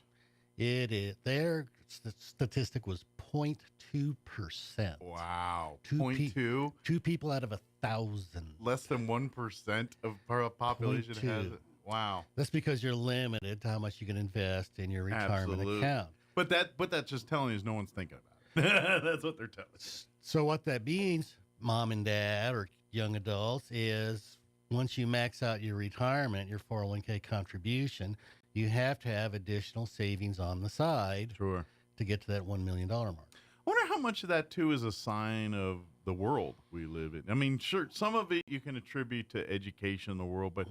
[SPEAKER 18] It is. Their statistic was 0.2%.
[SPEAKER 14] Wow. 0.2?
[SPEAKER 18] Two people out of 1,000.
[SPEAKER 14] Less than 1% of our population has it. Wow.
[SPEAKER 18] That's because you're limited to how much you can invest in your retirement account.
[SPEAKER 14] But that's just telling you no one's thinking about it. That's what they're telling us.
[SPEAKER 18] So what that means, mom and dad or young adults, is once you max out your retirement, your 401k contribution, you have to have additional savings on the side to get to that $1 million mark.
[SPEAKER 14] I wonder how much of that, too, is a sign of the world we live in. I mean, sure, some of it you can attribute to education in the world, but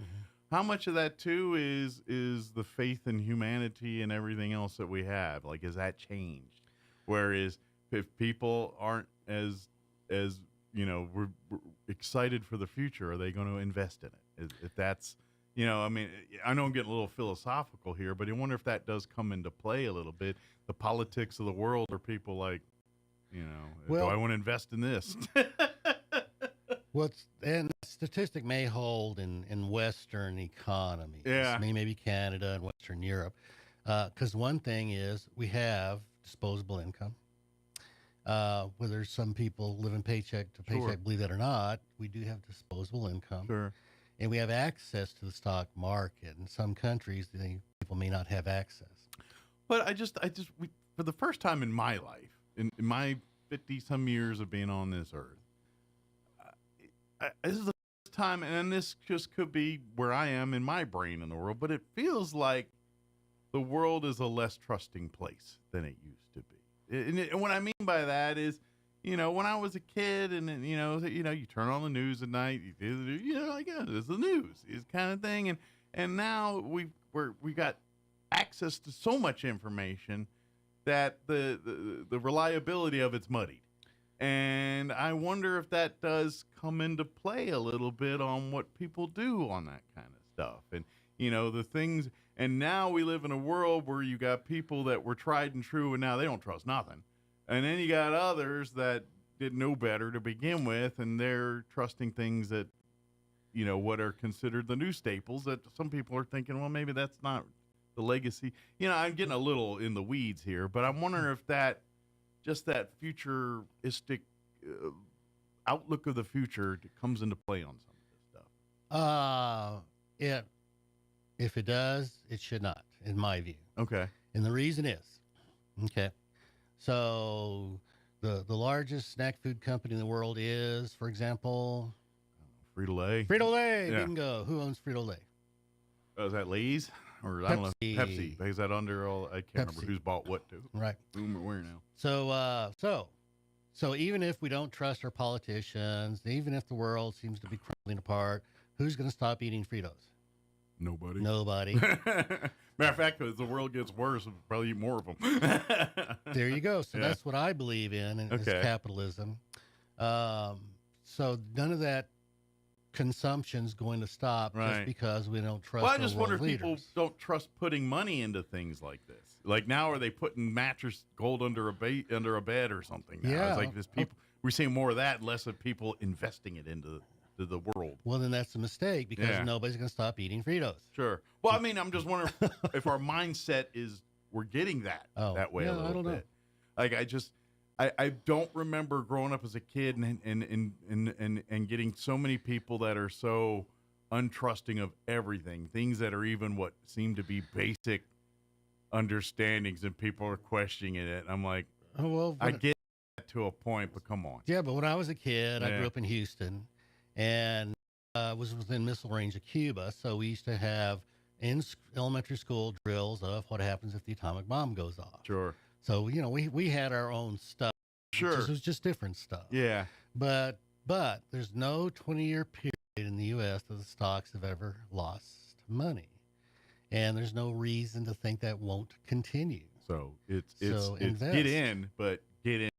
[SPEAKER 14] how much of that, too, is the faith in humanity and everything else that we have? Like, has that changed? Whereas if people aren't as we're excited for the future, are they going to invest in it? If that's, I mean, I know I'm getting a little philosophical here, but I wonder if that does come into play a little bit. The politics of the world, are people like, do I want to invest in this?
[SPEAKER 18] And the statistic may hold in Western economies.
[SPEAKER 14] Yeah.
[SPEAKER 18] Maybe Canada and Western Europe. Because one thing is we have disposable income. Whether some people living paycheck to paycheck, believe that or not, we do have disposable income.
[SPEAKER 14] Sure.
[SPEAKER 18] And we have access to the stock market. In some countries, people may not have access.
[SPEAKER 14] But we, for the first time in my life, in my 50-some years of being on this earth, this is the first time, and this just could be where I am in my brain in the world, but it feels like the world is a less trusting place than it used to be. And what I mean by that is, when I was a kid, and you turn on the news at night, it's the news, is kind of thing, and now we got access to so much information that the reliability of it's muddied. And I wonder if that does come into play a little bit on what people do on that kind of stuff. And, the things, and now we live in a world where you got people that were tried and true, and now they don't trust nothing. And then you got others that didn't know better to begin with, and they're trusting things that, what are considered the new staples that some people are thinking, well, maybe that's not the legacy. I'm getting a little in the weeds here, but I'm wondering if that futuristic outlook of the future comes into play on some of this stuff.
[SPEAKER 18] If it does, it should not, in my view.
[SPEAKER 14] Okay.
[SPEAKER 18] And the reason is, so the largest snack food company in the world is, for example,
[SPEAKER 14] Frito-Lay.
[SPEAKER 18] Frito-Lay,
[SPEAKER 14] Yeah.
[SPEAKER 18] bingo. Who owns Frito-Lay?
[SPEAKER 14] Oh, is that Lay's? Or I don't know. Pepsi. Is that under all? I can't remember who's bought what to.
[SPEAKER 18] Right.
[SPEAKER 14] Whom or where now.
[SPEAKER 18] So even if we don't trust our politicians, even if the world seems to be crumbling apart, who's going to stop eating Fritos?
[SPEAKER 14] Nobody. Matter of fact, as the world gets worse, we'll probably eat more of them.
[SPEAKER 18] There you go. So that's what I believe in is capitalism. So none of that consumption's going to stop just because we don't trust
[SPEAKER 14] I just wonder if
[SPEAKER 18] leaders.
[SPEAKER 14] people don't trust putting money into things like this. Like now, are they putting mattress gold under a bed or something? Now?
[SPEAKER 18] Yeah.
[SPEAKER 14] It's like this people. We're seeing more of that, less of people investing it into the world.
[SPEAKER 18] Well, then that's a mistake because nobody's going to stop eating Fritos.
[SPEAKER 14] Sure. Well, I mean, I'm just wondering if our mindset is we're getting that way a little
[SPEAKER 18] I don't
[SPEAKER 14] bit. Like I don't remember growing up as a kid and getting so many people that are so untrusting of everything, things that are even what seem to be basic understandings, and people are questioning it. I'm like, I get that to a point, but come on.
[SPEAKER 18] Yeah, but when I was a kid, I grew up in Houston, and was within missile range of Cuba, so we used to have in elementary school drills of what happens if the atomic bomb goes off.
[SPEAKER 14] Sure.
[SPEAKER 18] So, we had our own stuff.
[SPEAKER 14] Sure.
[SPEAKER 18] It was just different stuff.
[SPEAKER 14] Yeah.
[SPEAKER 18] But there's no 20-year period in the U.S. that the stocks have ever lost money. And there's no reason to think that won't continue.
[SPEAKER 14] So it's
[SPEAKER 18] invest.
[SPEAKER 14] get in, but get in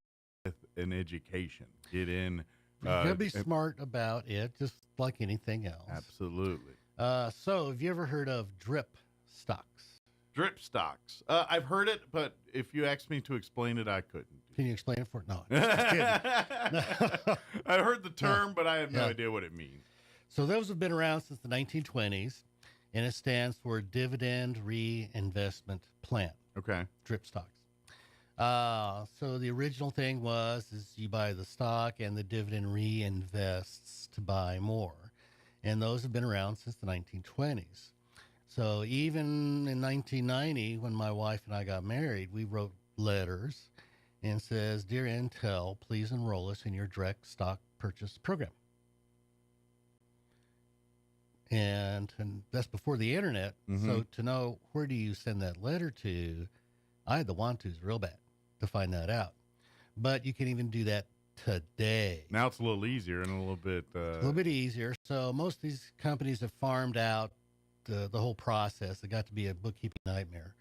[SPEAKER 14] with an education. Get in.
[SPEAKER 18] You gotta be smart about it, just like anything else.
[SPEAKER 14] Absolutely.
[SPEAKER 18] So have you ever heard of drip stocks?
[SPEAKER 14] Drip stocks. I've heard it, but if you asked me to explain it, I couldn't.
[SPEAKER 18] Can you explain it for? No.
[SPEAKER 14] I heard the term, but I have no idea what it means.
[SPEAKER 18] So those have been around since the 1920s, and it stands for Dividend Reinvestment Plan.
[SPEAKER 14] Okay.
[SPEAKER 18] Drip stocks. So the original thing is you buy the stock and the dividend reinvests to buy more. And those have been around since the 1920s. So even in 1990, when my wife and I got married, we wrote letters and says, "Dear Intel, please enroll us in your direct stock purchase program." And that's before the internet.
[SPEAKER 14] Mm-hmm.
[SPEAKER 18] So to know where do you send that letter to, I had the want-tos real bad to find that out. But you can even do that today.
[SPEAKER 14] Now it's a little easier and a little bit
[SPEAKER 18] easier. So most of these companies have farmed out the whole process. It got to be a bookkeeping nightmare.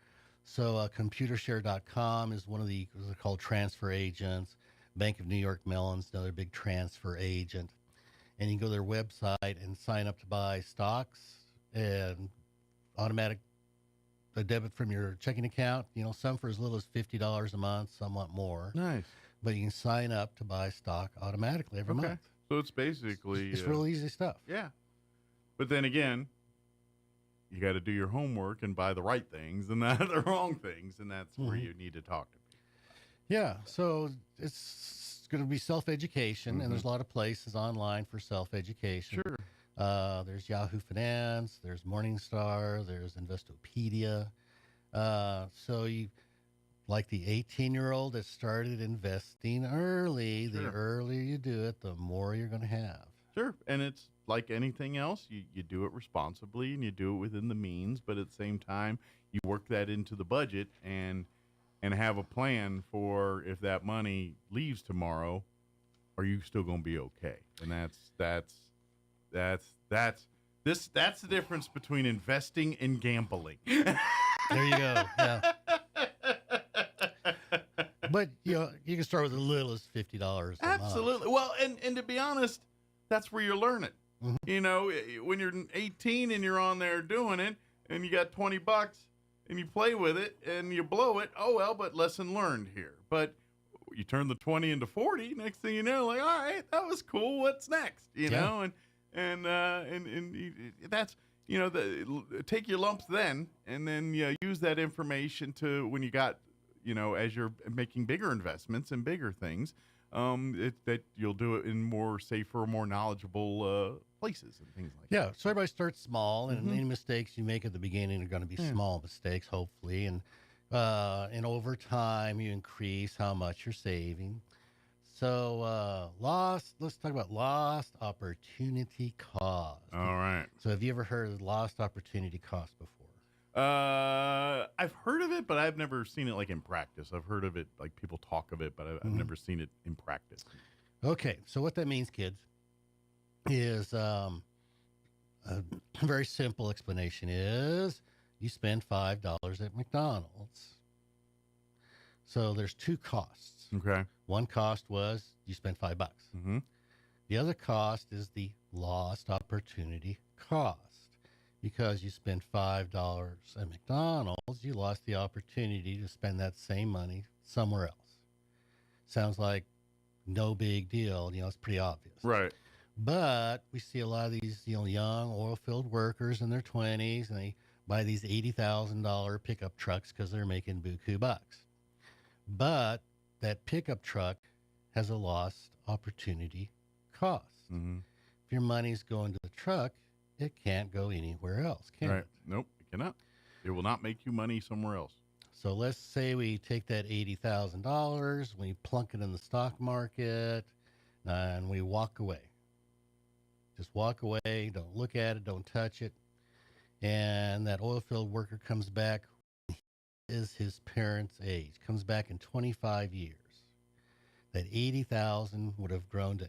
[SPEAKER 18] So computershare.com is one of the, they're called transfer agents. Bank of New York Mellon's another big transfer agent. And you can go to their website and sign up to buy stocks and automatic debit from your checking account. Some for as little as $50 a month, somewhat more.
[SPEAKER 14] Nice.
[SPEAKER 18] But you can sign up to buy stock automatically every month.
[SPEAKER 14] So it's basically...
[SPEAKER 18] It's real easy stuff.
[SPEAKER 14] Yeah. But then again, you got to do your homework and buy the right things and not the wrong things, and that's where you need to talk to people.
[SPEAKER 18] Yeah, so it's going to be self-education, and there's a lot of places online for self-education.
[SPEAKER 14] Sure.
[SPEAKER 18] There's Yahoo Finance, there's Morningstar, there's Investopedia. So you, like the 18-year-old that started investing early, the earlier you do it, the more you're going to have.
[SPEAKER 14] Sure, and it's like anything else. You do it responsibly, and you do it within the means, but at the same time, you work that into the budget and have a plan for if that money leaves tomorrow, are you still going to be okay? And that's the difference between investing and gambling.
[SPEAKER 18] There you go. Yeah. But you can start with as little as $50.
[SPEAKER 14] Absolutely. Well, and to be honest, that's where you learn it. Mm-hmm. When you're 18 and you're on there doing it, and you got $20 and you play with it and you blow it, oh well, but lesson learned here. But you turn the 20 into 40. Next thing you know, like, all right, that was cool. What's next? You know, and that's, you know, take your lumps then, and then use that information to when you got, you know, as you're making bigger investments and bigger things, that you'll do it in more safer, more knowledgeable places and things like that.
[SPEAKER 18] Yeah, so everybody starts small, and any mistakes you make at the beginning are going to be small mistakes, hopefully, and over time you increase how much you're saving. So let's talk about lost opportunity cost.
[SPEAKER 14] All right.
[SPEAKER 18] So have you ever heard of lost opportunity cost before?
[SPEAKER 14] I've heard of it, but I've never seen it like in practice. I've heard of it, like people talk of it, but I've never seen it in practice.
[SPEAKER 18] Okay, so what that means, kids, is a very simple explanation is you spend $5 at McDonald's. So there's two costs.
[SPEAKER 14] Okay.
[SPEAKER 18] One cost was you spent $5.
[SPEAKER 14] Mm-hmm.
[SPEAKER 18] The other cost is the lost opportunity cost. Because you spent $5 at McDonald's, you lost the opportunity to spend that same money somewhere else. Sounds like no big deal. You know, it's pretty obvious.
[SPEAKER 14] Right.
[SPEAKER 18] But we see a lot of these, you know, young oil field workers in their 20s, and they buy these $80,000 pickup trucks because they're making buku bucks. But that pickup truck has a lost opportunity cost.
[SPEAKER 14] Mm-hmm.
[SPEAKER 18] If your money's going to the truck, it can't go anywhere else, can it?
[SPEAKER 14] Nope, it cannot. It will not make you money somewhere else.
[SPEAKER 18] So let's say we take that $80,000, we plunk it in the stock market, and we walk away. Just walk away, don't look at it, don't touch it. And that oil field worker comes back, is his parents' age, comes back in 25 years. That $80,000 would have grown to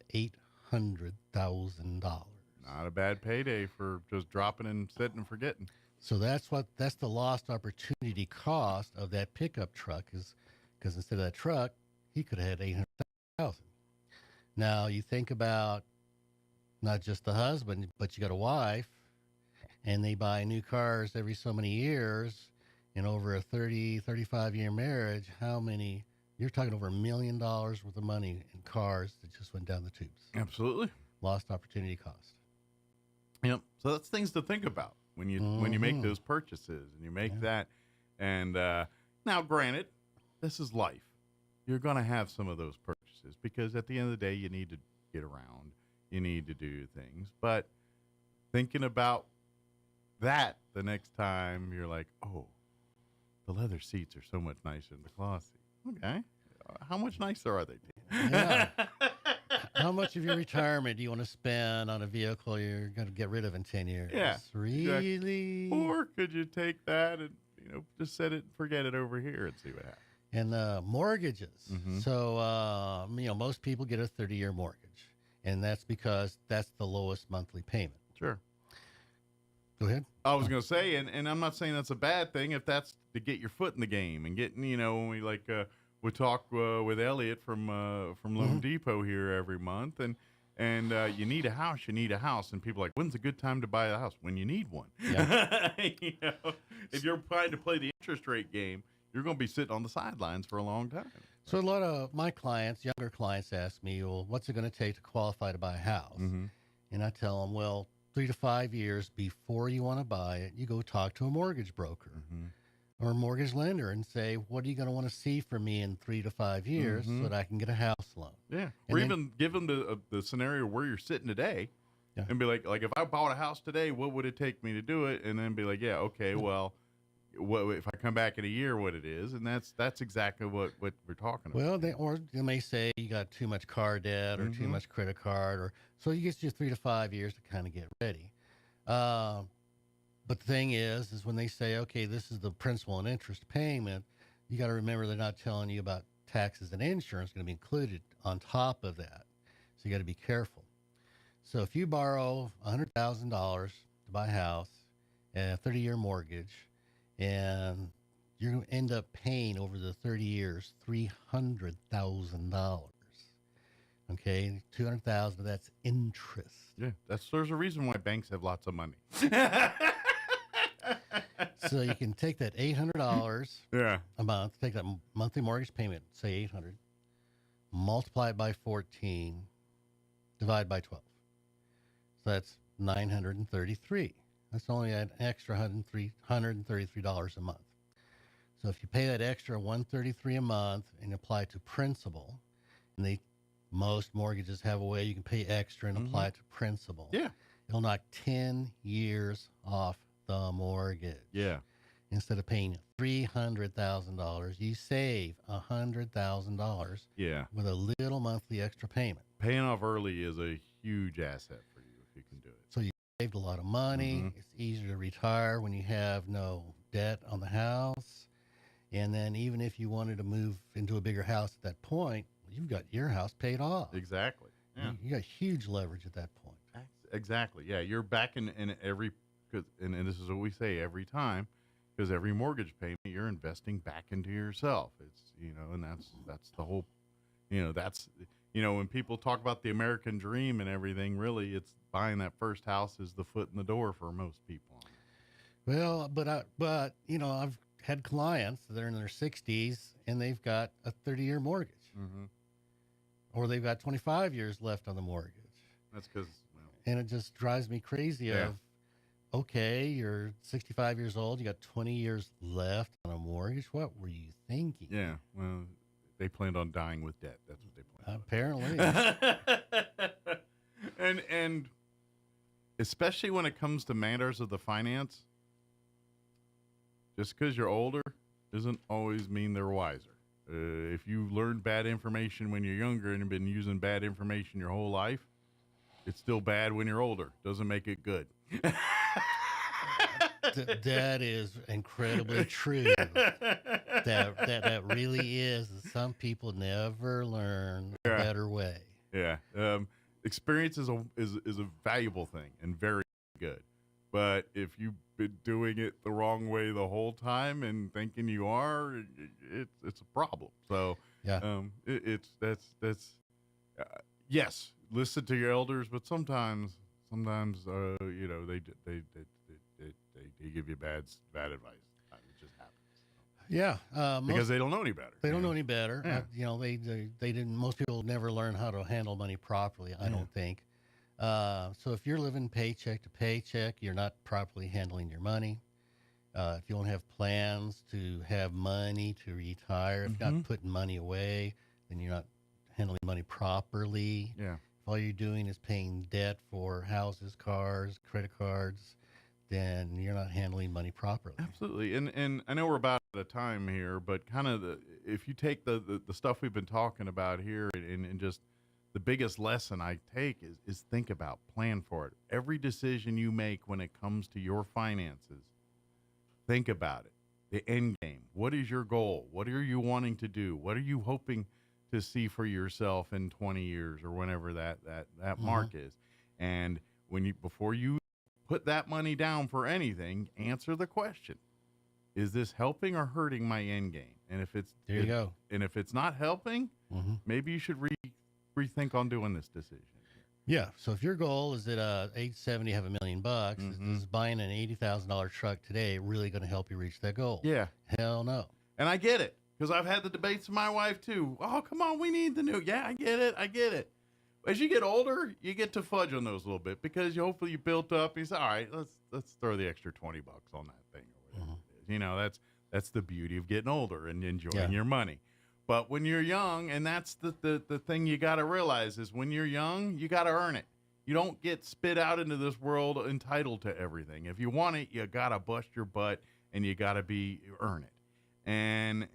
[SPEAKER 18] $800,000.
[SPEAKER 14] Not a bad payday for just dropping and sitting and forgetting.
[SPEAKER 18] So that's the lost opportunity cost of that pickup truck, is because instead of that truck, he could have had $800,000. Now you think about not just the husband, but you got a wife, and they buy new cars every so many years, and over a 35-year marriage, you're talking over $1 million worth of money in cars that just went down the tubes.
[SPEAKER 14] Absolutely.
[SPEAKER 18] Lost opportunity cost.
[SPEAKER 14] Yep. So that's things to think about when you make those purchases and you make that. And now, granted, this is life. You're going to have some of those purchases because at the end of the day, you need to get around. You need to do things. But thinking about that the next time, you're like, oh, the leather seats are so much nicer than the cloth seats. Okay. How much nicer are they?
[SPEAKER 18] Yeah. How much of your retirement do you want to spend on a vehicle you're going to get rid of in 10 years?
[SPEAKER 14] Yeah.
[SPEAKER 18] Really?
[SPEAKER 14] Or could you take that and, just set it and forget it over here and see what happens?
[SPEAKER 18] And mortgages.
[SPEAKER 14] Mm-hmm.
[SPEAKER 18] So, most people get a 30-year mortgage, and that's because that's the lowest monthly payment.
[SPEAKER 14] Sure.
[SPEAKER 18] Go ahead.
[SPEAKER 14] I was going to say, and I'm not saying that's a bad thing if that's to get your foot in the game and getting, when we talk with Elliot from Loan Depot here every month, and you need a house, and people are like, when's a good time to buy a house? When you need one.
[SPEAKER 18] Yeah.
[SPEAKER 14] If you're trying to play the interest rate game, you're going to be sitting on the sidelines for a long time.
[SPEAKER 18] So a lot of my clients, younger clients, ask me, well, what's it going to take to qualify to buy a house?
[SPEAKER 14] Mm-hmm.
[SPEAKER 18] And I tell them, well, 3 to 5 years before you want to buy it, you go talk to a mortgage broker.
[SPEAKER 14] Mm-hmm.
[SPEAKER 18] Or a mortgage lender and say, what are you going to want to see from me in 3 to 5 years so that I can get a house loan?
[SPEAKER 14] Yeah.
[SPEAKER 18] And
[SPEAKER 14] or
[SPEAKER 18] then,
[SPEAKER 14] even give them the scenario where you're sitting today and be like if I bought a house today, what would it take me to do it? And then be like, yeah, okay, well, what if I come back in a year, what it is? And that's exactly what we're talking about.
[SPEAKER 18] Well, they may say you got too much car debt or too much credit card, so you get you 3 to 5 years to kind of get ready. But the thing is when they say, okay, this is the principal and interest payment, you got to remember they're not telling you about taxes and insurance going to be included on top of that. So you got to be careful. So if you borrow $100,000 to buy a house and a 30-year mortgage, and you're going to end up paying over the 30 years $300,000. Okay, $200,000, but that's interest.
[SPEAKER 14] Yeah, there's a reason why banks have lots of money.
[SPEAKER 18] So you can take that $800 a month, take that monthly mortgage payment, say $800, multiply it by 14, divide by 12. So that's $933. That's only an extra $133 a month. So if you pay that extra $133 a month and apply it to principal, and most mortgages have a way you can pay extra and apply it to principal.
[SPEAKER 14] Yeah.
[SPEAKER 18] It'll knock 10 years off the mortgage.
[SPEAKER 14] Yeah.
[SPEAKER 18] Instead of paying $300,000, you save $100,000.
[SPEAKER 14] Yeah.
[SPEAKER 18] With a little monthly extra payment.
[SPEAKER 14] Paying off early is a huge asset for you if you can do it.
[SPEAKER 18] So you saved a lot of money. It's easier to retire when you have no debt on the house. And then even if you wanted to move into a bigger house at that point, you've got your house paid off.
[SPEAKER 14] Exactly. Yeah.
[SPEAKER 18] You got huge leverage at that point.
[SPEAKER 14] Exactly. Yeah. You're back in every, and this is what we say every time, because every mortgage payment, you're investing back into yourself. It's, and that's the whole, that's, when people talk about the American dream and everything, really it's buying that first house is the foot in the door for most people.
[SPEAKER 18] Well, but I've had clients that are in their 60s and they've got a 30-year mortgage.
[SPEAKER 14] Mm-hmm.
[SPEAKER 18] Or they've got 25 years left on the mortgage.
[SPEAKER 14] That's because,
[SPEAKER 18] and it just drives me crazy of, okay, you're 65 years old, you got 20 years left on a mortgage. What were you thinking?
[SPEAKER 14] Yeah, well, they planned on dying with debt. That's what they planned
[SPEAKER 18] Apparently.
[SPEAKER 14] and especially when it comes to matters of the finance, just because you're older doesn't always mean they're wiser. If you learned bad information when you're younger and have been using bad information your whole life, it's still bad when you're older. Doesn't make it good.
[SPEAKER 18] That is incredibly true. That really is. Some people never learn a better way.
[SPEAKER 14] Yeah. Experience is a valuable thing and very good. But if you've been doing it the wrong way the whole time and thinking you are, it's a problem. So yes, listen to your elders, but sometimes they give you bad advice. It just happens.
[SPEAKER 18] Yeah,
[SPEAKER 14] because they don't know any better.
[SPEAKER 18] They don't know any better.
[SPEAKER 14] Yeah.
[SPEAKER 18] They didn't. Most people never learn how to handle money properly. I don't think. So if you're living paycheck to paycheck, you're not properly handling your money. If you don't have plans to have money to retire, if you're not putting money away, then you're not handling money properly.
[SPEAKER 14] Yeah.
[SPEAKER 18] If all you're doing is paying debt for houses, cars, credit cards, then you're not handling money properly.
[SPEAKER 14] Absolutely. And I know we're about out of time here, but kind of if you take the stuff we've been talking about here and just the biggest lesson I take is think about, plan for it. Every decision you make when it comes to your finances, think about it. The end game. What is your goal? What are you wanting to do? What are you hoping to see for yourself in 20 years or whenever that mark is? And before you put that money down for anything, answer the question. Is this helping or hurting my end game? And if it's
[SPEAKER 18] there you go.
[SPEAKER 14] And if it's not helping, maybe you should rethink on doing this decision.
[SPEAKER 18] Yeah. So if your goal is at age 70 have $1 million, is buying an $80,000 truck today really going to help you reach that goal?
[SPEAKER 14] Yeah.
[SPEAKER 18] Hell no.
[SPEAKER 14] And I get it, because I've had the debates with my wife too. Oh, come on, we need the new. Yeah, I get it. As you get older, you get to fudge on those a little bit because hopefully you built up. You say, all right, let's throw the extra $20 on that thing or whatever it is. That's the beauty of getting older and enjoying your money. But when you're young, and that's the thing you got to realize is when you're young, you got to earn it. You don't get spit out into this world entitled to everything. If you want it, you got to bust your butt and you got to earn it. And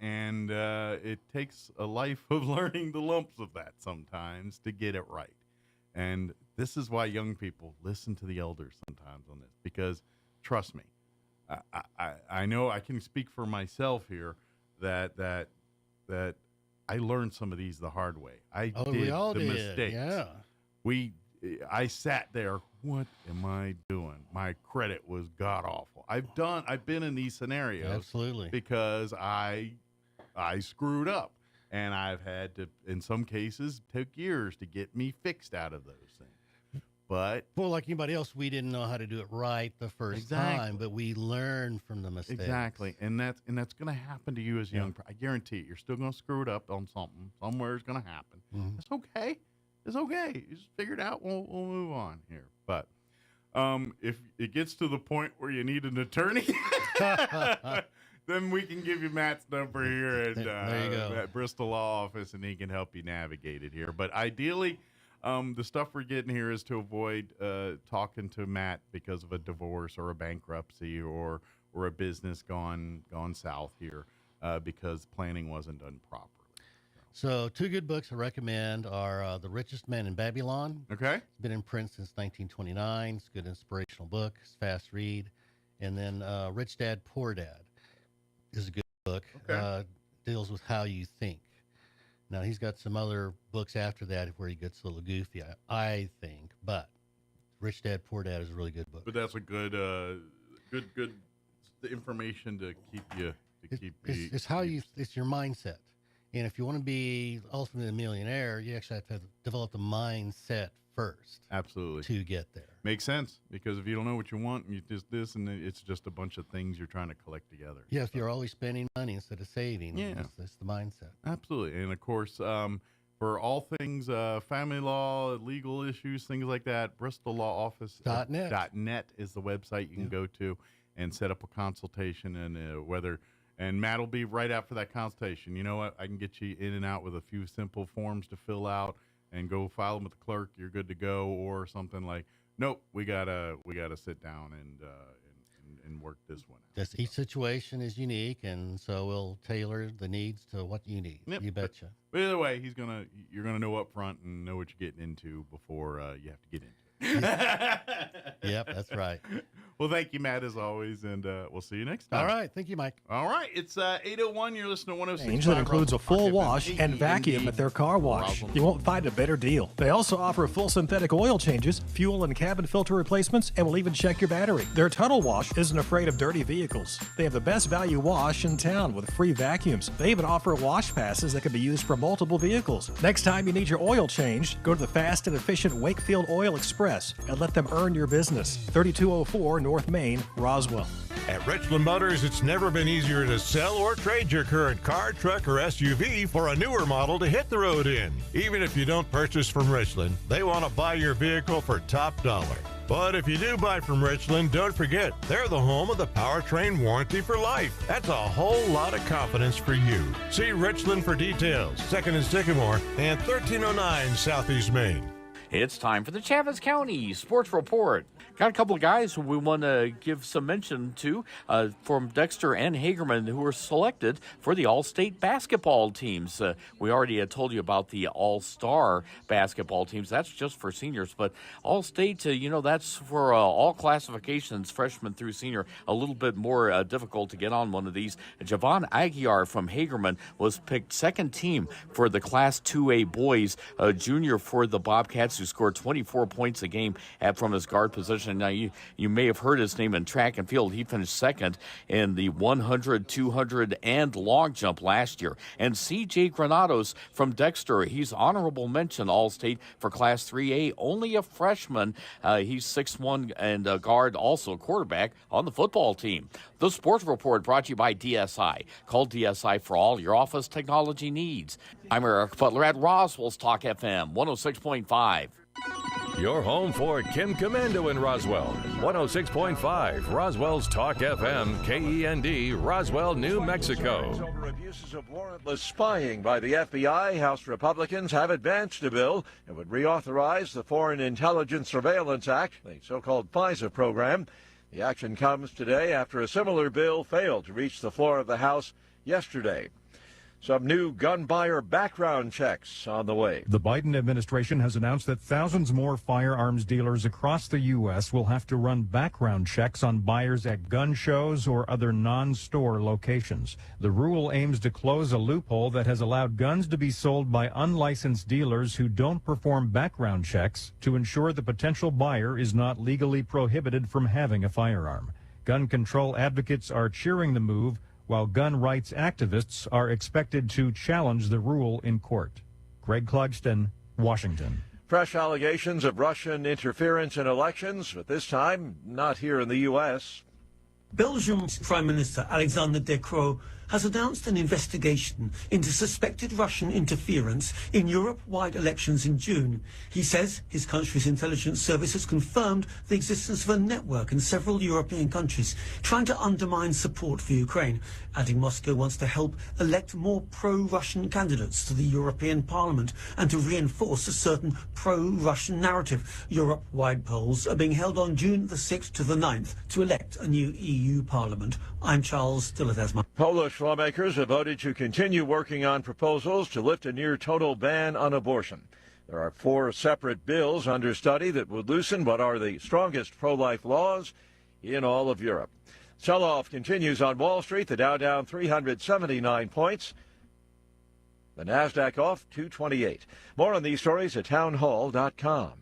[SPEAKER 14] it takes a life of learning the lumps of that sometimes to get it right. And this is why young people listen to the elders sometimes on this, because trust me, I know I can speak for myself here that I learned some of these the hard way.
[SPEAKER 18] We all did.
[SPEAKER 14] Mistakes.
[SPEAKER 18] Yeah.
[SPEAKER 14] I sat there. What am I doing? My credit was god awful. I've been in these scenarios.
[SPEAKER 18] Absolutely.
[SPEAKER 14] Because I screwed up, and I've had to, in some cases, took years to get me fixed out of those things. but
[SPEAKER 18] well, like anybody else, we didn't know how to do it right the first time, but we learned from the mistakes.
[SPEAKER 14] Exactly, and that's going to happen to you as a young. I guarantee it. You're still going to screw it up on something. Somewhere it's going to happen.
[SPEAKER 18] Mm-hmm.
[SPEAKER 14] It's okay. It's okay. You just figure it out. We'll move on here. But if it gets to the point where you need an attorney, then we can give you Matt's number here at Bristol Law Office, and he can help you navigate it here. But ideally, the stuff we're getting here is to avoid talking to Matt because of a divorce or a bankruptcy or a business gone south here because planning wasn't done properly.
[SPEAKER 18] So 2 good books I recommend are The Richest Man in Babylon.
[SPEAKER 14] Okay.
[SPEAKER 18] It's been in print since 1929. It's a good inspirational book. It's fast read. And then Rich Dad, Poor Dad is a good book.
[SPEAKER 14] Okay.
[SPEAKER 18] Deals with how you think. Now, he's got some other books after that where he gets a little goofy, I think. But Rich Dad, Poor Dad is a really good book.
[SPEAKER 14] But that's a good information to keep you.
[SPEAKER 18] It's how you. It's your mindset. And if you want to be ultimately a millionaire, you actually have to develop the mindset first.
[SPEAKER 14] Absolutely.
[SPEAKER 18] To get there.
[SPEAKER 14] Makes sense, because if you don't know what you want, and you just this, and it's just a bunch of things you're trying to collect together.
[SPEAKER 18] Yeah, if you're always spending money instead of saving, that's the mindset.
[SPEAKER 14] Absolutely. And of course, for all things family law, legal issues, things like that, Bristol Law Office .net is the website you can go to and set up a consultation, and and Matt will be right after that consultation. You know what? I can get you in and out with a few simple forms to fill out and go file them with the clerk. You're good to go, or something like, nope, we gotta sit down and work this one out.
[SPEAKER 18] Each situation is unique, and so we'll tailor the needs to what you need.
[SPEAKER 14] Yep.
[SPEAKER 18] You betcha.
[SPEAKER 14] But either way, you're gonna know up front and know what you're getting into before you have to get into it.
[SPEAKER 18] Yep, that's right.
[SPEAKER 14] Well, thank you, Matt, as always, and we'll see you next time.
[SPEAKER 18] All right. Thank you, Mike.
[SPEAKER 14] All right. It's 8:01. You're listening to 106.
[SPEAKER 1] That includes a full wash and vacuum at their car wash. You won't find a better deal. They also offer full synthetic oil changes, fuel and cabin filter replacements, and will even check your battery. Their tunnel wash isn't afraid of dirty vehicles. They have the best value wash in town with free vacuums. They even offer wash passes that can be used for multiple vehicles. Next time you need your oil changed, go to the fast and efficient Wakefield Oil Express and let them earn your business. 3204 North Main, Roswell.
[SPEAKER 20] At Richland Motors, it's never been easier to sell or trade your current car, truck, or SUV for a newer model to hit the road in. Even if you don't purchase from Richland, they want to buy your vehicle for top dollar. But if you do buy from Richland, don't forget, they're the home of the powertrain warranty for life. That's a whole lot of confidence for you. See Richland for details. 2nd and Sycamore and 1309 Southeast Main.
[SPEAKER 21] It's time for the Chaves County Sports Report. Got a couple of guys who we want to give some mention to from Dexter and Hagerman who were selected for the All-State basketball teams. We already had told you about the All-Star basketball teams. That's just for seniors. But All-State, that's for all classifications, freshman through senior, a little bit more difficult to get on one of these. Javon Aguiar from Hagerman was picked second team for the Class 2A boys, junior for the Bobcats, who scored 24 points a game from his guard position. Now, you may have heard his name in track and field. He finished second in the 100, 200, and long jump last year. And C.J. Granados from Dexter, he's honorable mention All-State for Class 3A, only a freshman. He's 6'1", and a guard, also quarterback on the football team. The Sports Report brought to you by DSI. Call DSI for all your office technology needs. I'm Eric Butler at Roswell's Talk FM 106.5.
[SPEAKER 12] Your home for Kim Commando in Roswell. 106.5 Roswell's Talk FM, KEND, Roswell, New Mexico.
[SPEAKER 3] Over abuses of warrantless spying by the FBI, House Republicans have advanced a bill that would reauthorize the Foreign Intelligence Surveillance Act, the so-called FISA program. The action comes today after a similar bill failed to reach the floor of the House yesterday. Some new gun buyer background checks on the way.
[SPEAKER 22] The Biden administration has announced that thousands more firearms dealers across the U.S. will have to run background checks on buyers at gun shows or other non-store locations. The rule aims to close a loophole that has allowed guns to be sold by unlicensed dealers who don't perform background checks to ensure the potential buyer is not legally prohibited from having a firearm. Gun control advocates are cheering the move, while gun rights activists are expected to challenge the rule in court. Greg Clugston, Washington.
[SPEAKER 3] Fresh allegations of Russian interference in elections, but this time not here in the U.S.
[SPEAKER 6] Belgium's Prime Minister Alexander De Croo has announced an investigation into suspected Russian interference in Europe-wide elections in June. He says his country's intelligence service has confirmed the existence of a network in several European countries trying to undermine support for Ukraine, adding Moscow wants to help elect more pro-Russian candidates to the European Parliament and to reinforce a certain pro-Russian narrative. Europe-wide polls are being held on June the 6th to the 9th to elect a new EU Parliament. I'm Charles Dilladesma.
[SPEAKER 3] Polish lawmakers have voted to continue working on proposals to lift a near-total ban on abortion. There are 4 separate bills under study that would loosen what are the strongest pro-life laws in all of Europe. Sell-off continues on Wall Street. The Dow down 379 points. The Nasdaq off 228. More on these stories at townhall.com.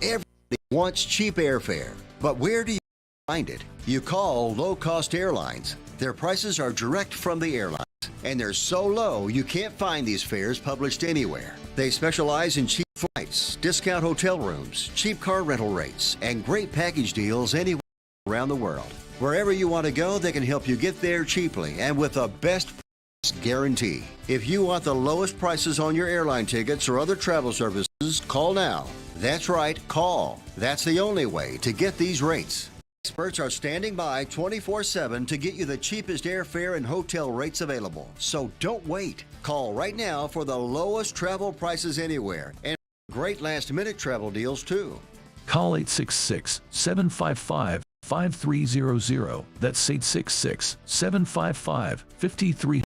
[SPEAKER 8] Everybody wants cheap airfare, but where do you find it? You call low-cost airlines. Their prices are direct from the airlines, and they're so low you can't find these fares published anywhere. They specialize in cheap flights, discount hotel rooms, cheap car rental rates, and great package deals anywhere around the world. Wherever you want to go, they can help you get there cheaply and with the best price guarantee. If you want the lowest prices on your airline tickets or other travel services, call now. That's right, call. That's the only way to get these rates. Experts are standing by 24/7 to get you the cheapest airfare and hotel rates available. So don't wait. Call right now for the lowest travel prices anywhere and great last-minute travel deals too.
[SPEAKER 9] Call 866-755-5300. That's 866-755-5300.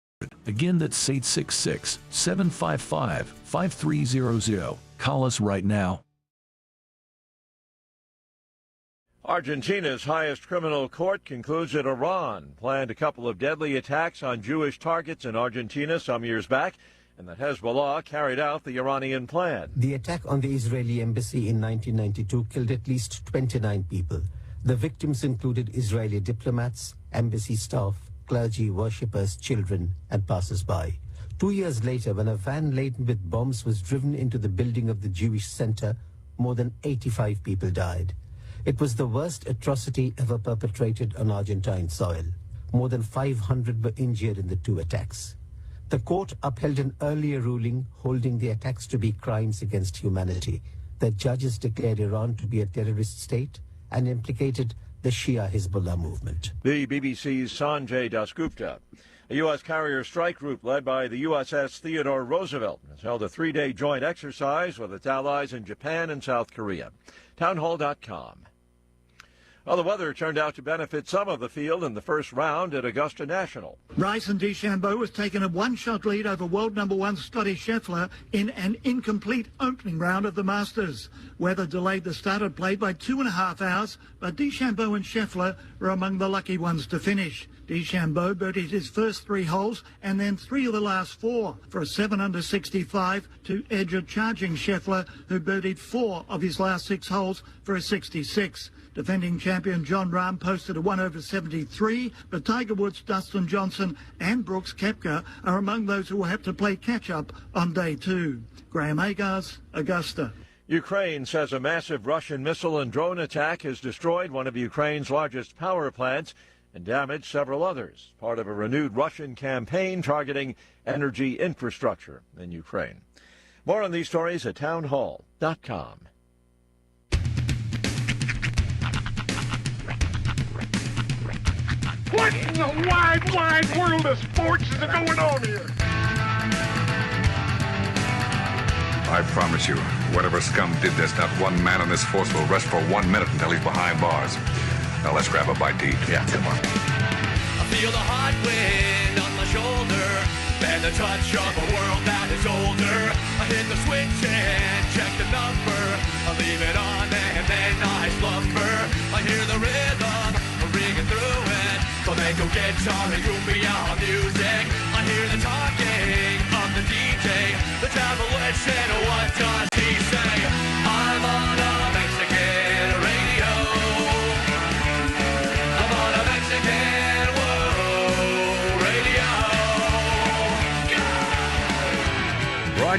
[SPEAKER 9] Again, that's 866-755-5300. Call us right now.
[SPEAKER 3] Argentina's highest criminal court concludes that Iran planned a couple of deadly attacks on Jewish targets in Argentina some years back, and that Hezbollah carried out the Iranian plan.
[SPEAKER 19] The attack on the Israeli embassy in 1992 killed at least 29 people. The victims included Israeli diplomats, embassy staff, clergy, worshippers, children, and passers-by. 2 years later, when a van laden with bombs was driven into the building of the Jewish center, more than 85 people died. It was the worst atrocity ever perpetrated on Argentine soil. More than 500 were injured in the 2 attacks. The court upheld an earlier ruling holding the attacks to be crimes against humanity. The judges declared Iran to be a terrorist state and implicated the Shia Hezbollah movement.
[SPEAKER 3] The BBC's Sanjay Dasgupta. A U.S. carrier strike group led by the USS Theodore Roosevelt has held a 3-day joint exercise with its allies in Japan and South Korea. Townhall.com. Well, the weather turned out to benefit some of the field in the first round at Augusta National.
[SPEAKER 25] Bryson DeChambeau has taken a 1-shot lead over world number 1 Scotty Scheffler in an incomplete opening round of the Masters. Weather delayed the start of play by 2.5 hours, but DeChambeau and Scheffler were among the lucky ones to finish. DeChambeau birdied his first 3 holes and then 3 of the last 4 for a 7 under 65 to edge a charging Scheffler, who birdied 4 of his last 6 holes for a 66. Defending champion John Rahm posted a 1 over 73, but Tiger Woods, Dustin Johnson and Brooks Koepka are among those who will have to play catch-up on day 2. Graham Agars, Augusta.
[SPEAKER 3] Ukraine says a massive Russian missile and drone attack has destroyed one of Ukraine's largest power plants and damaged several others, part of a renewed Russian campaign targeting energy infrastructure in Ukraine. More on these stories at townhall.com.
[SPEAKER 11] What in the wide, wide world of sports is going on here?
[SPEAKER 13] I promise you, whatever scum did this, not one man on this force will rest for 1 minute until he's behind bars. Now let's grab a bite to eat. Yeah, come on.
[SPEAKER 15] I feel the hot wind on my shoulder and the touch of a world that is older. I hit the switch and check the number. I leave it on and then I slumber. I hear the rhythm ringing through it. Flamenco guitar and cumbia music. I hear the talking of the DJ. The demolition, what does he say? I'm on a Mexican radio. I'm on a Mexican radio.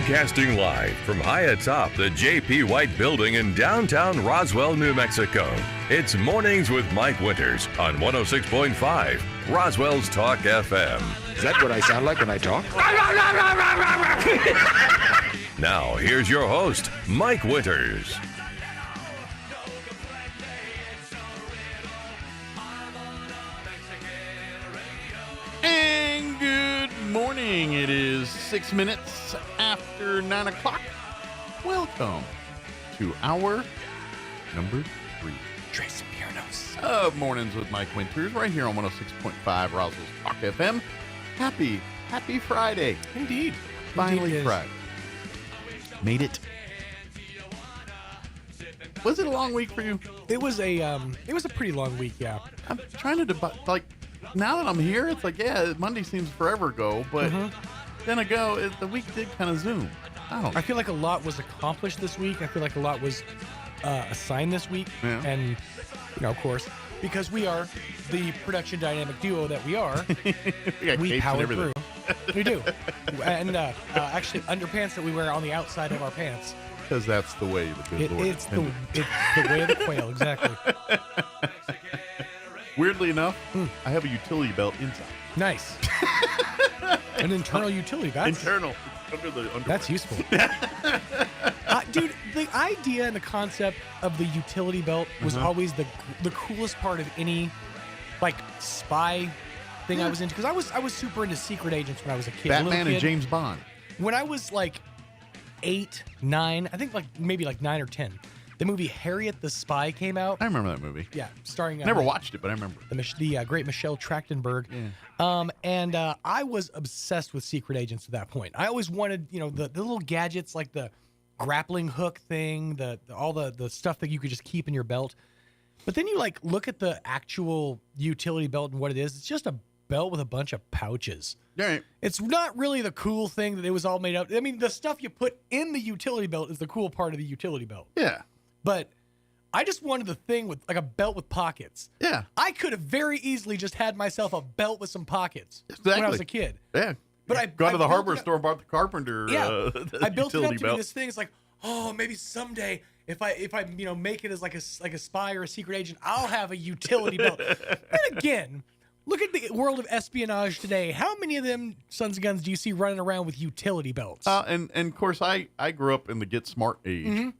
[SPEAKER 12] Broadcasting live from high atop the J.P. White Building in downtown Roswell, New Mexico. It's Mornings with Mike Winters on 106.5 Roswell's Talk FM.
[SPEAKER 2] Is that what I sound like when I talk?
[SPEAKER 12] Now, here's your host, Mike Winters.
[SPEAKER 14] And good morning. It is 6 minutes after 9 o'clock. Welcome to hour number 3.
[SPEAKER 2] Tracy Piernos.
[SPEAKER 14] Of Mornings with Mike Winters, right here on 106.5 Roswell's Talk FM. Happy Friday.
[SPEAKER 2] Indeed.
[SPEAKER 14] Finally Friday. Made it. Was it a long week for you?
[SPEAKER 2] It was a pretty long week, yeah.
[SPEAKER 14] I'm trying to now that I'm here, it's like, yeah, Monday seems forever ago, but then the week did kind of zoom.
[SPEAKER 2] I feel like a lot was accomplished this week. I feel like a lot was assigned this week.
[SPEAKER 14] Yeah.
[SPEAKER 2] And, of course, because we are the production dynamic duo that we are, we power through. We do. And actually, underpants that we wear on the outside of our pants.
[SPEAKER 14] Because that's the way the good Lord
[SPEAKER 2] it's the way of the quail, exactly.
[SPEAKER 14] Weirdly enough, I have a utility belt inside.
[SPEAKER 2] Nice. An internal utility belt.
[SPEAKER 14] Internal. Under the underwear.
[SPEAKER 2] That's useful. Dude, the idea and the concept of the utility belt was always the coolest part of any spy thing I was into, because I was super into secret agents when I was a kid.
[SPEAKER 14] Batman and James Bond.
[SPEAKER 2] When I was 8, 9, I think maybe 9 or 10, the movie Harriet the Spy came out.
[SPEAKER 14] I remember that movie.
[SPEAKER 2] Yeah, starring.
[SPEAKER 14] Never watched it, but I remember
[SPEAKER 2] the great Michelle Trachtenberg. Yeah. And I was obsessed with secret agents at that point. I always wanted, the little gadgets, like the grappling hook thing, all the stuff that you could just keep in your belt. But then you look at the actual utility belt and what it is. It's just a belt with a bunch of pouches.
[SPEAKER 14] Right.
[SPEAKER 2] It's not really the cool thing that it was all made up. I mean, the stuff you put in the utility belt is the cool part of the utility belt.
[SPEAKER 14] Yeah.
[SPEAKER 2] But I just wanted the thing with a belt with pockets.
[SPEAKER 14] Yeah.
[SPEAKER 2] I could have very easily just had myself a belt with some pockets
[SPEAKER 14] exactly.
[SPEAKER 2] when I was a kid.
[SPEAKER 14] Yeah.
[SPEAKER 2] But I
[SPEAKER 14] gone to the hardware store and bought the Carpenter.
[SPEAKER 2] Yeah. I built it up to
[SPEAKER 14] belt.
[SPEAKER 2] be this thing. It's like, oh, maybe someday if I make it as like a spy or a secret agent, I'll have a utility belt. And again, look at the world of espionage today. How many of them sons of guns do you see running around with utility belts?
[SPEAKER 14] And of course, I grew up in the Get Smart age,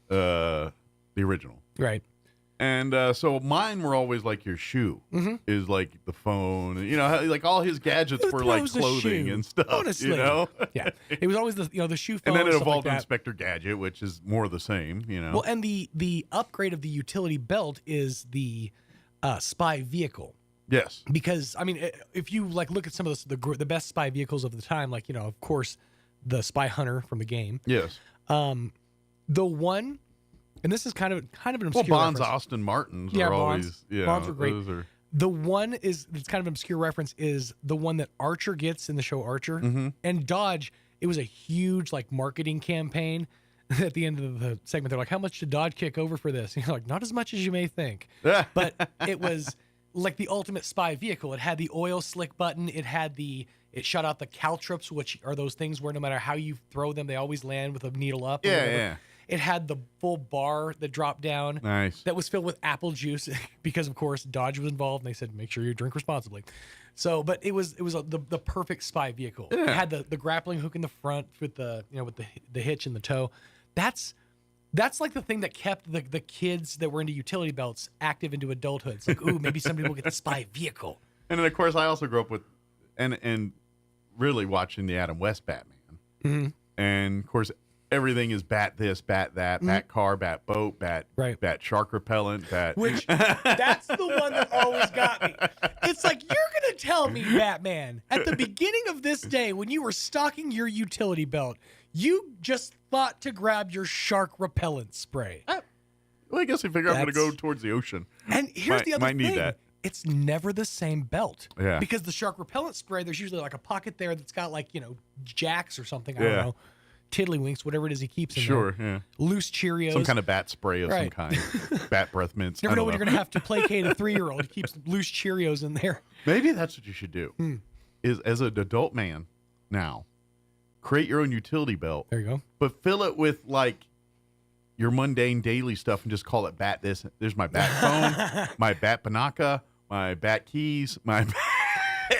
[SPEAKER 14] the original.
[SPEAKER 2] Right.
[SPEAKER 14] And so mine were always like your shoe is like the phone. All his gadgets were like clothing and stuff.
[SPEAKER 2] Honestly. Yeah. It was always the shoe phone.
[SPEAKER 14] And then it evolved
[SPEAKER 2] like
[SPEAKER 14] to Inspector Gadget, which is more of the same,
[SPEAKER 2] Well, and the upgrade of the utility belt is the spy vehicle.
[SPEAKER 14] Yes.
[SPEAKER 2] Because, I mean, if you look at some of the best spy vehicles of the time, of course, the Spy Hunter from the game.
[SPEAKER 14] Yes.
[SPEAKER 2] The one, and this is kind of an obscure
[SPEAKER 14] Bond's
[SPEAKER 2] reference.
[SPEAKER 14] Austin Martins are always,
[SPEAKER 2] Bonds were great. The one it's kind of an obscure reference is the one that Archer gets in the show Archer. And Dodge, it was a huge marketing campaign. At the end of the segment, they're like, how much did Dodge kick over for this? And you're like, not as much as you may think. But it was like the ultimate spy vehicle. It had the oil slick button. It shot out the caltrops, which are those things where no matter how you throw them, they always land with a needle up.
[SPEAKER 14] Yeah.
[SPEAKER 2] It had the full bar that dropped down.
[SPEAKER 14] Nice.
[SPEAKER 2] That was filled with apple juice because, of course, Dodge was involved. And they said, make sure you drink responsibly. So, but it was the perfect spy vehicle.
[SPEAKER 14] Yeah.
[SPEAKER 2] It had the grappling hook in the front with the hitch in the toe. That's like the thing that kept the kids that were into utility belts active into adulthood. It's like, ooh, maybe somebody will get the spy vehicle.
[SPEAKER 14] And then, of course, I also grew up with and really watching the Adam West Batman. And, of course, everything is bat this, bat that, bat car, bat boat, bat shark repellent, bat.
[SPEAKER 2] Which, that's the one that always got me. It's like, you're going to tell me, Batman, at the beginning of this day, when you were stocking your utility belt, you just thought to grab your shark repellent spray.
[SPEAKER 14] Well, I guess I figure I'm going to go towards the ocean.
[SPEAKER 2] And here's the other thing.
[SPEAKER 14] Need that.
[SPEAKER 2] It's never the same belt.
[SPEAKER 14] Yeah.
[SPEAKER 2] Because the shark repellent spray, there's usually a pocket there that's got jacks or something. I don't know. Tiddlywinks, whatever it is he keeps in there.
[SPEAKER 14] Sure, yeah.
[SPEAKER 2] Loose Cheerios.
[SPEAKER 14] Some kind of bat spray of some kind. Bat breath mints.
[SPEAKER 2] You never know when you're going to have to placate a 3-year-old. He keeps loose Cheerios in there.
[SPEAKER 14] Maybe that's what you should do. Is as an adult man now, create your own utility belt.
[SPEAKER 2] There you go.
[SPEAKER 14] But fill it with like your mundane daily stuff and just call it bat this. There's my bat phone, my bat Panaka, my bat keys, my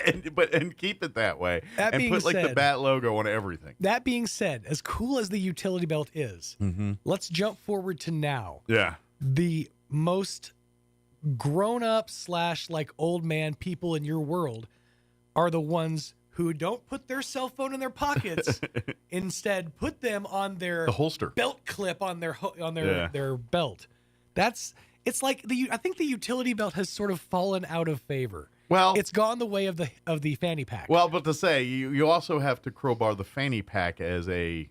[SPEAKER 14] and keep it that way.
[SPEAKER 2] That
[SPEAKER 14] and
[SPEAKER 2] being
[SPEAKER 14] put like the
[SPEAKER 2] said-
[SPEAKER 14] bat logo on everything.
[SPEAKER 2] That being said, as cool as the utility belt is, let's jump forward to now.
[SPEAKER 14] Yeah.
[SPEAKER 2] The most grown-up / like old man people in your world are the ones who don't put their cell phone in their pockets. Instead, put them on their
[SPEAKER 14] The holster.
[SPEAKER 2] belt clip on their
[SPEAKER 14] Yeah.
[SPEAKER 2] their belt. It's like I think the utility belt has sort of fallen out of favor.
[SPEAKER 14] Well,
[SPEAKER 2] it's gone the way of the fanny pack.
[SPEAKER 14] Well, but to say, you also have to crowbar the fanny pack as a,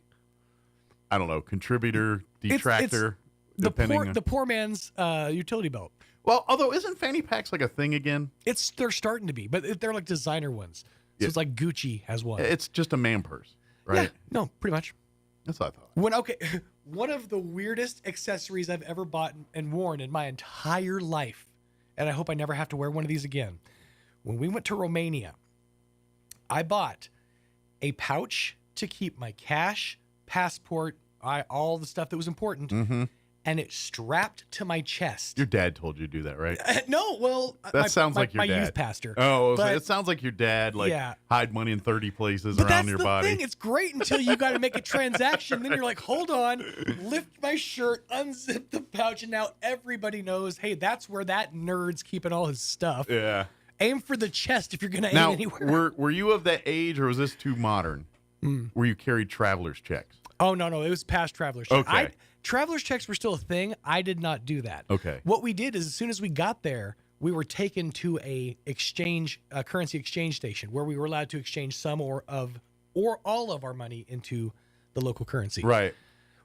[SPEAKER 14] I don't know, contributor, detractor.
[SPEAKER 2] It's the poor man's utility belt.
[SPEAKER 14] Well, although isn't fanny packs like a thing again?
[SPEAKER 2] They're starting to be, but they're like designer ones. So it's like Gucci has one.
[SPEAKER 14] It's just a man purse, right?
[SPEAKER 2] Yeah, no, pretty much.
[SPEAKER 14] That's what I thought.
[SPEAKER 2] One of the weirdest accessories I've ever bought and worn in my entire life, and I hope I never have to wear one of these again. When we went to Romania, I bought a pouch to keep my cash, passport, all the stuff that was important, and it strapped to my chest.
[SPEAKER 14] Your dad told you to do that, right?
[SPEAKER 2] No, well,
[SPEAKER 14] That sounds like your
[SPEAKER 2] my
[SPEAKER 14] dad.
[SPEAKER 2] youth pastor.
[SPEAKER 14] Oh,
[SPEAKER 2] But-
[SPEAKER 14] it sounds like your dad, like
[SPEAKER 2] Yeah.
[SPEAKER 14] hide money in 30 places
[SPEAKER 2] But
[SPEAKER 14] around
[SPEAKER 2] that's
[SPEAKER 14] your
[SPEAKER 2] the
[SPEAKER 14] body.
[SPEAKER 2] thing. It's great until you got to make a transaction. Then you're like, hold on, lift my shirt, unzip the pouch, and now everybody knows, hey, that's where that nerd's keeping all his stuff.
[SPEAKER 14] Yeah.
[SPEAKER 2] Aim for the chest if you're going to aim
[SPEAKER 14] Now,
[SPEAKER 2] anywhere.
[SPEAKER 14] were you of that age, or was this too modern? Where you carried traveler's checks?
[SPEAKER 2] Oh, no, it was past traveler's checks.
[SPEAKER 14] Okay.
[SPEAKER 2] Traveler's checks were still a thing. I did not do that.
[SPEAKER 14] Okay.
[SPEAKER 2] What we did is as soon as we got there, we were taken to a currency exchange station where we were allowed to exchange some or all of our money into the local currency.
[SPEAKER 14] Right.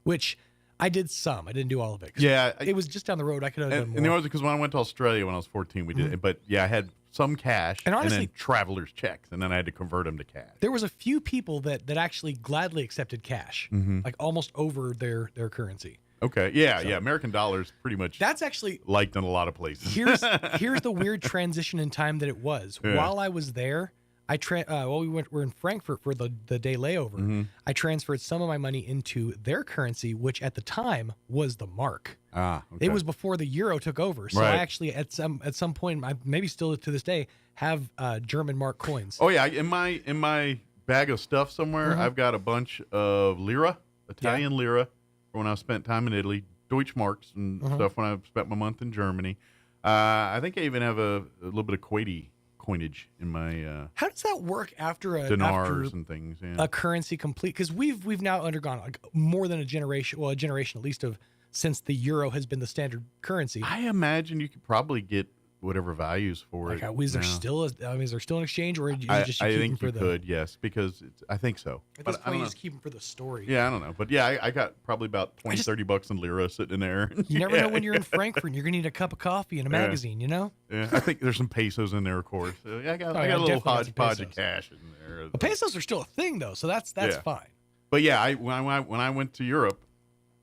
[SPEAKER 2] Which I did some. I didn't do all of it. 'Cause
[SPEAKER 14] Yeah.
[SPEAKER 2] it was just down the road. I could have done
[SPEAKER 14] And
[SPEAKER 2] more.
[SPEAKER 14] the only because when I went to Australia when I was 14, we did it. But yeah, I had some cash
[SPEAKER 2] And honestly-
[SPEAKER 14] then traveler's checks, and then I had to convert them to cash.
[SPEAKER 2] There was a few people that actually gladly accepted cash, like almost over their currency.
[SPEAKER 14] Okay. Yeah.
[SPEAKER 2] So-
[SPEAKER 14] Yeah. American dollars pretty much
[SPEAKER 2] That's actually
[SPEAKER 14] liked in a lot of places.
[SPEAKER 2] here's the weird transition in time that it was.
[SPEAKER 14] Yeah.
[SPEAKER 2] While I was there, we're in Frankfurt for the day layover. I transferred some of my money into their currency, which at the time was the mark.
[SPEAKER 14] Okay.
[SPEAKER 2] It was before the euro took over. So
[SPEAKER 14] Right.
[SPEAKER 2] I actually at some point, maybe still to this day, have German mark coins.
[SPEAKER 14] Oh yeah, in my bag of stuff somewhere, I've got a bunch of lira, Italian lira, for when I spent time in Italy, Deutschmarks and stuff when I spent my month in Germany. I think I even have a little bit of Kuwaiti coinage in my
[SPEAKER 2] How does that work after
[SPEAKER 14] dinars and things. Yeah.
[SPEAKER 2] a currency complete? Because we've now undergone like more than a generation at least of since the euro has been the standard currency.
[SPEAKER 14] I imagine you could probably get whatever values for it.
[SPEAKER 2] Is there
[SPEAKER 14] now.
[SPEAKER 2] still is there still an exchange, or you
[SPEAKER 14] I
[SPEAKER 2] just keep them
[SPEAKER 14] think
[SPEAKER 2] for
[SPEAKER 14] you
[SPEAKER 2] the?
[SPEAKER 14] could, yes, because I think so.
[SPEAKER 2] At
[SPEAKER 14] But
[SPEAKER 2] this
[SPEAKER 14] I
[SPEAKER 2] point,
[SPEAKER 14] don't
[SPEAKER 2] you
[SPEAKER 14] know.
[SPEAKER 2] just keep them for the story.
[SPEAKER 14] Yeah, I don't know. But yeah, I got probably about 20, 30 bucks in lira sitting in there.
[SPEAKER 2] You never
[SPEAKER 14] Yeah.
[SPEAKER 2] know when you're in Frankfurt and you're gonna need a cup of coffee and a
[SPEAKER 14] Yeah.
[SPEAKER 2] magazine. You know.
[SPEAKER 14] Yeah, I think there's some pesos in there, of course. Yeah, I got
[SPEAKER 2] Oh,
[SPEAKER 14] a
[SPEAKER 2] yeah,
[SPEAKER 14] little
[SPEAKER 2] definitely got some
[SPEAKER 14] hodgepodge of
[SPEAKER 2] pesos.
[SPEAKER 14] cash in there.
[SPEAKER 2] The pesos are still a thing though, so that's
[SPEAKER 14] Yeah.
[SPEAKER 2] fine.
[SPEAKER 14] But yeah, when I went to Europe,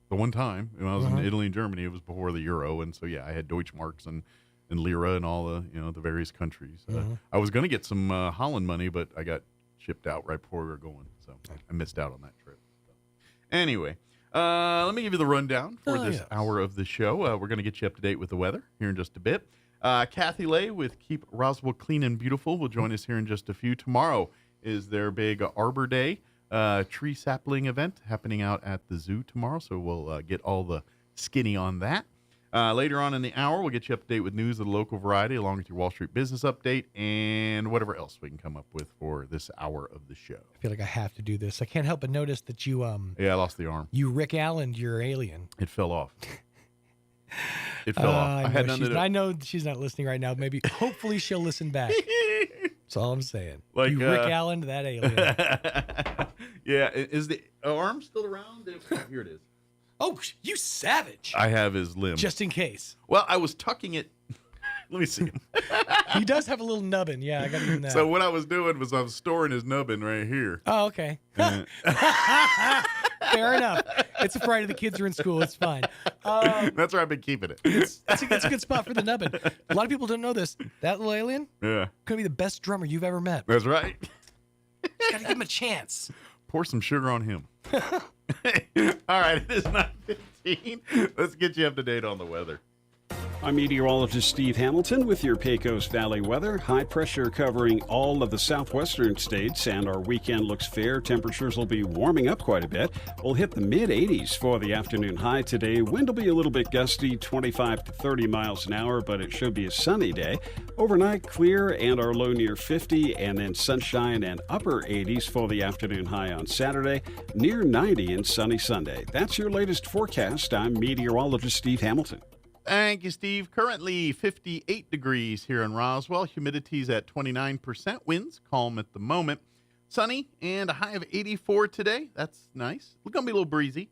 [SPEAKER 14] the one time when I was in Italy and Germany, it was before the euro, and so yeah, I had Deutschmarks and lira and all the the various countries. I was going to get some Holland money, but I got shipped out right before we were going, so I missed out on that trip. So. Anyway, let me give you the rundown for this hour of the show. We're going to get you up to date with the weather here in just a bit. Kathy Lay with Keep Roswell Clean and Beautiful will join us here in just a few. Tomorrow is their big Arbor Day tree sapling event happening out at the zoo tomorrow, so we'll get all the skinny on that. Later on in the hour, we'll get you up to date with news of the local variety, along with your Wall Street business update and whatever else we can come up with for this hour of the show.
[SPEAKER 2] I feel like I have to do this. I can't help but notice that you
[SPEAKER 14] Yeah, I lost the arm.
[SPEAKER 2] you Rick Allen'd your alien.
[SPEAKER 14] It fell off. It fell off.
[SPEAKER 2] I know she's not listening right now. Maybe, hopefully, she'll listen back. That's all I'm saying.
[SPEAKER 14] Like,
[SPEAKER 2] you Rick Allen'd that alien.
[SPEAKER 14] Yeah, is the arm still around? Here it is.
[SPEAKER 2] Oh, you savage!
[SPEAKER 14] I have his limb.
[SPEAKER 2] Just in case.
[SPEAKER 14] Well, I was tucking it. Let me see him.
[SPEAKER 2] He does have a little nubbin. Yeah, I got to give him that.
[SPEAKER 14] So what I was doing was I was storing his nubbin right here.
[SPEAKER 2] Oh, okay. Fair enough. It's a Friday. The kids are in school. It's fine.
[SPEAKER 14] That's where I've been keeping it.
[SPEAKER 2] It's a good spot for the nubbin. A lot of people don't know this. That little alien
[SPEAKER 14] Yeah.
[SPEAKER 2] could be the best drummer you've ever met.
[SPEAKER 14] That's right.
[SPEAKER 2] Got to give him a chance.
[SPEAKER 14] Pour some sugar on him. All right, it is 9:15. Let's get you up to date on the weather.
[SPEAKER 4] I'm meteorologist Steve Hamilton with your Pecos Valley weather. High pressure covering all of the southwestern states, and our weekend looks fair. Temperatures will be warming up quite a bit. We'll hit the mid-80s for the afternoon high today. Wind will be a little bit gusty, 25 to 30 miles an hour, but it should be a sunny day. Overnight, clear and our low near 50, and then sunshine and upper 80s for the afternoon high on Saturday, near 90 and sunny Sunday. That's your latest forecast. I'm meteorologist Steve Hamilton.
[SPEAKER 14] Thank you, Steve. Currently 58 degrees here in Roswell. Humidity's at 29%. Winds calm at the moment. Sunny and a high of 84 today. That's nice. It's going to be a little breezy.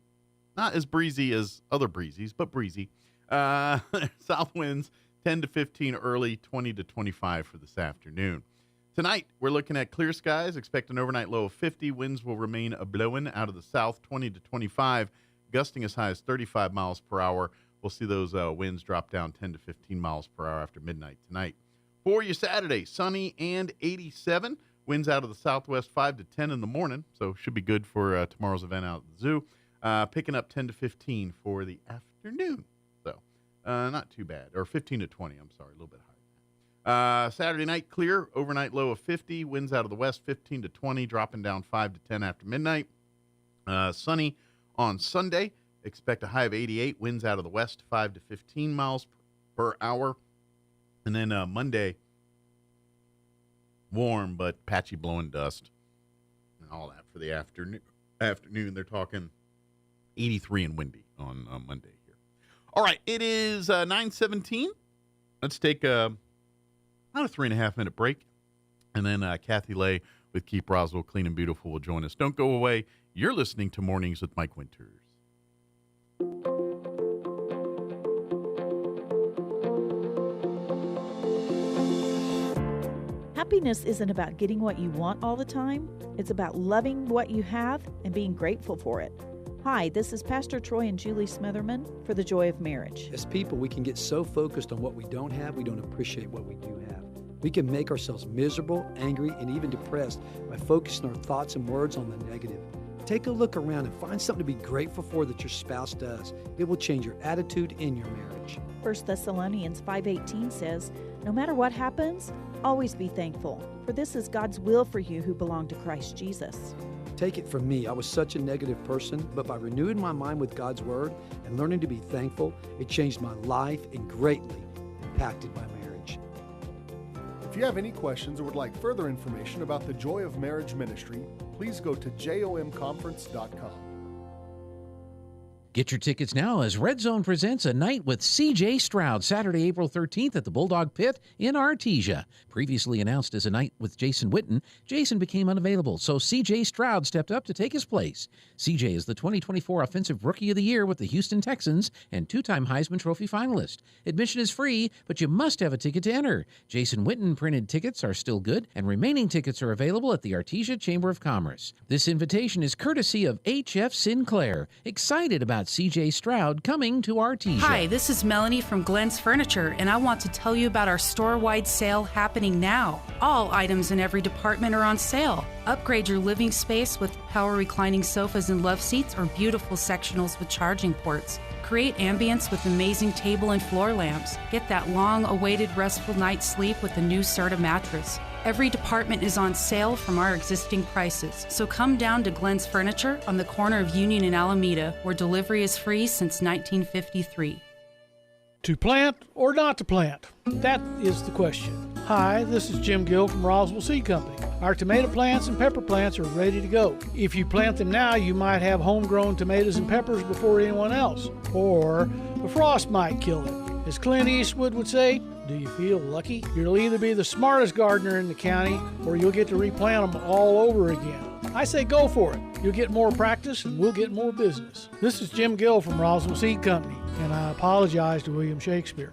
[SPEAKER 14] Not as breezy as other breezies, but breezy. South winds 10 to 15 early, 20 to 25 for this afternoon. Tonight, we're looking at clear skies. Expect an overnight low of 50. Winds will remain a-blowing out of the south, 20 to 25, gusting as high as 35 miles per hour. We'll see those winds drop down 10 to 15 miles per hour after midnight tonight. For you Saturday, sunny and 87. Winds out of the southwest 5 to 10 in the morning, so should be good for tomorrow's event out at the zoo. Picking up 10 to 15 for the afternoon. So not too bad. Or 15 to 20, I'm sorry, a little bit higher. Saturday night, clear. Overnight low of 50. Winds out of the west 15 to 20, dropping down 5 to 10 after midnight. Sunny on Sunday. Expect a high of 88, winds out of the west, 5 to 15 miles per hour. And then Monday, warm but patchy blowing dust and all that for the afternoon. They're talking 83 and windy on Monday here. All right, it is 9:17. Let's take about a 3.5-minute break. And then Kathy Lay with Keep Roswell Clean and Beautiful will join us. Don't go away. You're listening to Mornings with Mike Winters.
[SPEAKER 10] Happiness isn't about getting what you want all the time. It's about loving what you have and being grateful for it. Hi, this is Pastor Troy and Julie Smitherman for The Joy of Marriage.
[SPEAKER 17] As people, we can get so focused on what we don't have, we don't appreciate what we do have. We can make ourselves miserable, angry, and even depressed by focusing our thoughts and words on the negative. Take a look around and find something to be grateful for that your spouse does. It will change your attitude in your marriage.
[SPEAKER 10] 1 Thessalonians 5:18 says, "No matter what happens, always be thankful, for this is God's will for you who belong to Christ Jesus."
[SPEAKER 17] Take it from me, I was such a negative person, but by renewing my mind with God's Word and learning to be thankful, it changed my life and greatly impacted my marriage.
[SPEAKER 23] If you have any questions or would like further information about the Joy of Marriage Ministry, please go to jomconference.com.
[SPEAKER 24] Get your tickets now as Red Zone presents A Night with C.J. Stroud, Saturday, April 13th at the Bulldog Pit in Artesia. Previously announced as A Night with Jason Witten, Jason became unavailable, so C.J. Stroud stepped up to take his place. C.J. is the 2024 Offensive Rookie of the Year with the Houston Texans and two-time Heisman Trophy finalist. Admission is free, but you must have a ticket to enter. Jason Witten printed tickets are still good, and remaining tickets are available at the Artesia Chamber of Commerce. This invitation is courtesy of H.F. Sinclair. Excited about C.J. Stroud coming to Artesia.
[SPEAKER 26] Hi, this is Melanie from Glenn's Furniture, and I want to tell you about our store-wide sale happening now. All items in every department are on sale. Upgrade your living space with power reclining sofas and love seats or beautiful sectionals with charging ports. Create ambience with amazing table and floor lamps. Get that long-awaited restful night's sleep with a new Serta mattress. Every department is on sale from our existing prices, so come down to Glenn's Furniture on the corner of Union and Alameda, where delivery is free since 1953.
[SPEAKER 27] To plant or not to plant? That is the question. Hi, this is Jim Gill from Roswell Seed Company. Our tomato plants and pepper plants are ready to go. If you plant them now, you might have homegrown tomatoes and peppers before anyone else, or the frost might kill them. As Clint Eastwood would say, do you feel lucky? You'll either be the smartest gardener in the county, or you'll get to replant them all over again. I say go for it. You'll get more practice and we'll get more business. This is Jim Gill from Roswell Seed Company, and I apologize to William Shakespeare.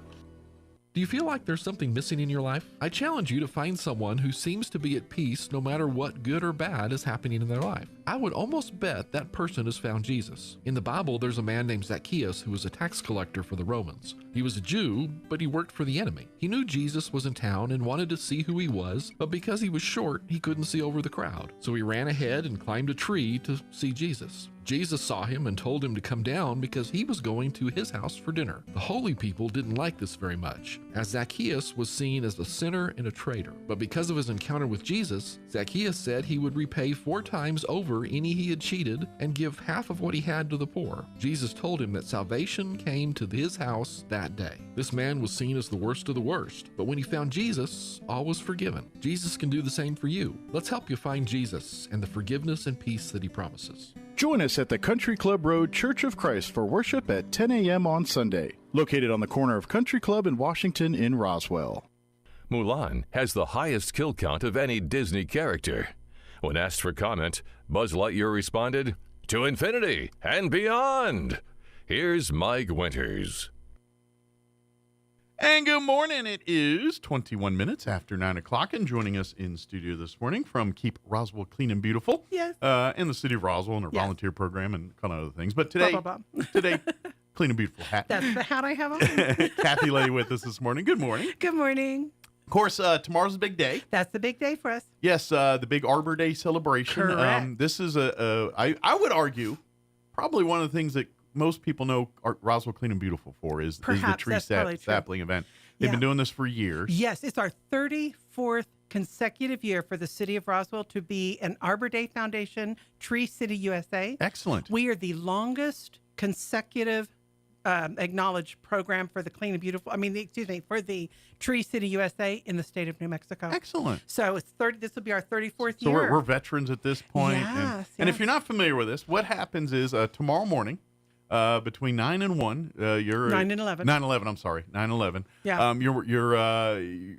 [SPEAKER 28] Do
[SPEAKER 1] Do you feel like there's something missing in your life? I challenge you to find someone who seems to be at peace no matter what good or bad is happening in their life. I would almost bet that person has found Jesus. In the Bible, there's a man named Zacchaeus who was a tax collector for the Romans. He was a Jew, but he worked for the enemy. He knew Jesus was in town and wanted to see who he was, but because he was short, he couldn't see over the crowd. So he ran ahead and climbed a tree to see Jesus. Jesus saw him and told him to come down because he was going to his house for dinner. The holy people didn't like this very much, as Zacchaeus was seen as a sinner and a traitor. But because of his encounter with Jesus, Zacchaeus said he would repay 4 times over any he had cheated and give half of what he had to the poor. Jesus told him that salvation came to his house that day. This man was seen as the worst of the worst, but when he found Jesus, all was forgiven. Jesus can do the same for you. Let's help you find Jesus and the forgiveness and peace that he promises.
[SPEAKER 5] Join us at the Country Club Road Church of Christ for worship at 10 a.m. on Sunday, located on the corner of Country Club and Washington in Roswell.
[SPEAKER 12] Mulan has the highest kill count of any Disney character. When asked for comment, Buzz Lightyear responded, "To infinity and beyond." Here's Mike Winters.
[SPEAKER 14] And good morning. It is 21 minutes after 9 o'clock, and joining us in studio this morning from Keep Roswell Clean and Beautiful.
[SPEAKER 7] Yes.
[SPEAKER 14] In the city of Roswell and our volunteer program and kind of other things. But today, Clean and Beautiful hat.
[SPEAKER 7] That's the hat I have on.
[SPEAKER 14] Kathy Lay with us this morning. Good morning.
[SPEAKER 7] Good morning.
[SPEAKER 14] Of course, tomorrow's a big day.
[SPEAKER 7] That's the big day for us.
[SPEAKER 14] Yes, the big Arbor Day celebration.
[SPEAKER 7] Correct.
[SPEAKER 14] This is I would argue, probably one of the things that most people know Roswell Clean and Beautiful for is the tree sapling event. They've been doing this for years.
[SPEAKER 7] Yes, it's our 34th consecutive year for the city of Roswell to be an Arbor Day Foundation Tree City USA.
[SPEAKER 14] Excellent.
[SPEAKER 7] We are the longest consecutive acknowledged program for the Clean and Beautiful. For the Tree City USA in the state of New Mexico.
[SPEAKER 14] Excellent.
[SPEAKER 7] So it's this will be our 34th
[SPEAKER 14] so
[SPEAKER 7] year.
[SPEAKER 14] So we're veterans at this point.
[SPEAKER 7] Yes,
[SPEAKER 14] and if you're not familiar with this, what happens is tomorrow morning, between 9 and 1, you're
[SPEAKER 7] 9 and 11.
[SPEAKER 14] 9/11. I'm sorry, 9/11.
[SPEAKER 7] Yeah.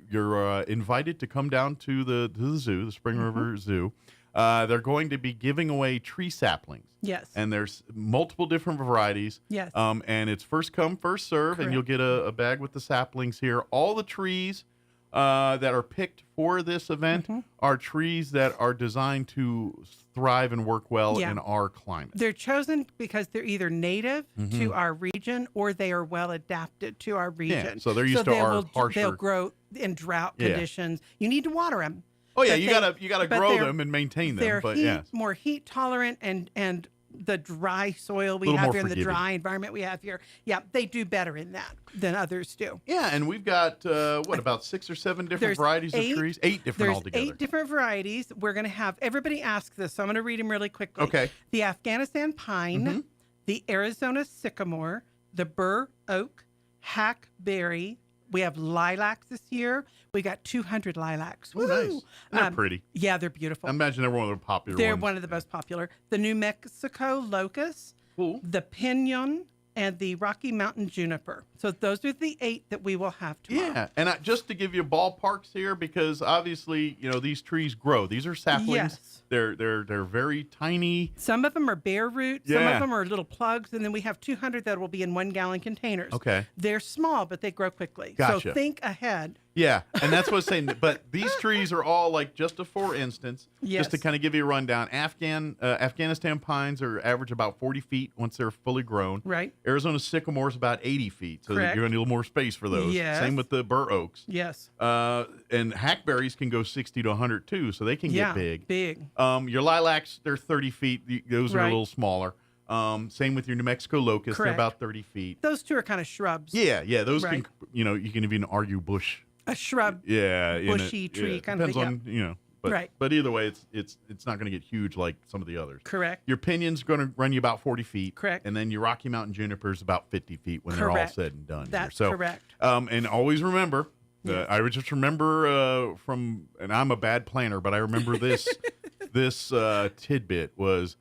[SPEAKER 14] You're invited to come down to the zoo, the Spring River Zoo. They're going to be giving away tree saplings.
[SPEAKER 7] Yes.
[SPEAKER 14] And there's multiple different varieties.
[SPEAKER 7] Yes.
[SPEAKER 14] And it's first come, first serve, and you'll get a bag with the saplings here. All the trees that are picked for this event are trees that are designed to thrive and work well in our climate.
[SPEAKER 7] They're chosen because they're either native to our region or they are well adapted to our region.
[SPEAKER 14] Yeah, so they're used to our harsher.
[SPEAKER 7] They'll grow in drought conditions. You need to water them.
[SPEAKER 14] Oh yeah, you gotta grow them and maintain them.
[SPEAKER 7] They're more heat tolerant and the dry soil we have here and the dry environment we have here. Yeah, they do better in that than others do.
[SPEAKER 14] Yeah, and we've got about 6 or 7 different varieties of trees? 8 different altogether.
[SPEAKER 7] 8 different varieties. We're going to have everybody ask this, so I'm going to read them really quickly.
[SPEAKER 14] Okay.
[SPEAKER 7] The Afghanistan pine, the Arizona sycamore, the bur oak, hackberry. We have lilacs this year. We got 200 lilacs.
[SPEAKER 14] Oh, nice. They're pretty.
[SPEAKER 7] Yeah, they're beautiful.
[SPEAKER 14] I imagine they're one of the popular
[SPEAKER 7] They're
[SPEAKER 14] ones.
[SPEAKER 7] one of the most popular. The New Mexico locust, the pinon, and the Rocky Mountain juniper. So those are the 8 that we will have tomorrow.
[SPEAKER 14] Yeah, and just to give you ballparks here, because obviously, these trees grow. These are saplings.
[SPEAKER 7] Yes.
[SPEAKER 14] They're very tiny.
[SPEAKER 7] Some of them are bare root. Some of them are little plugs. And then we have 200 that will be in 1-gallon containers.
[SPEAKER 14] Okay.
[SPEAKER 7] They're small, but they grow quickly.
[SPEAKER 14] Gotcha.
[SPEAKER 7] So think ahead.
[SPEAKER 14] Yeah, and that's what I'm saying. But these trees are all just for instance, just to kind of give you a rundown. Afghanistan pines are average about 40 feet once they're fully grown.
[SPEAKER 7] Right.
[SPEAKER 14] Arizona sycamore is about 80 feet, so
[SPEAKER 7] Correct.
[SPEAKER 14] you're going to need a little more space for those.
[SPEAKER 7] Yes.
[SPEAKER 14] Same with the bur oaks.
[SPEAKER 7] Yes.
[SPEAKER 14] And hackberries can go 60 to 100 too, so they can get big.
[SPEAKER 7] Big.
[SPEAKER 14] Your lilacs, they're 30 feet. Those are a little smaller. Same with your New Mexico locust.
[SPEAKER 7] Correct.
[SPEAKER 14] They're about 30 feet.
[SPEAKER 7] Those 2 are kind of shrubs.
[SPEAKER 14] Yeah. Those can, you can even argue bush.
[SPEAKER 7] A shrub.
[SPEAKER 14] Yeah.
[SPEAKER 7] Bushy tree kind of thing.
[SPEAKER 14] Depends on, but,
[SPEAKER 7] right.
[SPEAKER 14] But either way, it's not going to get huge like some of the others.
[SPEAKER 7] Correct.
[SPEAKER 14] Your pinion's going to run you about 40 feet.
[SPEAKER 7] Correct.
[SPEAKER 14] And then your Rocky Mountain juniper's about 50 feet when they're all said and done.
[SPEAKER 7] That's
[SPEAKER 14] here. So,
[SPEAKER 7] correct.
[SPEAKER 14] And always remember, I would just remember and I'm a bad planner, but I remember this tidbit was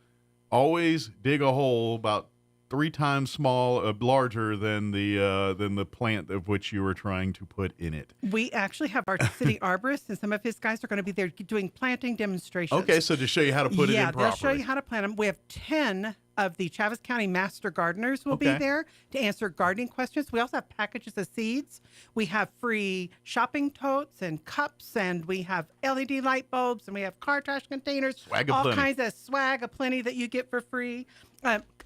[SPEAKER 14] always dig a hole about 3 times larger than the plant of which you were trying to put in it.
[SPEAKER 7] We actually have our city arborist, and some of his guys are going to be there doing planting demonstrations.
[SPEAKER 14] Okay, so to show you how to put it in properly.
[SPEAKER 7] Yeah, they'll show you how to plant them. We have 10 of the Chaves County Master Gardeners will be there to answer gardening questions. We also have packages of seeds. We have free shopping totes and cups, and we have LED light bulbs, and we have car trash containers.
[SPEAKER 14] Swag
[SPEAKER 7] all
[SPEAKER 14] aplenty.
[SPEAKER 7] kinds of swag aplenty that you get for free.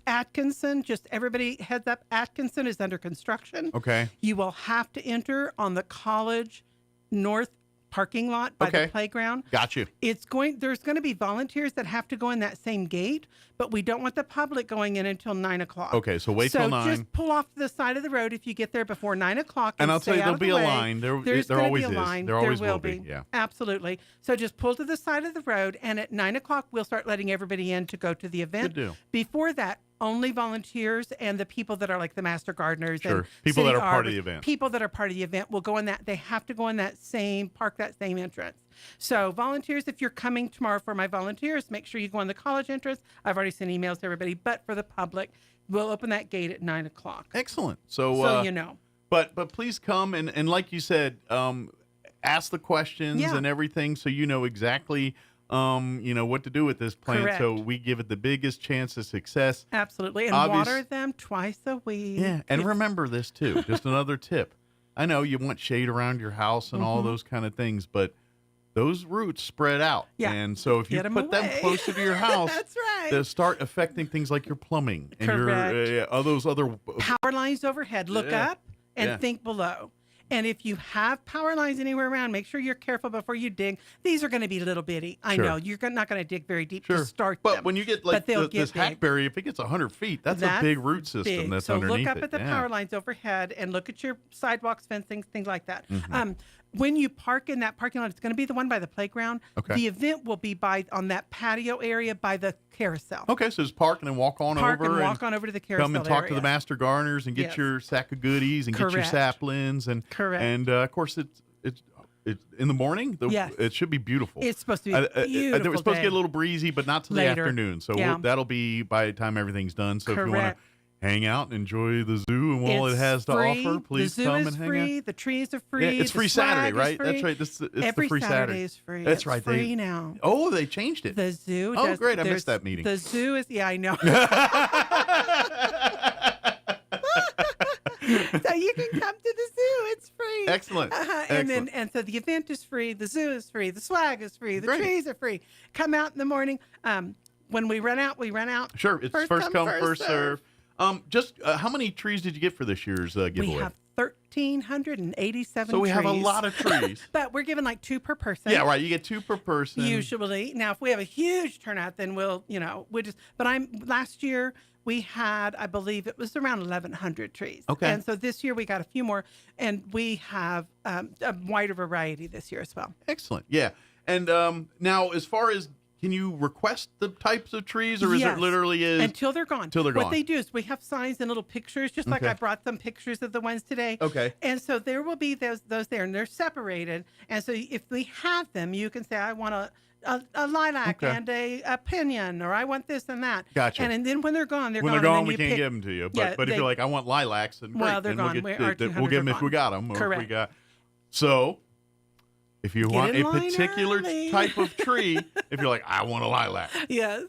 [SPEAKER 7] Atkinson, just everybody heads up, Atkinson is under construction.
[SPEAKER 14] Okay.
[SPEAKER 7] You will have to enter on the college north parking lot by the playground.
[SPEAKER 14] Got you.
[SPEAKER 7] There's going to be volunteers that have to go in that same gate, but we don't want the public going in until 9 o'clock.
[SPEAKER 14] Okay, so wait till 9.
[SPEAKER 7] So just pull off to the side of the road if you get there before 9 o'clock.
[SPEAKER 14] And I'll tell you,
[SPEAKER 7] stay out
[SPEAKER 14] there'll
[SPEAKER 7] of
[SPEAKER 14] be
[SPEAKER 7] the
[SPEAKER 14] a
[SPEAKER 7] way.
[SPEAKER 14] line.
[SPEAKER 7] There's
[SPEAKER 14] there
[SPEAKER 7] gonna
[SPEAKER 14] always
[SPEAKER 7] be a
[SPEAKER 14] is.
[SPEAKER 7] line.
[SPEAKER 14] There always
[SPEAKER 7] will
[SPEAKER 14] be. Yeah.
[SPEAKER 7] Absolutely. So just pull to the side of the road, and at 9 o'clock, we'll start letting everybody in to go to the event.
[SPEAKER 14] Good deal.
[SPEAKER 7] Before that, only volunteers and the people that are like the master gardeners.
[SPEAKER 14] Sure.
[SPEAKER 7] And
[SPEAKER 14] People
[SPEAKER 7] city
[SPEAKER 14] that are part of
[SPEAKER 7] arborists,
[SPEAKER 14] the event.
[SPEAKER 7] People that are part of the event will go in that. They have to go in that same entrance. So volunteers, if you're coming tomorrow for my volunteers, make sure you go in the college entrance. I've already sent emails to everybody, but for the public, we'll open that gate at 9 o'clock.
[SPEAKER 14] Excellent. So
[SPEAKER 7] you know.
[SPEAKER 14] But please come and like you said, ask the questions and everything, so you know exactly what to do with this plant.
[SPEAKER 7] Correct.
[SPEAKER 14] So we give it the biggest chance of success.
[SPEAKER 7] Absolutely. And water them twice a week.
[SPEAKER 14] Yeah. And remember this too. Just another tip. I know you want shade around your house and all those kind of things, but those roots spread out.
[SPEAKER 7] Yeah.
[SPEAKER 14] And so if you put them closer to your house,
[SPEAKER 7] that's right.
[SPEAKER 14] They'll start affecting things like your plumbing and your all those other
[SPEAKER 7] power lines overhead. Look up and think below. And if you have power lines anywhere around, make sure you're careful before you dig. These are going to be little bitty. I know you're not going to dig very deep to start them.
[SPEAKER 14] But when you get like this hackberry, if it gets 100 feet, that's a big root system that's
[SPEAKER 7] so
[SPEAKER 14] underneath it.
[SPEAKER 7] look up at the power lines overhead and look at your sidewalks, fencing, things like that.
[SPEAKER 14] Mm-hmm.
[SPEAKER 7] When you park in that parking lot, it's going to be the one by the playground.
[SPEAKER 14] Okay.
[SPEAKER 7] The event will be on that patio area by the carousel.
[SPEAKER 14] Okay, so just park and then walk on over.
[SPEAKER 7] Walk on over to the carousel.
[SPEAKER 14] Come and talk
[SPEAKER 7] area.
[SPEAKER 14] to the master gardeners and get your sack of goodies and get your saplings and And of course it's in the morning. It should be beautiful.
[SPEAKER 7] It's supposed to be beautiful.
[SPEAKER 14] It's supposed to get a little breezy, but not till the afternoon. So that'll be by the time everything's done. So if you want to hang out and enjoy the zoo and all it has to offer, please come and hang out.
[SPEAKER 7] The zoo is free. The trees are free.
[SPEAKER 14] Yeah, it's free Saturday, right? That's right. It's
[SPEAKER 7] Every
[SPEAKER 14] the free
[SPEAKER 7] Saturday is free.
[SPEAKER 14] That's
[SPEAKER 7] it's
[SPEAKER 14] right.
[SPEAKER 7] Free now.
[SPEAKER 14] Oh, they changed it.
[SPEAKER 7] The zoo.
[SPEAKER 14] Oh, great! I missed that meeting.
[SPEAKER 7] The zoo is. Yeah, I know. So you can come to the zoo. It's free.
[SPEAKER 14] Excellent.
[SPEAKER 7] And so the event is free. The zoo is free. The swag is free. The trees are free. Come out in the morning. When we run out, we run out.
[SPEAKER 14] Sure. It's first come, first serve. Just how many trees did you get for this year's giveaway?
[SPEAKER 7] We have 1,387
[SPEAKER 14] So we
[SPEAKER 7] trees.
[SPEAKER 14] have a lot of trees.
[SPEAKER 7] But we're giving like 2 per person.
[SPEAKER 14] Yeah, right. You get 2 per person.
[SPEAKER 7] Usually. Now, if we have a huge turnout, then we'll just, but last year we had, I believe it was around 1,100 trees.
[SPEAKER 14] Okay.
[SPEAKER 7] And so this year we got a few more, and we have a wider variety this year as well.
[SPEAKER 14] Excellent. Yeah. And now as far as, can you request the types of trees, or is it literally
[SPEAKER 7] until they're gone?
[SPEAKER 14] Until they're gone.
[SPEAKER 7] What they do is we have signs and little pictures, just like I brought some pictures of the ones today.
[SPEAKER 14] Okay.
[SPEAKER 7] And so there will be those there, and they're separated. And so if we have them, you can say, I want a lilac and a pinyon, or I want this and that.
[SPEAKER 14] Gotcha.
[SPEAKER 7] And then when they're gone,
[SPEAKER 14] when they're gone, we can't give them to you. But if you're like, I want lilacs, then great.
[SPEAKER 7] They're
[SPEAKER 14] then
[SPEAKER 7] gone.
[SPEAKER 14] We'll give them if we got them. Or
[SPEAKER 7] Correct.
[SPEAKER 14] If we got. So, if you want a particular type of tree, if you're like, I want a lilac.
[SPEAKER 7] Yes.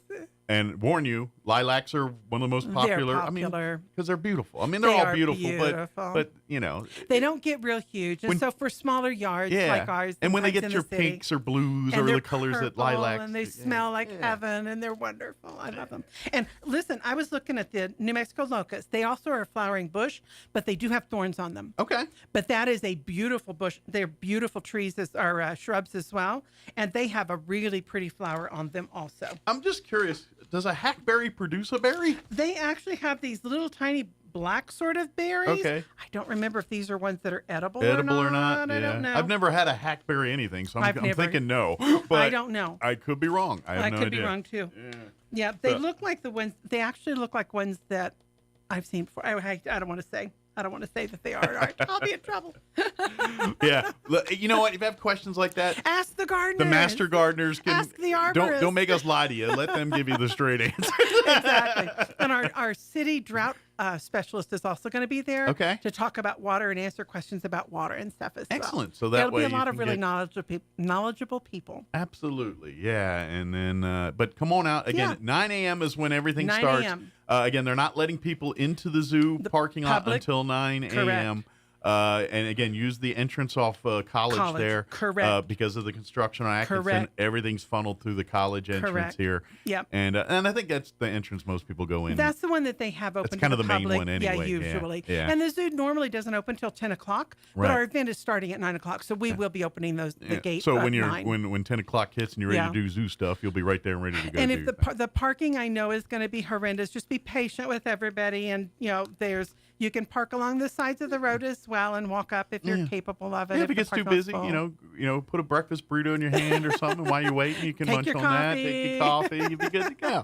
[SPEAKER 14] And warn you, lilacs are one of the most popular.
[SPEAKER 7] They're
[SPEAKER 14] I mean,
[SPEAKER 7] popular.
[SPEAKER 14] because they're beautiful. I mean, they're all beautiful, but you know,
[SPEAKER 7] they don't get real huge. And so for smaller yards like ours,
[SPEAKER 14] and when they get
[SPEAKER 7] in
[SPEAKER 14] your
[SPEAKER 7] the city,
[SPEAKER 14] pinks or blues
[SPEAKER 7] and
[SPEAKER 14] or
[SPEAKER 7] they're
[SPEAKER 14] the colors that
[SPEAKER 7] purple,
[SPEAKER 14] lilacs,
[SPEAKER 7] and they smell like heaven, and they're wonderful. I love them. And listen, I was looking at the New Mexico locust. They also are a flowering bush, but they do have thorns on them.
[SPEAKER 14] Okay.
[SPEAKER 7] But that is a beautiful bush. They're beautiful trees or shrubs as well, and they have a really pretty flower on them also.
[SPEAKER 14] I'm just curious, does a hackberry produce a berry?
[SPEAKER 7] They actually have these little tiny black sort of berries.
[SPEAKER 14] Okay.
[SPEAKER 7] I don't remember if these are ones that are edible
[SPEAKER 14] or
[SPEAKER 7] not.
[SPEAKER 14] Yeah.
[SPEAKER 7] I don't know.
[SPEAKER 14] I've never had a hackberry anything, so I'm thinking no. But
[SPEAKER 7] I don't know.
[SPEAKER 14] I could be wrong. I have no idea.
[SPEAKER 7] I could be wrong too. Yeah, they look like the ones. They actually look like ones that I've seen before. I don't want to say. I don't want to say that they are. All right, I'll be in trouble.
[SPEAKER 14] Yeah. You know what? If you have questions like that,
[SPEAKER 7] ask the gardeners.
[SPEAKER 14] The master gardeners can.
[SPEAKER 7] Ask the arborists.
[SPEAKER 14] Don't make us lie to you. Let them give you the straight answer.
[SPEAKER 7] Exactly. And our city drought specialist is also going to be there to talk about water and answer questions about water and stuff as well.
[SPEAKER 14] Excellent. So that
[SPEAKER 7] there'll
[SPEAKER 14] way
[SPEAKER 7] be a lot of really
[SPEAKER 14] get...
[SPEAKER 7] knowledgeable people.
[SPEAKER 14] Absolutely. Yeah. And then, but come on out. Again, 9 a.m. is when everything
[SPEAKER 7] 9
[SPEAKER 14] starts.
[SPEAKER 7] a.m.
[SPEAKER 14] Again, they're not letting people into the zoo parking lot until 9 a.m. And again, use the entrance off college there.
[SPEAKER 7] Correct.
[SPEAKER 14] Because of the construction on Atkinson.
[SPEAKER 7] Correct.
[SPEAKER 14] Everything's funneled through the college entrance here.
[SPEAKER 7] Yep.
[SPEAKER 14] And I think that's the entrance most people go in.
[SPEAKER 7] That's the one that they have open
[SPEAKER 14] That's kind
[SPEAKER 7] to
[SPEAKER 14] of the main
[SPEAKER 7] public.
[SPEAKER 14] one anyway.
[SPEAKER 7] Yeah, usually.
[SPEAKER 14] Yeah.
[SPEAKER 7] And the zoo normally doesn't open until 10 o'clock, but our event is starting at 9 o'clock, so we will be opening the gate
[SPEAKER 14] So
[SPEAKER 7] at
[SPEAKER 14] when you're
[SPEAKER 7] 9.
[SPEAKER 14] when 10 o'clock hits and you're ready to do zoo stuff, you'll be right there and ready to go.
[SPEAKER 7] And if the parking I know is going to be horrendous, just be patient with everybody. And, you can park along the sides of the road as well and walk up if you're capable of it.
[SPEAKER 14] Yeah, if it gets too busy, put a breakfast burrito in your hand or something while you're waiting. You can munch on that. Take your coffee. You'll be good to go.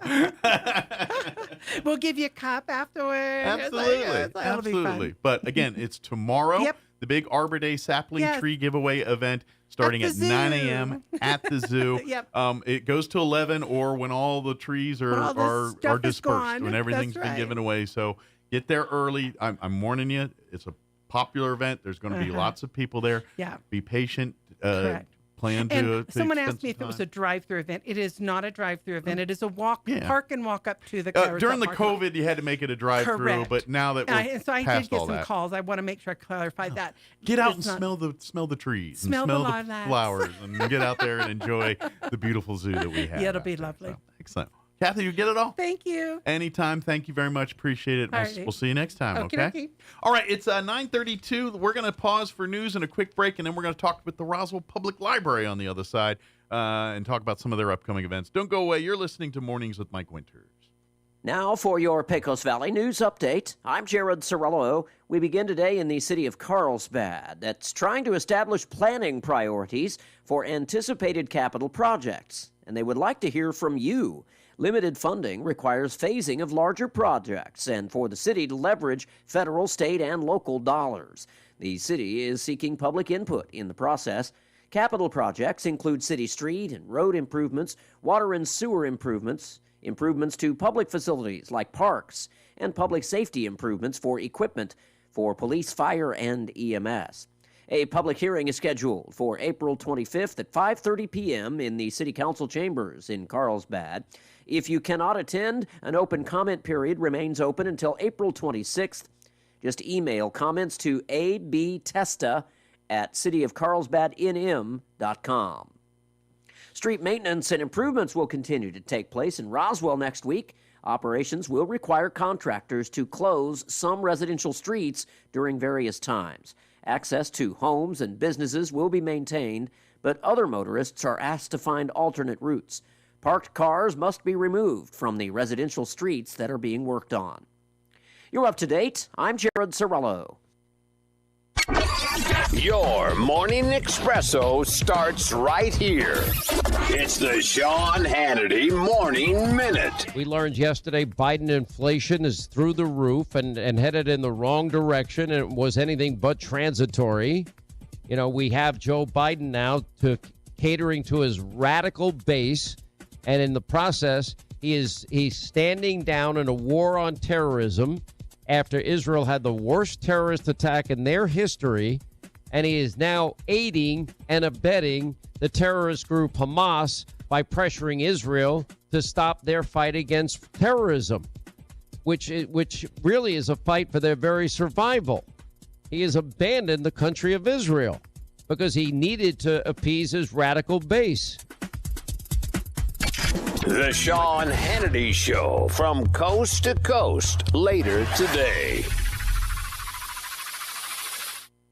[SPEAKER 7] We'll give you a cup afterwards.
[SPEAKER 14] Absolutely. Absolutely. But again, it's tomorrow. The big Arbor Day sapling tree giveaway event starting at 9 a.m. at the zoo. It goes to 11 or when all the trees are dispersed, when everything's been given away. So get there early. I'm warning you, it's a popular event. There's going to be lots of people there.
[SPEAKER 7] Yeah.
[SPEAKER 14] Be patient.
[SPEAKER 7] Correct.
[SPEAKER 14] Plan to.
[SPEAKER 7] And someone asked me if it was a drive-through event. It is not a drive-through event. It is a park and walk up to the carousel.
[SPEAKER 14] During the COVID, you had to make it a drive-through, but now that we're
[SPEAKER 7] so I
[SPEAKER 14] past
[SPEAKER 7] did get
[SPEAKER 14] all
[SPEAKER 7] some
[SPEAKER 14] that.
[SPEAKER 7] calls. I want to make sure I clarified that.
[SPEAKER 14] Get out and smell the trees,
[SPEAKER 7] smell
[SPEAKER 14] and smell
[SPEAKER 7] the
[SPEAKER 14] the flowers, and get out there and enjoy the beautiful zoo that we have.
[SPEAKER 7] Yeah, it'll be lovely.
[SPEAKER 14] So, excellent. Kathy, you get it all?
[SPEAKER 7] Thank you.
[SPEAKER 14] Anytime. Thank you very much. Appreciate it. We'll see you next time, okay? All right, it's 9:32. We're going to pause for news and a quick break, and then we're going to talk with the Roswell Public Library on the other side and talk about some of their upcoming events. Don't go away. You're listening to Mornings with Mike Winters.
[SPEAKER 6] Now for your Pecos Valley News Update. I'm Jared Cirillo. We begin today in the city of Carlsbad that's trying to establish planning priorities for anticipated capital projects, and they would like to hear from you. Limited funding requires phasing of larger projects and for the city to leverage federal, state, and local dollars. The city is seeking public input in the process. Capital projects include city street and road improvements, water and sewer improvements, improvements to public facilities like parks, and public safety improvements for equipment for police, fire, and EMS. A public hearing is scheduled for April 25th at 5:30 p.m. in the City Council chambers in Carlsbad. If you cannot attend, an open comment period remains open until April 26th. Just email comments to abtesta@cityofcarlsbadnm.com. Street maintenance and improvements will continue to take place in Roswell next week. Operations will require contractors to close some residential streets during various times. Access to homes and businesses will be maintained, but other motorists are asked to find alternate routes. Parked cars must be removed from the residential streets that are being worked on. You're up to date. I'm Jared Cirillo.
[SPEAKER 8] Your morning espresso starts right here. It's the Sean Hannity Morning Minute.
[SPEAKER 16] We learned yesterday Biden inflation is through the roof and headed in the wrong direction, and it was anything but transitory. You know, we have Joe Biden now catering to his radical base, and in the process, he's standing down in a war on terrorism after Israel had the worst terrorist attack in their history, and he is now aiding and abetting the terrorist group Hamas by pressuring Israel to stop their fight against terrorism, which really is a fight for their very survival. He has abandoned the country of Israel because he needed to appease his radical base.
[SPEAKER 8] The Sean Hannity Show from coast to coast later today.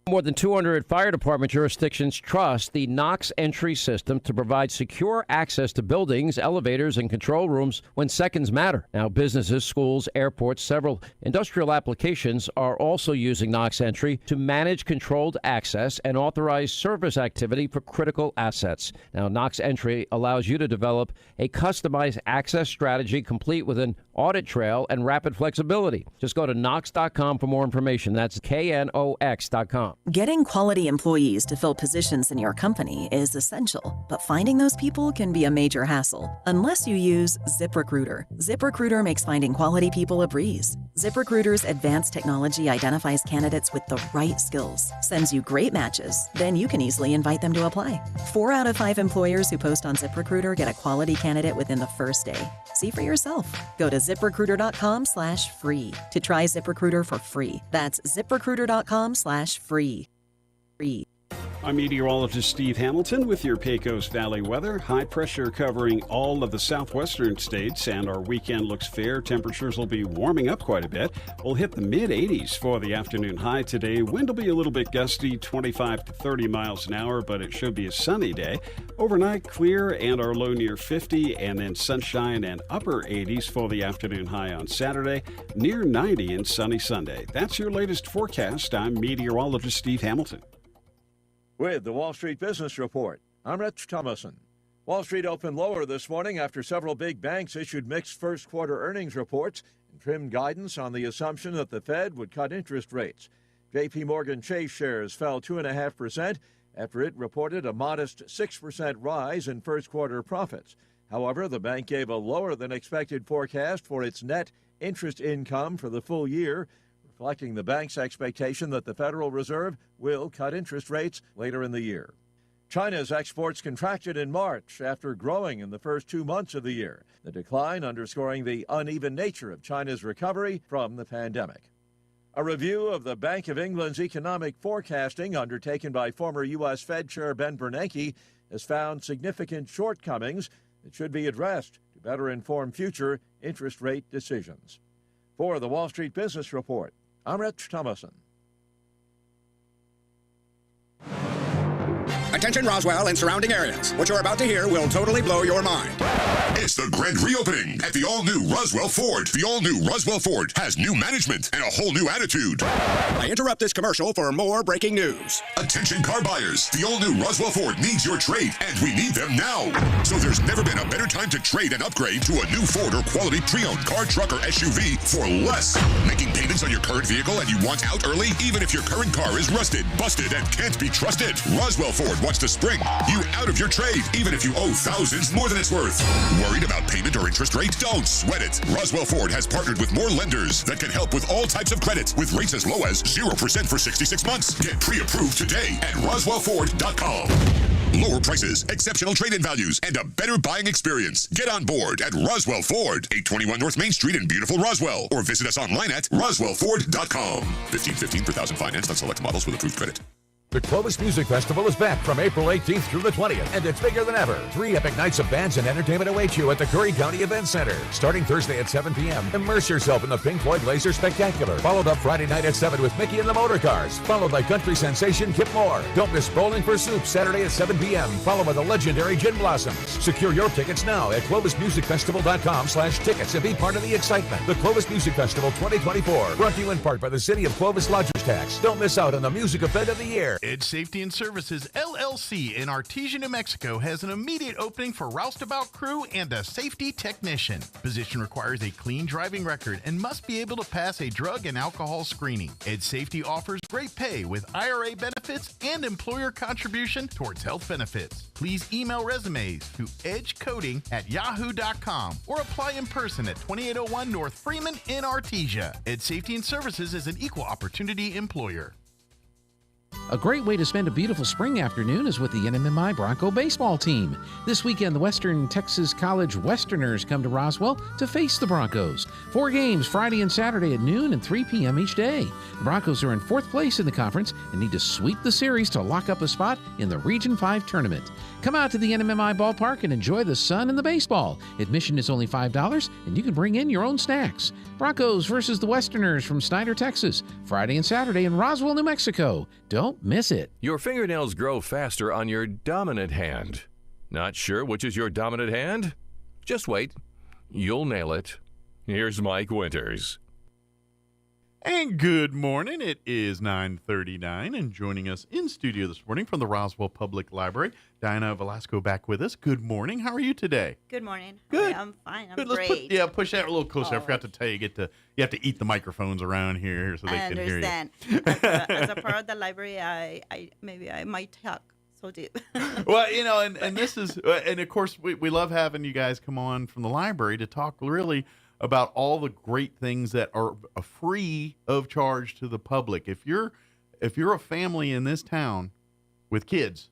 [SPEAKER 16] More than 200 fire department jurisdictions trust the Knox entry system to provide secure access to buildings, elevators, and control rooms when seconds matter. Now, businesses, schools, airports, several industrial applications are also using Knox entry to manage controlled access and authorize service activity for critical assets. Now, Knox entry allows you to develop a customized access strategy complete with an audit trail and rapid flexibility. Just go to Knox.com for more information. That's KNOX.com.
[SPEAKER 18] Getting quality employees to fill positions in your company is essential, but finding those people can be a major hassle unless you use ZipRecruiter. ZipRecruiter makes finding quality people a breeze. ZipRecruiter's advanced technology identifies candidates with the right skills, sends you great matches, then you can easily invite them to apply. 4 out of 5 employers who post on ZipRecruiter get a quality candidate within the first day. See for yourself. Go to ZipRecruiter.com/free to try ZipRecruiter for free. That's ZipRecruiter.com/free. Free.
[SPEAKER 4] I'm meteorologist Steve Hamilton with your Pecos Valley weather. High pressure covering all of the southwestern states, and our weekend looks fair. Temperatures will be warming up quite a bit. We'll hit the mid-80s for the afternoon high today. Wind will be a little bit gusty, 25 to 30 miles an hour, but it should be a sunny day. Overnight, clear and our low near 50, and then sunshine and upper 80s for the afternoon high on Saturday, near 90 and sunny Sunday. That's your latest forecast. I'm meteorologist Steve Hamilton.
[SPEAKER 3] With the Wall Street Business Report, I'm Rich Thomason. Wall Street opened lower this morning after several big banks issued mixed first quarter earnings reports and trimmed guidance on the assumption that the Fed would cut interest rates. J.P. Morgan Chase shares fell 2.5% after it reported a modest 6% rise in first quarter profits. However, the bank gave a lower than expected forecast for its net interest income for the full year, reflecting the bank's expectation that the Federal Reserve will cut interest rates later in the year. China's exports contracted in March after growing in the first 2 months of the year, the decline underscoring the uneven nature of China's recovery from the pandemic. A review of the Bank of England's economic forecasting undertaken by former U.S. Fed Chair Ben Bernanke has found significant shortcomings that should be addressed to better inform future interest rate decisions. For the Wall Street Business Report, I'm Rich Thomason.
[SPEAKER 9] Attention Roswell and surrounding areas. What you're about to hear will totally blow your mind.
[SPEAKER 19] It's the grand reopening at the all-new Roswell Ford. The all-new Roswell Ford has new management and a whole new attitude.
[SPEAKER 9] I interrupt this commercial for more breaking news.
[SPEAKER 19] Attention car buyers. The all-new Roswell Ford needs your trade, and we need them now. So there's never been a better time to trade and upgrade to a new Ford or quality pre-owned car, truck, or SUV for less. Making payments on your current vehicle and you want out early? Even if your current car is rusted, busted, and can't be trusted, Roswell Ford wants to spring you out of your trade, even if you owe thousands more than it's worth. Worried about payment or interest rate? Don't sweat it. Roswell Ford has partnered with more lenders that can help with all types of credit, with rates as low as 0% for 66 months. Get pre-approved today at RoswellFord.com. Lower prices, exceptional trade-in values, and a better buying experience. Get on board at Roswell Ford, 821 North Main Street in beautiful Roswell, or visit us online at RoswellFord.com. $15.15 per thousand financed on select models with approved credit.
[SPEAKER 20] The Clovis Music Festival is back from April 18th through the 20th, and it's bigger than ever. 3 epic nights of bands and entertainment await you at the Curry County Event Center. Starting Thursday at 7 p.m., immerse yourself in the Pink Floyd Laser Spectacular, followed up Friday night at 7 with Mickey and the Motor Cars, followed by country sensation Kip Moore. Don't miss Bowling for Soup Saturday at 7 p.m., followed by the legendary Gin Blossoms. Secure your tickets now at ClovisMusicFestival.com/tickets and be part of the excitement. The Clovis Music Festival 2024, brought to you in part by the City of Clovis Lodgers Tax. Don't miss out on the music event of the year.
[SPEAKER 21] Edge Safety and Services LLC in Artesia, New Mexico has an immediate opening for roustabout crew and a safety technician. Position requires a clean driving record and must be able to pass a drug and alcohol screening. Edge Safety offers great pay with IRA benefits and employer contribution towards health benefits. Please email resumes to edgecoding@yahoo.com or apply in person at 2801 North Freeman in Artesia. Edge Safety and Services is an equal opportunity employer.
[SPEAKER 24] A great way to spend a beautiful spring afternoon is with the NMMI Bronco baseball team. This weekend, the Western Texas College Westerners come to Roswell to face the Broncos. 4 games Friday and Saturday at noon and 3 p.m. each day. The Broncos are in 4th place in the conference and need to sweep the series to lock up a spot in the Region 5 tournament. Come out to the NMMI ballpark and enjoy the sun and the baseball. Admission is only $5 and you can bring in your own snacks. Broncos versus the Westerners from Snyder, Texas, Friday and Saturday in Roswell, New Mexico. Don't miss it.
[SPEAKER 12] Your fingernails grow faster on your dominant hand. Not sure which is your dominant hand? Just wait. You'll nail it. Here's Mike Winters.
[SPEAKER 14] And good morning. It is 9:39, and joining us in studio this morning from the Roswell Public Library, Diana Velasco back with us. Good morning. How are you today?
[SPEAKER 22] Good morning.
[SPEAKER 14] Good.
[SPEAKER 22] I'm fine. I'm
[SPEAKER 14] Good.
[SPEAKER 22] great.
[SPEAKER 14] Push that a little closer. I forgot to tell you, you have to eat the microphones around here so they can hear you.
[SPEAKER 22] I understand. As a part of the library, I might talk so deep.
[SPEAKER 14] Well, and this is, and of course, we love having you guys come on from the library to talk really about all the great things that are free of charge to the public. If you're a family in this town with kids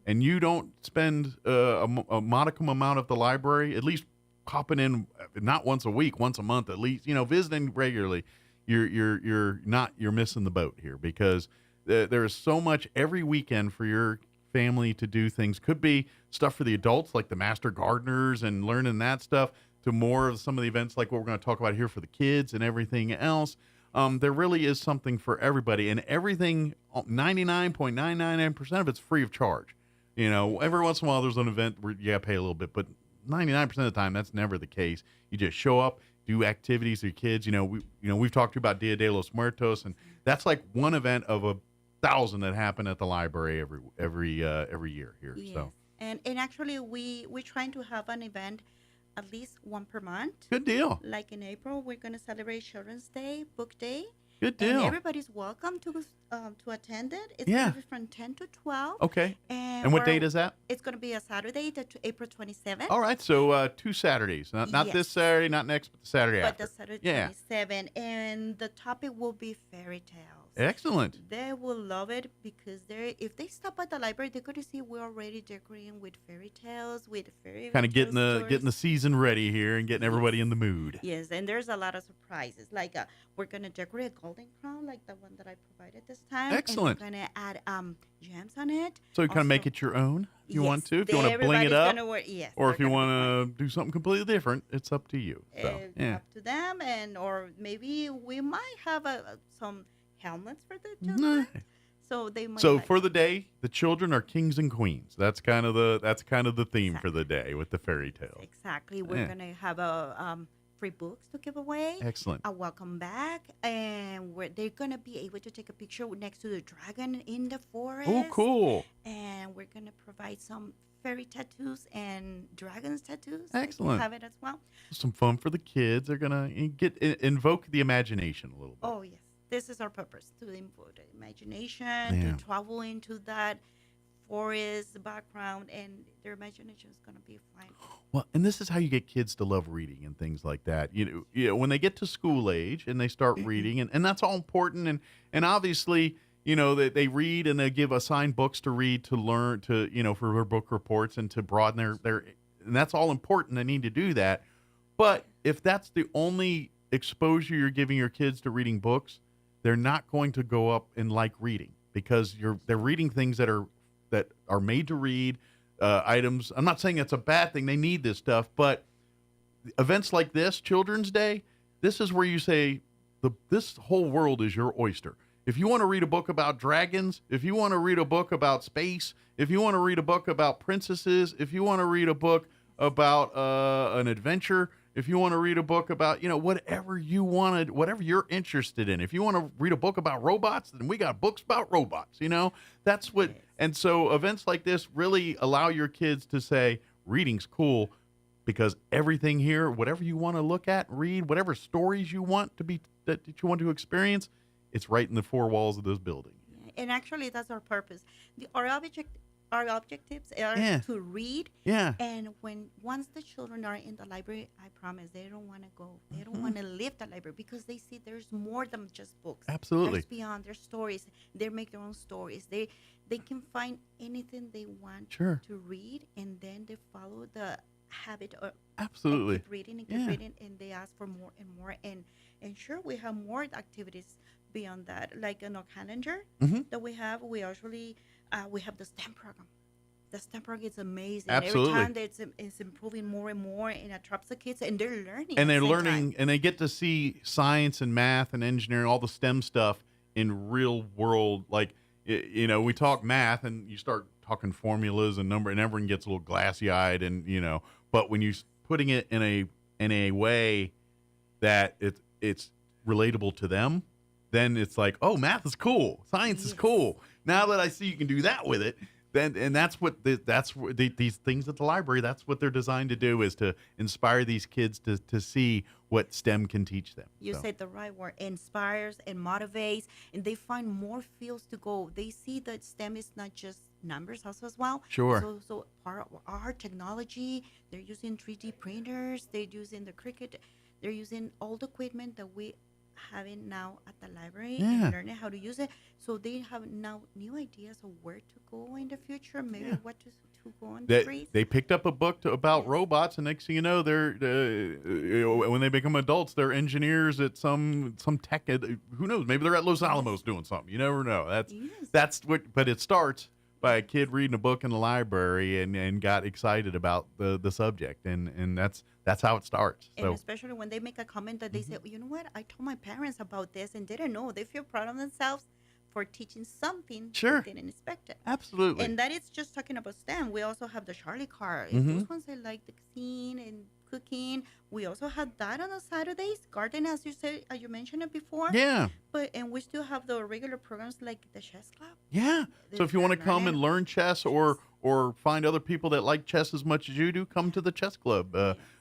[SPEAKER 14] and you don't spend a modicum amount of the library, at least popping in, not once a week, once a month at least, visiting regularly, you're missing the boat here, because there is so much every weekend for your family to do things. Could be stuff for the adults like the Master Gardeners and learning that stuff, to more of some of the events like what we're going to talk about here for the kids and everything else. There really is something for everybody, and everything, 99.999% of it's free of charge. Every once in a while there's an event where you got to pay a little bit, but 99% of the time that's never the case. You just show up, do activities with your kids. We've talked about Dia de los Muertos, and that's like one event of 1,000 that happen at the library every year here.
[SPEAKER 22] Yes.
[SPEAKER 14] So,
[SPEAKER 22] and actually we're trying to have an event at least one per month.
[SPEAKER 14] Good deal.
[SPEAKER 22] Like in April, we're going to celebrate Children's Day, Book Day.
[SPEAKER 14] Good deal.
[SPEAKER 22] And everybody's welcome to attend it. It's
[SPEAKER 14] Yeah.
[SPEAKER 22] going to be from 10 to 12.
[SPEAKER 14] Okay. And what date is that?
[SPEAKER 22] It's going to be a Saturday, April 27th.
[SPEAKER 14] All right, so 2 Saturdays, not
[SPEAKER 22] Yes.
[SPEAKER 14] this Saturday, not next, but the Saturday
[SPEAKER 22] But
[SPEAKER 14] after.
[SPEAKER 22] the Saturday
[SPEAKER 14] Yeah.
[SPEAKER 22] 27. And the topic will be fairy tales.
[SPEAKER 14] Excellent.
[SPEAKER 22] They will love it, because if they stop at the library, they're going to see we're already decorating with fairy tales, with fairy
[SPEAKER 14] Kind of getting
[SPEAKER 22] stories.
[SPEAKER 14] the season ready here and getting everybody in the mood.
[SPEAKER 22] Yes, and there's a lot of surprises. Like we're gonna decorate a golden crown, like the one that I provided this time.
[SPEAKER 14] Excellent.
[SPEAKER 22] And we're gonna add gems on it.
[SPEAKER 14] So you kind of make it your own if you
[SPEAKER 22] Yes,
[SPEAKER 14] want to. If you want to bling it
[SPEAKER 22] everybody's
[SPEAKER 14] up,
[SPEAKER 22] gonna yes,
[SPEAKER 14] or
[SPEAKER 22] they're
[SPEAKER 14] if you
[SPEAKER 22] gonna
[SPEAKER 14] want to do something completely different, it's up to you. So, yeah.
[SPEAKER 22] up to them, or maybe we might have some helmets for the children.
[SPEAKER 14] Nice.
[SPEAKER 22] So they might.
[SPEAKER 14] So for the day, the children are kings and queens. That's kind of the theme for the day with the fairy tales.
[SPEAKER 22] Exactly. We're
[SPEAKER 14] Yeah.
[SPEAKER 22] gonna have free books to give away.
[SPEAKER 14] Excellent.
[SPEAKER 22] A welcome back, and they're gonna be able to take a picture next to the dragon in the forest.
[SPEAKER 14] Oh, cool.
[SPEAKER 22] And we're gonna provide some fairy tattoos and dragons tattoos.
[SPEAKER 14] Excellent.
[SPEAKER 22] Have it as well.
[SPEAKER 14] Some fun for the kids. They're gonna invoke the imagination a little bit.
[SPEAKER 22] Oh yes, this is our purpose, to invoke the imagination,
[SPEAKER 14] Yeah.
[SPEAKER 22] to travel into that forest background, and their imagination is gonna be fine.
[SPEAKER 14] Well, and this is how you get kids to love reading and things like that. When they get to school age and they start reading, and that's all important. And obviously, they read and they give assigned books to read, to learn, to, for their book reports and to broaden their, and that's all important. They need to do that. But if that's the only exposure you're giving your kids to reading books, they're not going to go up and like reading, because they're reading things that are made to read. Items. I'm not saying it's a bad thing. They need this stuff, but events like this, Children's Day, this is where you say this whole world is your oyster. If you want to read a book about dragons, if you want to read a book about space, if you want to read a book about princesses, if you want to read a book about an adventure, if you want to read a book about, whatever you wanted, whatever you're interested in. If you want to read a book about robots, then we got books about robots, that's what. And so events like this really allow your kids to say, reading's cool, because everything here, whatever you want to look at, read, whatever stories you want to be, that you want to experience, it's right in the four walls of this building.
[SPEAKER 22] And actually, that's our purpose. Our objectives are to read.
[SPEAKER 14] Yeah.
[SPEAKER 22] And once the children are in the library, I promise they don't want to go. They don't want to leave the library, because they see there's more than just books.
[SPEAKER 14] Absolutely.
[SPEAKER 22] There's beyond. Their stories. They make their own stories. They can find anything they want to read, and then they follow the habit of
[SPEAKER 14] absolutely
[SPEAKER 22] keep reading and keep reading, and they ask for more and more. And sure, we have more activities beyond that, like in our calendar that we have. We actually we have the STEM program. The STEM program is amazing.
[SPEAKER 14] Absolutely.
[SPEAKER 22] Every time it's improving more and more, and it attracts the kids, and they're learning.
[SPEAKER 14] And
[SPEAKER 22] at
[SPEAKER 14] they're
[SPEAKER 22] the same
[SPEAKER 14] learning,
[SPEAKER 22] time.
[SPEAKER 14] and they get to see science and math and engineering, all the STEM stuff in real world. Like, we talk math, and you start talking formulas and number, and everyone gets a little glassy eyed, and but when you're putting it in a way that it's relatable to them, then it's like, oh, math is cool, science is cool. Now that I see you can do that with it, then, and that's what these things at the library, that's what they're designed to do, is to inspire these kids to see what STEM can teach them.
[SPEAKER 22] You said the right word: inspires and motivates, and they find more fields to go. They see that STEM is not just numbers also as well.
[SPEAKER 14] Sure.
[SPEAKER 22] So part of our technology, they're using 3D printers, they're using the Cricut. They're using all the equipment that we having now at the library
[SPEAKER 14] Yeah.
[SPEAKER 22] and learning how to use it. So they have now new ideas of where to go in the future, maybe what to go on the streets.
[SPEAKER 14] They picked up a book about robots, and next thing you know, they're when they become adults, they're engineers at some tech. Who knows? Maybe they're at Los Alamos doing something. You never know. That's what. But it starts by a kid reading a book in the library and got excited about the subject, and that's how it starts.
[SPEAKER 22] And
[SPEAKER 14] So
[SPEAKER 22] especially when they make a comment that they say, you know what, I told my parents about this and they didn't know. They feel proud of themselves for teaching something
[SPEAKER 14] Sure.
[SPEAKER 22] they didn't expect it.
[SPEAKER 14] Absolutely.
[SPEAKER 22] And that is just talking about STEM. We also have the Charlie car.
[SPEAKER 14] Mhm.
[SPEAKER 22] Those ones that like the cuisine and cooking. We also had that on the Saturdays. Garden, as you said, you mentioned it before.
[SPEAKER 14] Yeah.
[SPEAKER 22] And we still have the regular programs like the chess club.
[SPEAKER 14] yeah. So if you want to come and learn chess or find other people that like chess as much as you do, come to the chess club.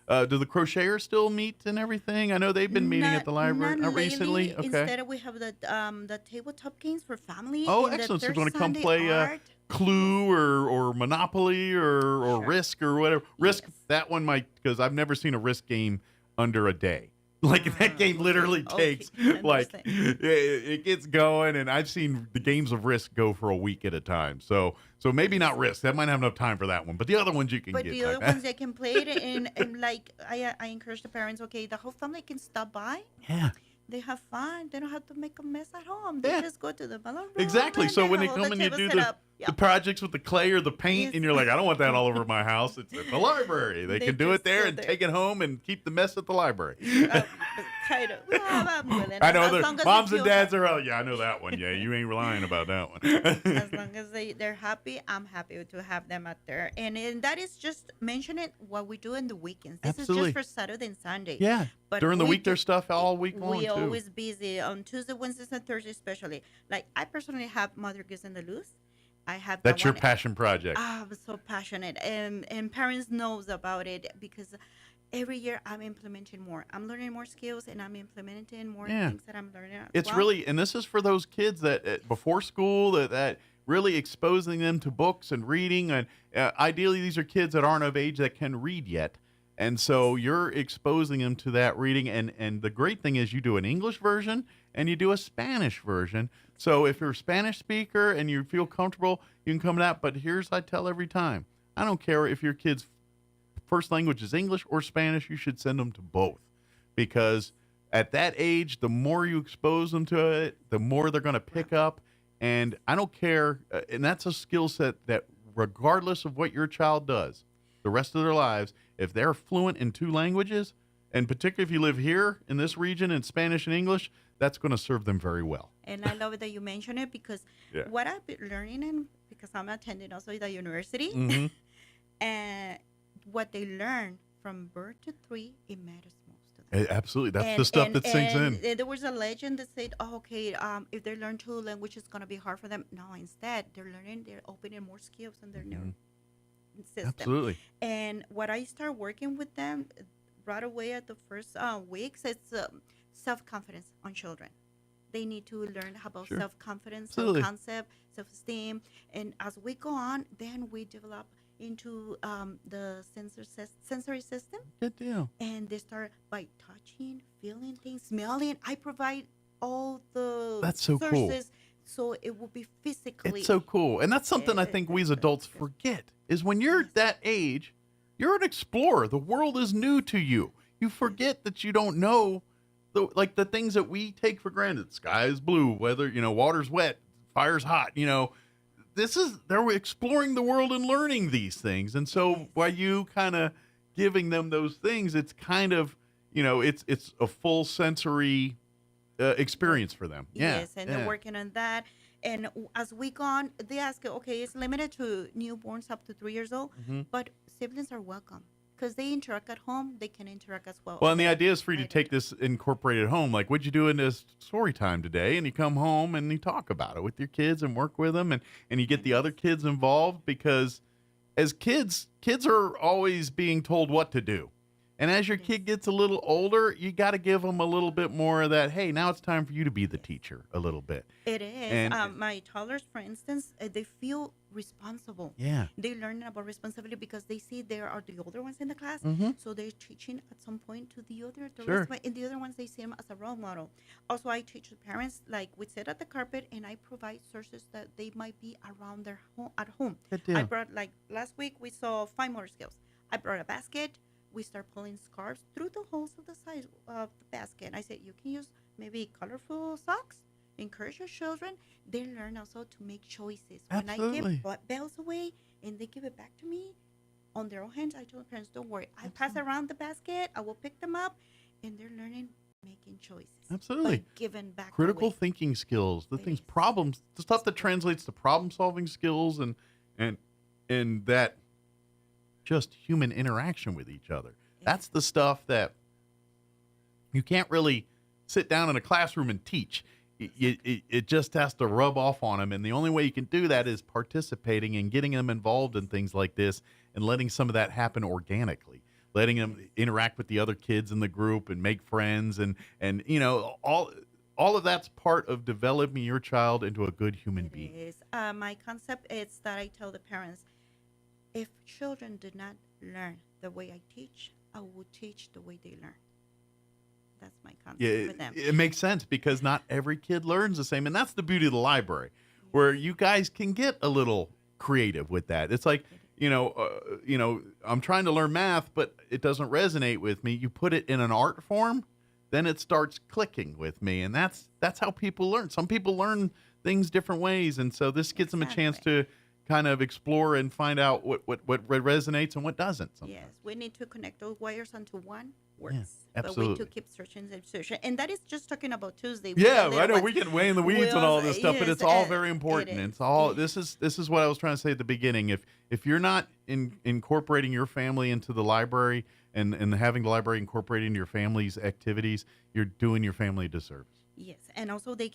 [SPEAKER 14] Do the crocheters still meet and everything? I know they've been meeting at the library
[SPEAKER 22] Not
[SPEAKER 14] recently.
[SPEAKER 22] lately.
[SPEAKER 14] Okay.
[SPEAKER 22] Instead, we have the tabletop games for family.
[SPEAKER 14] Oh,
[SPEAKER 22] and the
[SPEAKER 14] excellent. So you
[SPEAKER 22] third
[SPEAKER 14] want to come
[SPEAKER 22] Sunday
[SPEAKER 14] play
[SPEAKER 22] art.
[SPEAKER 14] Clue or Monopoly or Risk or whatever. Risk, that one might, because I've never seen a Risk game under a day. Like that game literally takes it gets going, and I've seen the games of Risk go for a week at a time. So maybe not Risk. That might not have enough time for that one, but the other ones you can
[SPEAKER 22] But
[SPEAKER 14] get.
[SPEAKER 22] the other ones they can play it, and like I encourage the parents. Okay, the whole family can stop by.
[SPEAKER 14] Yeah.
[SPEAKER 22] They have fun. They don't have to make a mess at home. They just go to the ballroom.
[SPEAKER 14] Exactly. So when they come and you do the projects with the clay or the paint, and you're like, I don't want that all over my house. It's at the library. They can do it there and take it home and keep the mess at the library.
[SPEAKER 22] Kind of. I'm willing.
[SPEAKER 14] I know
[SPEAKER 22] As
[SPEAKER 14] the
[SPEAKER 22] long as
[SPEAKER 14] moms
[SPEAKER 22] they
[SPEAKER 14] and
[SPEAKER 22] feel
[SPEAKER 14] dads are, yeah, I know that one. Yeah, you ain't relying about that one.
[SPEAKER 22] as long as they're happy, I'm happy to have them out there. And that is just mentioning what we do in the weekends. This
[SPEAKER 14] Absolutely.
[SPEAKER 22] is just for Saturday and Sunday.
[SPEAKER 14] Yeah.
[SPEAKER 22] But
[SPEAKER 14] During the
[SPEAKER 22] we
[SPEAKER 14] week, there's stuff all week long,
[SPEAKER 22] We
[SPEAKER 14] too.
[SPEAKER 22] always busy on Tuesday, Wednesdays, and Thursdays, especially. Like I personally have Mother Goose and the Loose. I have
[SPEAKER 14] That's
[SPEAKER 22] that
[SPEAKER 14] your
[SPEAKER 22] one.
[SPEAKER 14] passion project.
[SPEAKER 22] I'm so passionate, and parents knows about it because every year I'm implementing more. I'm learning more skills, and I'm implementing more things that I'm learning.
[SPEAKER 14] It's really, and this is for those kids that before school that really exposing them to books and reading. And ideally, these are kids that aren't of age that can read yet. And so you're exposing them to that reading. And the great thing is you do an English version and you do a Spanish version. So if you're a Spanish speaker and you feel comfortable, you can come to that. But I tell every time, I don't care if your kid's first language is English or Spanish, you should send them to both. Because at that age, the more you expose them to it, the more they're going to pick up. And I don't care. And that's a skill set that regardless of what your child does, the rest of their lives, if they're fluent in two languages, and particularly if you live here in this region in Spanish and English, that's going to serve them very well.
[SPEAKER 22] And I love that you mention it because what I've been learning, because I'm attending also the university, and what they learn from birth to 3, it matters most to them.
[SPEAKER 14] Absolutely. That's the stuff that sinks in.
[SPEAKER 22] There was a legend that said, if they learn 2 languages, it's going to be hard for them. No, instead, they're opening more skills in their nerve system.
[SPEAKER 14] Absolutely.
[SPEAKER 22] And what I start working with them right away at the first weeks, it's self-confidence on children. They need to learn about self-confidence, self-concept, self-esteem. And as we go on, then we develop into the sensory system.
[SPEAKER 14] Good deal.
[SPEAKER 22] And they start by touching, feeling things, smelling. I provide all the
[SPEAKER 14] That's so cool.
[SPEAKER 22] sources, so it will be physically.
[SPEAKER 14] It's so cool. And that's something I think we as adults forget, is when you're that age, you're an explorer. The world is new to you. You forget that you don't know the things that we take for granted. The sky is blue, water's wet, fire's hot, they're exploring the world and learning these things. And so by you kind of giving them those things, it's kind of, it's a full sensory experience for them.
[SPEAKER 22] Yes, and they're working on that. And as we go on, they ask, okay, it's limited to newborns up to 3 years old, but siblings are welcome. Because they interact at home, they can interact as well.
[SPEAKER 14] Well, and the idea is for you to take this incorporated home. Like, what'd you do in this story time today? And you come home and you talk about it with your kids and work with them. And you get the other kids involved, because as kids are always being told what to do. And as your kid gets a little older, you got to give them a little bit more of that, hey, now it's time for you to be the teacher a little bit.
[SPEAKER 22] It is.
[SPEAKER 14] And,
[SPEAKER 22] my toddlers, for instance, they feel responsible.
[SPEAKER 14] Yeah.
[SPEAKER 22] They learn about responsibility because they see there are the older ones in the class. So they're teaching at some point to the other. And the other ones, they see them as a role model. Also, I teach the parents, like we sit at the carpet, and I provide sources that they might be around their home, at home.
[SPEAKER 14] Good deal.
[SPEAKER 22] I brought, like last week, we saw fine motor skills. I brought a basket. We start pulling scarves through the holes of the sides of the basket. I said, you can use maybe colorful socks. Encourage your children. They learn also to make choices.
[SPEAKER 14] Absolutely.
[SPEAKER 22] When I give bells away and they give it back to me on their own hands, I tell the parents, don't worry. I pass around the basket. I will pick them up. And they're learning making choices.
[SPEAKER 14] Absolutely.
[SPEAKER 22] By giving back
[SPEAKER 14] critical
[SPEAKER 22] away.
[SPEAKER 14] thinking skills, the stuff that translates to problem solving skills and that just human interaction with each other. That's the stuff that you can't really sit down in a classroom and teach. It just has to rub off on them. And the only way you can do that is participating and getting them involved in things like this and letting some of that happen organically, letting them interact with the other kids in the group and make friends. And all of that's part of developing your child into a good human being.
[SPEAKER 22] It is. My concept is that I tell the parents, if children do not learn the way I teach, I will teach the way they learn. That's my concept for them.
[SPEAKER 14] It makes sense because not every kid learns the same. And that's the beauty of the library, where you guys can get a little creative with that. It's like, I'm trying to learn math, but it doesn't resonate with me. You put it in an art form, then it starts clicking with me. And that's how people learn. Some people learn things different ways. And so this gives them a chance to kind of explore and find out what resonates and what doesn't.
[SPEAKER 22] Yes, we need to connect those wires onto one works.
[SPEAKER 14] Yeah, absolutely.
[SPEAKER 22] But we need to keep searching and searching. And that is just talking about Tuesday.
[SPEAKER 14] Yeah, I know we get way in the weeds on all this stuff, but it's all very important. It's all this is what I was trying to say at the beginning. If you're not incorporating your family into the library and having the library incorporated into your family's activities, you're doing your family a disservice.
[SPEAKER 22] Yes, and also the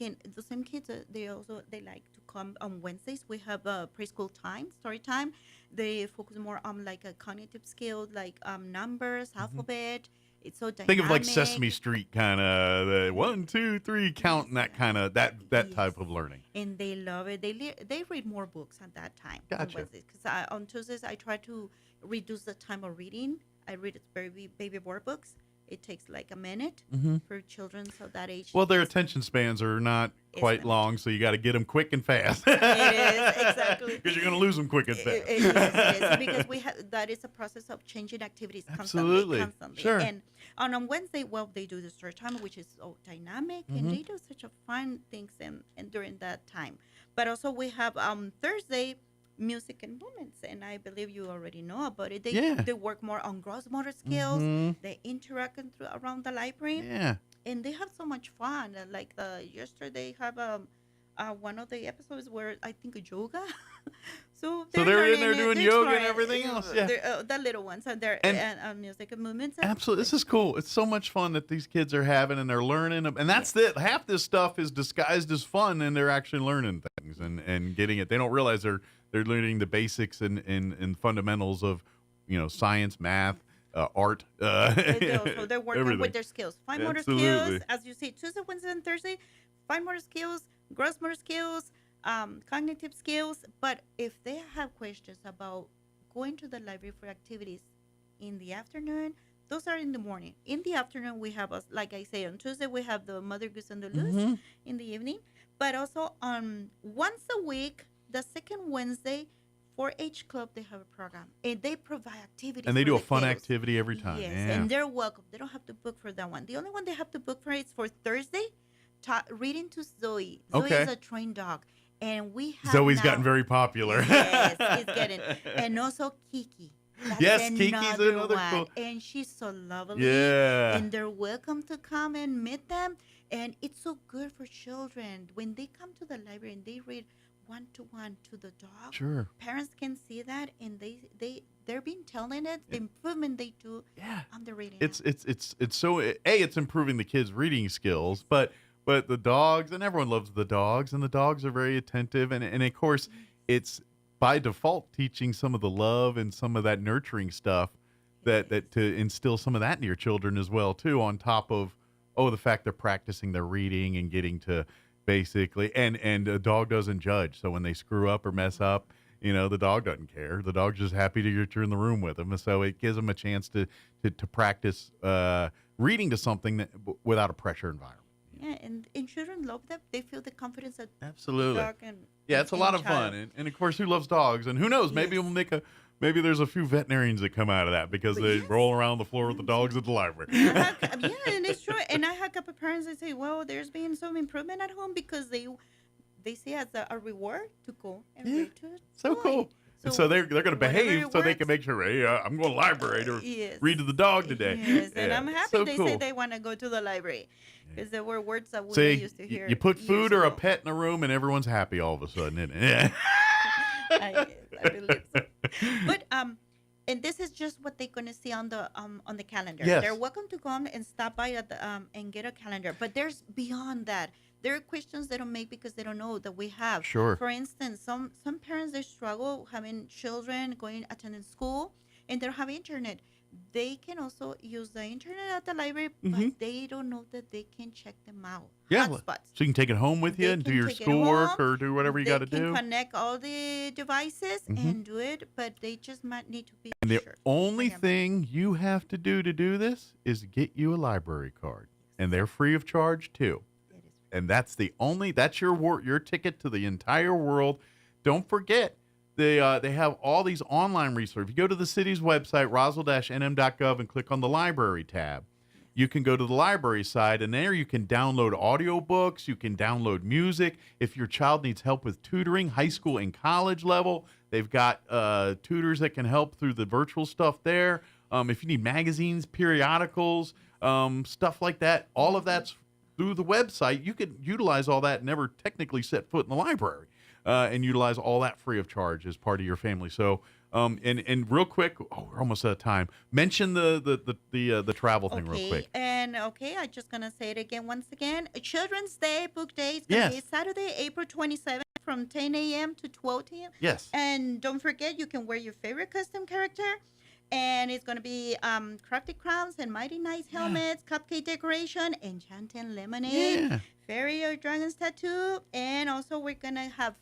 [SPEAKER 22] same kids, they like to come on Wednesdays. We have preschool time, story time. They focus more on like a cognitive skills, like numbers, alphabet. It's so dynamic.
[SPEAKER 14] Think of like Sesame Street kind of the 1, 2, 3 count and that kind of that type of learning.
[SPEAKER 22] And they love it. They read more books at that time.
[SPEAKER 14] Gotcha.
[SPEAKER 22] Because on Tuesdays I try to reduce the time of reading. I read baby board books. It takes like a minute for children so that age.
[SPEAKER 14] Well, their attention spans are not quite long, so you got to get them quick and fast.
[SPEAKER 22] It is, exactly.
[SPEAKER 14] Because you're going to lose them quick and fast.
[SPEAKER 22] It is, because that is a process of changing activities constantly.
[SPEAKER 14] Sure.
[SPEAKER 22] And on Wednesday, they do the story time, which is so dynamic, and they do such a fun things and during that time. But also we have Thursday, music and movements, and I believe you already know about it. They work more on gross motor skills. They interact around the library.
[SPEAKER 14] Yeah,
[SPEAKER 22] and they have so much fun. Like yesterday, have one of the episodes where I think yoga. so
[SPEAKER 14] they're in there doing yoga and everything else. Yeah,
[SPEAKER 22] the little ones are there and music and movements.
[SPEAKER 14] Absolutely, this is cool. It's so much fun that these kids are having, and they're learning. And that's it. Half this stuff is disguised as fun, and they're actually learning things and getting it. They don't realize they're learning the basics and fundamentals of, science, math, art.
[SPEAKER 22] They're working
[SPEAKER 14] everything.
[SPEAKER 22] with their skills. Fine motor skills, as you see, Tuesday, Wednesday, and Thursday. Fine motor skills, gross motor skills, cognitive skills. But if they have questions about going to the library for activities in the afternoon, those are in the morning. In the afternoon, we have, like I say, on Tuesday, we have the Mother Goose and the Loose in the evening. But also once a week, the second Wednesday, 4-H Club, they have a program. And they provide activities.
[SPEAKER 14] And they do a fun
[SPEAKER 22] kiddos.
[SPEAKER 14] activity every time.
[SPEAKER 22] Yes,
[SPEAKER 14] yeah.
[SPEAKER 22] and they're welcome. They don't have to book for that one. The only one they have to book for is for Thursday, reading to Zoe. Zoe is a trained dog. And we have
[SPEAKER 14] Zoe's gotten very popular.
[SPEAKER 22] Yes, he's getting. And also Kiki.
[SPEAKER 14] Yes, Kiki's another
[SPEAKER 22] one.
[SPEAKER 14] cool.
[SPEAKER 22] And she's so lovely.
[SPEAKER 14] Yeah.
[SPEAKER 22] And they're welcome to come and meet them. And it's so good for children. When they come to the library and they read one-to-one to the dog,
[SPEAKER 14] sure,
[SPEAKER 22] parents can see that, and they're being telling it, the improvement they do on the reading.
[SPEAKER 14] It's so, it's improving the kids' reading skills, but the dogs, and everyone loves the dogs, and the dogs are very attentive, and of course, it's by default teaching some of the love and some of that nurturing stuff that to instill some of that in your children as well too, on top of the fact they're practicing their reading and getting to basically, and a dog doesn't judge, so when they screw up or mess up, the dog doesn't care. The dog's just happy that you're in the room with him. And so it gives them a chance to practice reading to something without a pressure environment.
[SPEAKER 22] Yeah, and children love that. They feel the confidence that
[SPEAKER 14] Absolutely.
[SPEAKER 22] dog and
[SPEAKER 14] It's a lot of
[SPEAKER 22] child.
[SPEAKER 14] fun. And of course, who loves dogs? And who knows? Maybe we'll maybe there's a few veterinarians that come out of that because they roll around the floor with the dogs at the library.
[SPEAKER 22] Yeah, and it's true. And I have a couple parents that say, well, there's been some improvement at home because they see as a reward to go and read to it.
[SPEAKER 14] So cool. And so they're going to behave so they can make sure, hey, I'm going to the library to read to the dog today.
[SPEAKER 22] Yes, and I'm happy
[SPEAKER 14] so
[SPEAKER 22] they
[SPEAKER 14] cool.
[SPEAKER 22] say they want to go to the library because there were words that we
[SPEAKER 14] See,
[SPEAKER 22] used to hear.
[SPEAKER 14] you put food or a pet in a room and everyone's happy all of a sudden, isn't it?
[SPEAKER 22] I believe so. But and this is just what they're going to see on the calendar.
[SPEAKER 14] Yes.
[SPEAKER 22] They're welcome to come and stop by at the and get a calendar. But there's beyond that. There are questions they don't make because they don't know that we have.
[SPEAKER 14] Sure.
[SPEAKER 22] For instance, some parents, they struggle having children attending school and they don't have internet. They can also use the internet at the library, but they don't know that they can check them out.
[SPEAKER 14] Yeah.
[SPEAKER 22] Hotspots.
[SPEAKER 14] So you can take it home with you and do your schoolwork or do whatever you got to
[SPEAKER 22] They
[SPEAKER 14] do.
[SPEAKER 22] can connect all the devices and do it, but they just might need to be
[SPEAKER 14] And the
[SPEAKER 22] sure.
[SPEAKER 14] only thing you have to do this is get you a library card. And they're free of charge too. And that's your ticket to the entire world. Don't forget, they have all these online resources. If you go to the city's website, roswell-nm.gov, and click on the library tab, you can go to the library side, and there you can download audiobooks, you can download music. If your child needs help with tutoring, high school and college level, they've got tutors that can help through the virtual stuff there. If you need magazines, periodicals, stuff like that, all of that's through the website. You could utilize all that and never technically set foot in the library and utilize all that free of charge as part of your family. So, and real quick, we're almost out of time. Mention the travel thing real quick.
[SPEAKER 22] And I'm just going to say it again once again. Children's Day book day is going to be Saturday, April 27th from 10 a.m. to 12 p.m.
[SPEAKER 14] Yes.
[SPEAKER 22] And don't forget, you can wear your favorite custom character. And it's going to be crafted crowns and mighty nice helmets, cupcake decoration, enchanting lemonade, fairy or dragon's tattoo, and also we're going to have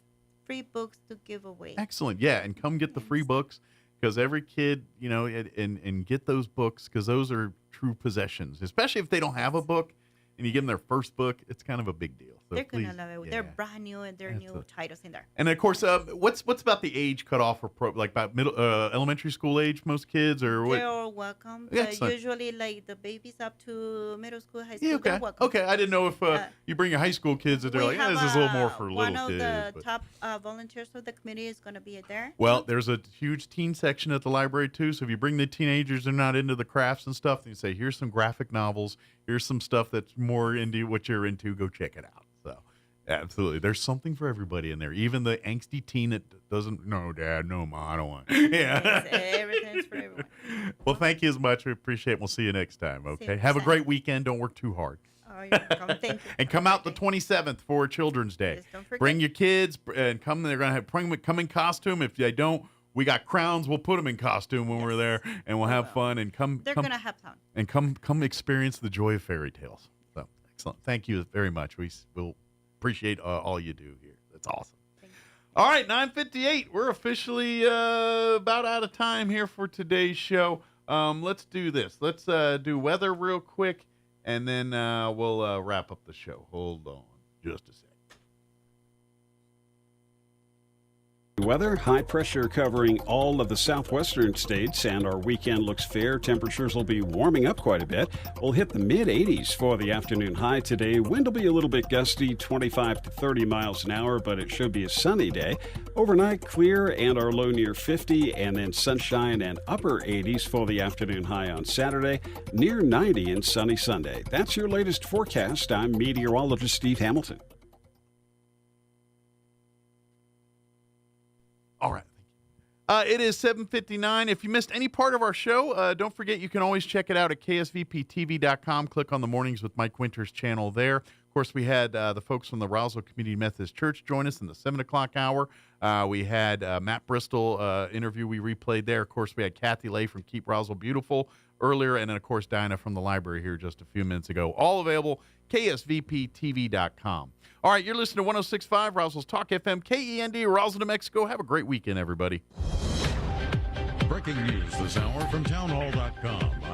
[SPEAKER 22] free books to give away.
[SPEAKER 14] Excellent. Yeah, and come get the free books because every kid, and get those books because those are true possessions, especially if they don't have a book and you give them their first book. It's kind of a big deal. So
[SPEAKER 22] they're going to love it.
[SPEAKER 14] Yeah.
[SPEAKER 22] They're brand new and they're new titles in there.
[SPEAKER 14] And of course, what's about the age cutoff for about middle elementary school age? Most kids or what?
[SPEAKER 22] They're all welcome. Usually, like the babies up to middle school, high school, they're welcome.
[SPEAKER 14] Okay. I didn't know if you bring your high school kids that they're like, this is a little more for little kids.
[SPEAKER 22] One of the top volunteers of the community is going to be there.
[SPEAKER 14] Well, there's a huge teen section at the library too. So if you bring the teenagers, they're not into the crafts and stuff, then you say, here's some graphic novels. Here's some stuff that's more into what you're into. Go check it out. So, absolutely. There's something for everybody in there. Even the angsty teen that doesn't, no, Dad, no, Mom, I don't want. Yeah.
[SPEAKER 22] Everything's for everyone.
[SPEAKER 14] Well, thank you as much. We appreciate it. We'll see you next time. Okay. Have a great weekend. Don't work too hard.
[SPEAKER 22] Oh, you're welcome. Thank you.
[SPEAKER 14] And come out the 27th for Children's Day.
[SPEAKER 22] Yes, don't forget.
[SPEAKER 14] Bring your kids and come. They're going to come in costume. If they don't, we got crowns. We'll put them in costume when we're there, and we'll have fun. And
[SPEAKER 22] They're going to have fun.
[SPEAKER 14] And come experience the joy of fairy tales. So excellent. Thank you very much. We'll appreciate all you do here. That's awesome. All right, 9:58. We're officially about out of time here for today's show. Let's do this. Let's do weather real quick, and then we'll wrap up the show. Hold on just a second.
[SPEAKER 4] Weather, high pressure covering all of the southwestern states, and our weekend looks fair. Temperatures will be warming up quite a bit. We'll hit the mid-80s for the afternoon high today. Wind will be a little bit gusty, 25 to 30 miles an hour, but it should be a sunny day. Overnight, clear and our low near 50, and then sunshine and upper 80s for the afternoon high on Saturday, near 90 and sunny Sunday. That's your latest forecast. I'm meteorologist Steve Hamilton.
[SPEAKER 14] All right. It is 7:59. If you missed any part of our show, don't forget you can always check it out at ksvptv.com. Click on the Mornings with Mike Winters channel there. Of course, we had the folks from the Roswell Community Methodist Church join us in the 7 o'clock hour. We had Matt Bristol interview we replayed there. Of course, we had Kathy Lay from Keep Roswell Beautiful earlier, and then, of course, Dinah from the library here just a few minutes ago. All available, ksvptv.com. All right, you're listening to 106.5 Roswell's Talk FM, KEND, Roswell, New Mexico. Have a great weekend, everybody.
[SPEAKER 2] Breaking news this hour from townhall.com.